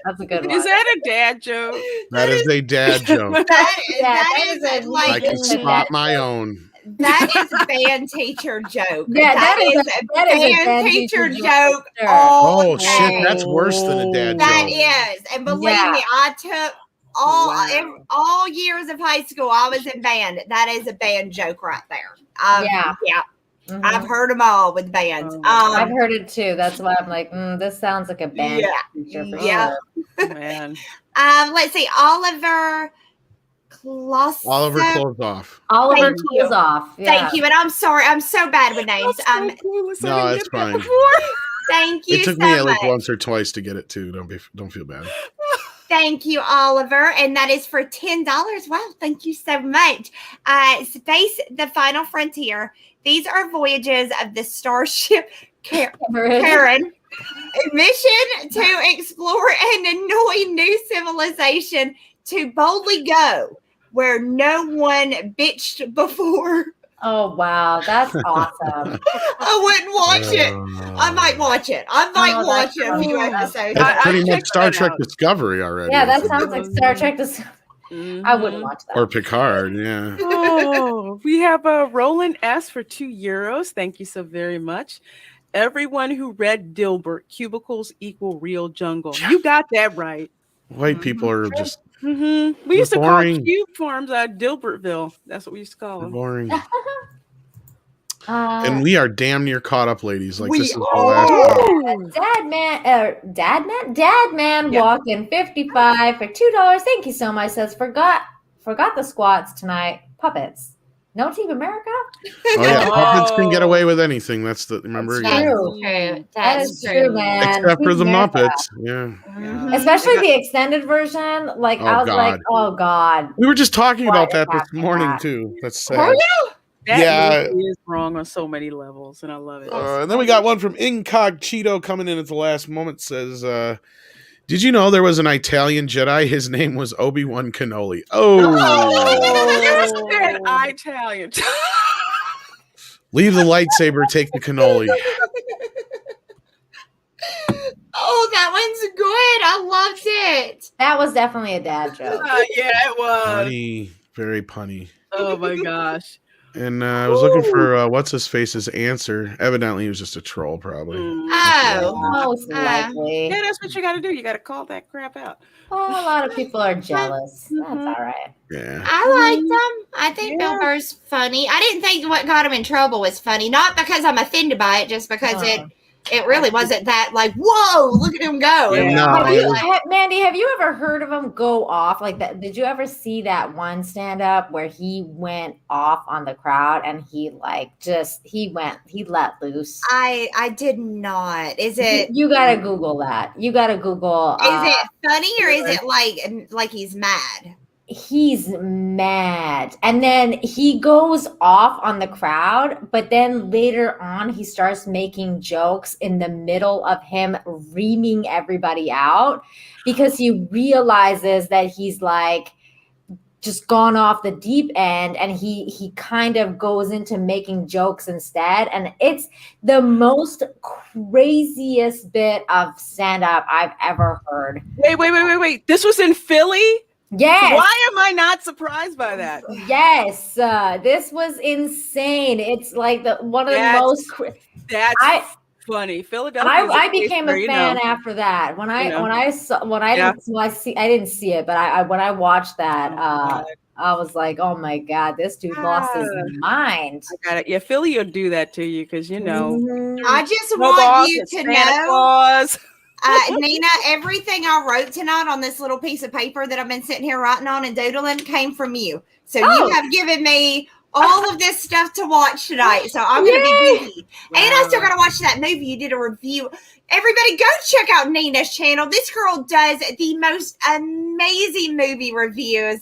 That's a good one. Is that a dad joke? That is a dad joke. that is I can spot my own. That is a band teacher joke. Yeah, that is a band teacher joke. Oh shit, that's worse than a dad joke. That is, and believe me, I took all years of high school. I was in band. That is a band joke right there. Yeah. Mm-hmm. I've heard them all with bands. I've heard it too. That's why I'm like, this sounds like a band teacher for sure. Man. Let's see, Oliver closed off. Oliver closed off. Yeah. Thank you. And I'm sorry. I'm so bad with names. No, it's fine. Thank you. It took me like once or twice to get it too. Don't feel bad. Thank you, Oliver. And that is for $10. Wow, thank you so much. Space the Final Frontier. These are voyages of the Starship Karen. A mission to explore and annoy new civilization to boldly go where no one bitched before. Oh, wow. That's awesome. I wouldn't watch it. I might watch it. I might watch it a few episodes. That's pretty much Star Trek Discovery already. Yeah, that sounds like Star Trek Discovery. I wouldn't watch that. Or Picard, yeah. We have a Roland S for €2. Thank you so very much. Everyone who read Dilbert, cubicles equal real jungle. You got that right. White people are just... We used to call cube farms Dilbertville. That's what we used to call them. Boring. And we are damn near caught up, ladies. Like this is the last. Dad man walking 55 for $2. Thank you so much. Says forgot the squats tonight. puppets. No Team America? Oh yeah, puppets can get away with anything. That's the remember That's again. true. That is true, man. Except for Team the America. Muppets. Yeah. Especially the extended version. Like I was like, oh God. We were just talking What about is that this happening morning with that? too. That's sad. Were you? That movie is wrong on so many levels, and I love it. And then we got one from Incogcheeto coming in at the last moment. Says, "Did you know there was an Italian Jedi? His name was Obi-Wan Kenobi." Italian. Leave the lightsaber, take the cannoli. Oh, that one's good. I loved it. That was definitely a dad joke. Yeah, it was. Punny, very punny. Oh my gosh. And I was looking for what's his face's answer. Evidently, he was just a troll, probably. Most likely. Yeah, that's what you got to do. You got to call that crap out. Well, a lot of people are jealous. That's all right. Yeah. I liked them. I think Bill Burr's funny. I didn't think what got him in trouble was funny. Not because I'm offended by it, just because it really wasn't that like, whoa, look at him go. Mandy, have you ever heard of him go off like that? Did you ever see that one stand up where he went off on the crowd and he let loose? I did not. Is it? You gotta Google that. You gotta Google. Is it funny or is it like he's mad? He's mad, and then he goes off on the crowd, but then later on he starts making jokes in the middle of him reaming everybody out because he realizes that he's like just gone off the deep end, and he kind of goes into making jokes instead, and it's the most craziest bit of stand-up I've ever heard. Wait. This was in Philly? Yes. Why am I not surprised by that? Yes. This was insane. It's like one of the most. That's funny. Philadelphia. I became a fan after that. I didn't see it, but when I watched that, I was like, oh my God, this dude lost his mind. I got it. Yeah, Philly will do that to you because I just want you to know. Nina, everything I wrote tonight on this little piece of paper that I've been sitting here writing on and doodling came from you. So you have given me all of this stuff to watch tonight. So I'm going to be busy. Wow. And I still got to watch that movie. You did a review. Everybody go check out Nina's channel. This girl does the most amazing movie reviews.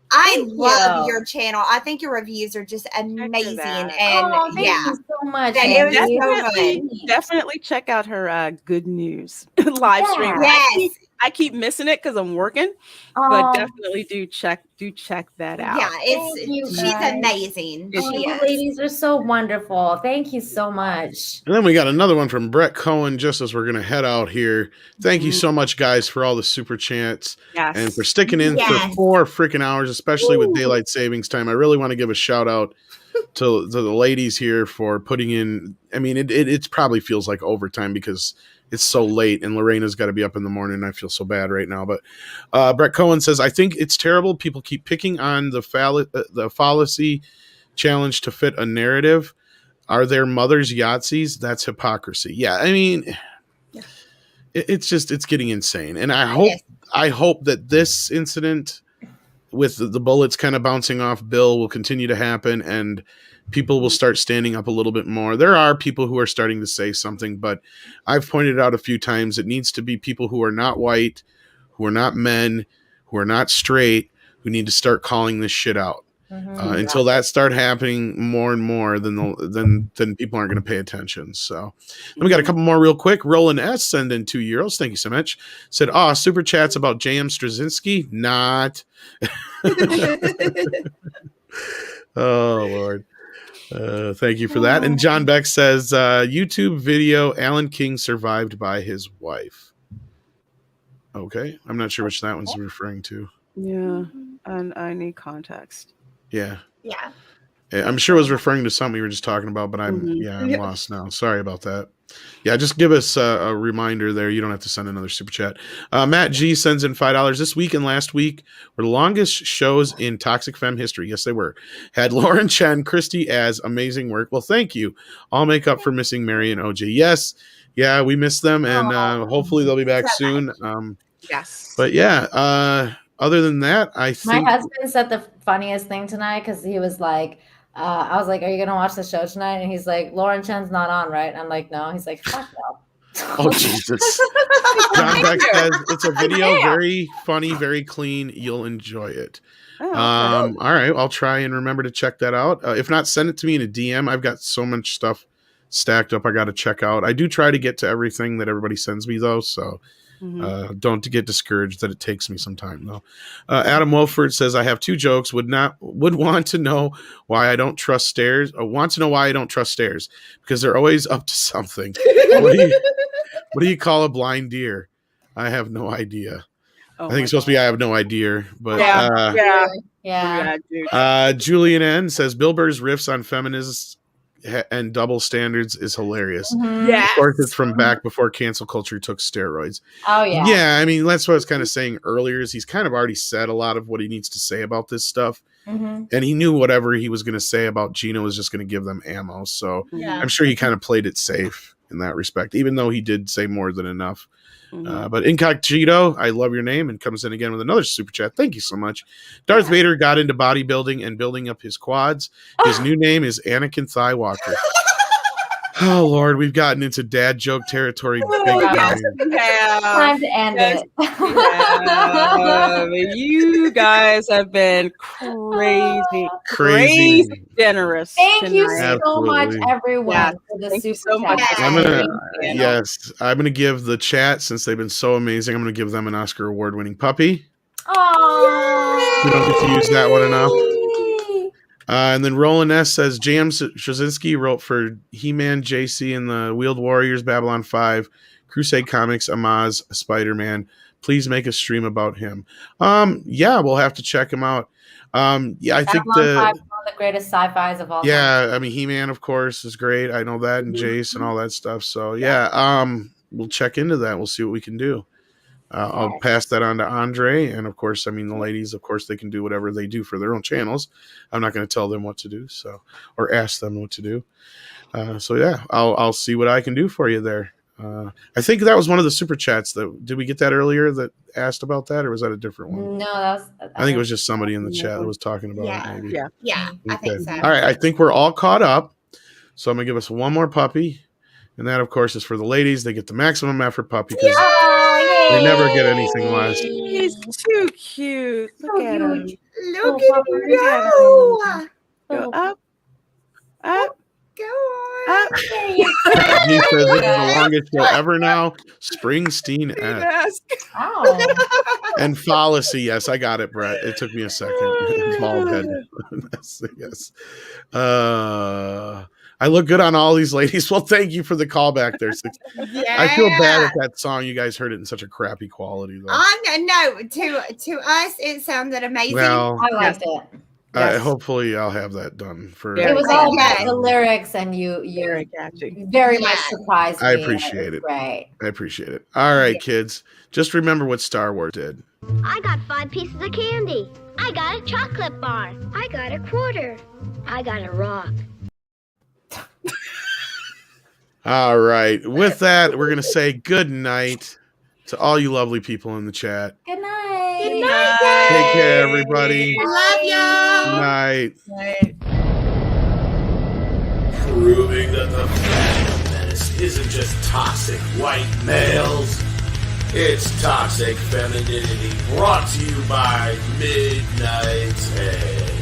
I love your channel. I think your reviews are just amazing. And thank you so much. Definitely check out her good news live stream. Yes. I keep missing it because I'm working, but definitely do check that out. Yeah, she's amazing. You ladies are so wonderful. Thank you so much. And then we got another one from Brett Cohen just as we're going to head out here. Thank you so much, guys, for all the super chats and for sticking in for 4 freaking hours, especially with daylight savings time. I really want to give a shout out to the ladies here for putting in. I mean, it probably feels like overtime because it's so late and Lorena's got to be up in the morning. I feel so bad right now. But Brett Cohen says, I think it's terrible. People keep picking on the fallacy challenge to fit a narrative. Are there mothers Yahtzees? That's hypocrisy. Yeah. I mean, it's getting insane. And I hope that this incident with the bullets kind of bouncing off Bill will continue to happen and people will start standing up a little bit more. There are people who are starting to say something, but I've pointed out a few times it needs to be people who are not white, who are not men, who are not straight, who need to start calling this shit out. Until that start happening more and more, then people aren't going to pay attention. So then we got a couple more real quick. Roland S. send in €2. Thank you so much. Said, super chats about J.M. Straczynski. Not. Oh, Lord. Thank you for that. And John Beck says, YouTube video, Alan King survived by his wife. Okay. I'm not sure which that one's referring to. Yeah. And I need context. Yeah. Yeah. I'm sure it was referring to something we were just talking about, but I'm lost now. Sorry about that. Yeah, just give us a reminder there. You don't have to send another super chat. Matt G sends in $5. This week and last week were the longest shows in Toxic Femme history. Yes, they were. Had Lauren Chen, Christy as amazing work. Well, thank you. I'll make up for missing Mary and OJ. Yes. Yeah, we missed them, and hopefully they'll be back soon. Yes. But yeah, other than that, I think my husband said the funniest thing tonight because he was like, I was like, "Are you gonna watch the show tonight?" And he's like, "Lauren Chen's not on, right?" And I'm like, "No." He's like, "Fuck no." Oh Jesus! John Beck says it's a video, very funny, very clean. You'll enjoy it. Oh, All right, I'll try and remember to check that out. If not, send it to me in a DM. I've got so much stuff stacked up I got to check out. I do try to get to everything that everybody sends me though, so don't get discouraged that it takes me some time though. Adam Wolford says I have 2 jokes. Would want to know why I don't trust stairs. Want to know why I don't trust stairs because they're always up to something. What do you call a blind deer? I have no idea. I think it's supposed to be I have no idea, but Julian N says Bill Burr's riffs on feminists and double standards is hilarious. Yeah, of course it's from back before cancel culture took steroids. Oh yeah. Yeah, I mean that's what I was kind of saying earlier is he's kind of already said a lot of what he needs to say about this stuff. And he knew whatever he was going to say about Gina was just going to give them ammo. So I'm sure he kind of played it safe in that respect, even though he did say more than enough. But Incognito, I love your name, and comes in again with another super chat. Thank you so much. Darth Vader got into bodybuilding and building up his quads. His new name is Anakin Thigh-Walker. Oh Lord, we've gotten into dad joke territory. Big time. Time to end it. You guys have been crazy generous. Thank you tonight. so much, everyone, for the super so much. I'm gonna give the chat, since they've been so amazing, I'm gonna give them an Oscar award-winning puppy. Oh, we don't get to use that one enough. And then Roland S says James Straczynski wrote for He-Man, JC, and the Wheeled Warriors, Babylon 5, Crusade Comics, Amaz, Spider-Man. Please make a stream about him. Yeah, we'll have to check him out. I think Babylon 5 is one of the greatest sci-fis of all time. Yeah, I mean He-Man, of course, is great. I know that, and Jace and all that stuff. So we'll check into that. We'll see what we can do. I'll pass that on to Andre, and of course, I mean the ladies. Of course, they can do whatever they do for their own channels. I'm not going to tell them what to do, or ask them what to do. I'll see what I can do for you there. I think that was one of the super chats. Did we get that earlier that asked about that, or was that a different one? No, I think it was just somebody in the chat that was talking about it. Maybe. Yeah, I think so. All right, I think we're all caught up. So I'm gonna give us one more puppy, and that, of course, is for the ladies. They get the maximum effort puppy because they never get anything less. He's too cute. Look at him. Look at him go. Go up. Go on. Up. He says this is the longest show ever now. Springsteen-esque. Oh. And fallacy. Yes, I got it, Brett. It took me a second. Bald head. Yes. I look good on all these ladies. Well, thank you for the callback there. I feel bad at that song. You guys heard it in such a crappy quality, though. No, to us, it sounded amazing. Well, I liked it. Hopefully, I'll have that done for. It was all about the lyrics, and you very much surprised me. I appreciate it. Right. I appreciate it. All right, kids. Just remember what Star Wars did. I got 5 pieces of candy. I got a chocolate bar. I got a quarter. I got a rock. All right. With that, we're going to say good night to all you lovely people in the chat. Good night. Good night, guys. Take care, everybody. Love y'all. Good night. Proving that the Fandom Menace isn't just toxic white males. It's toxic femininity, brought to you by Midnight Hay.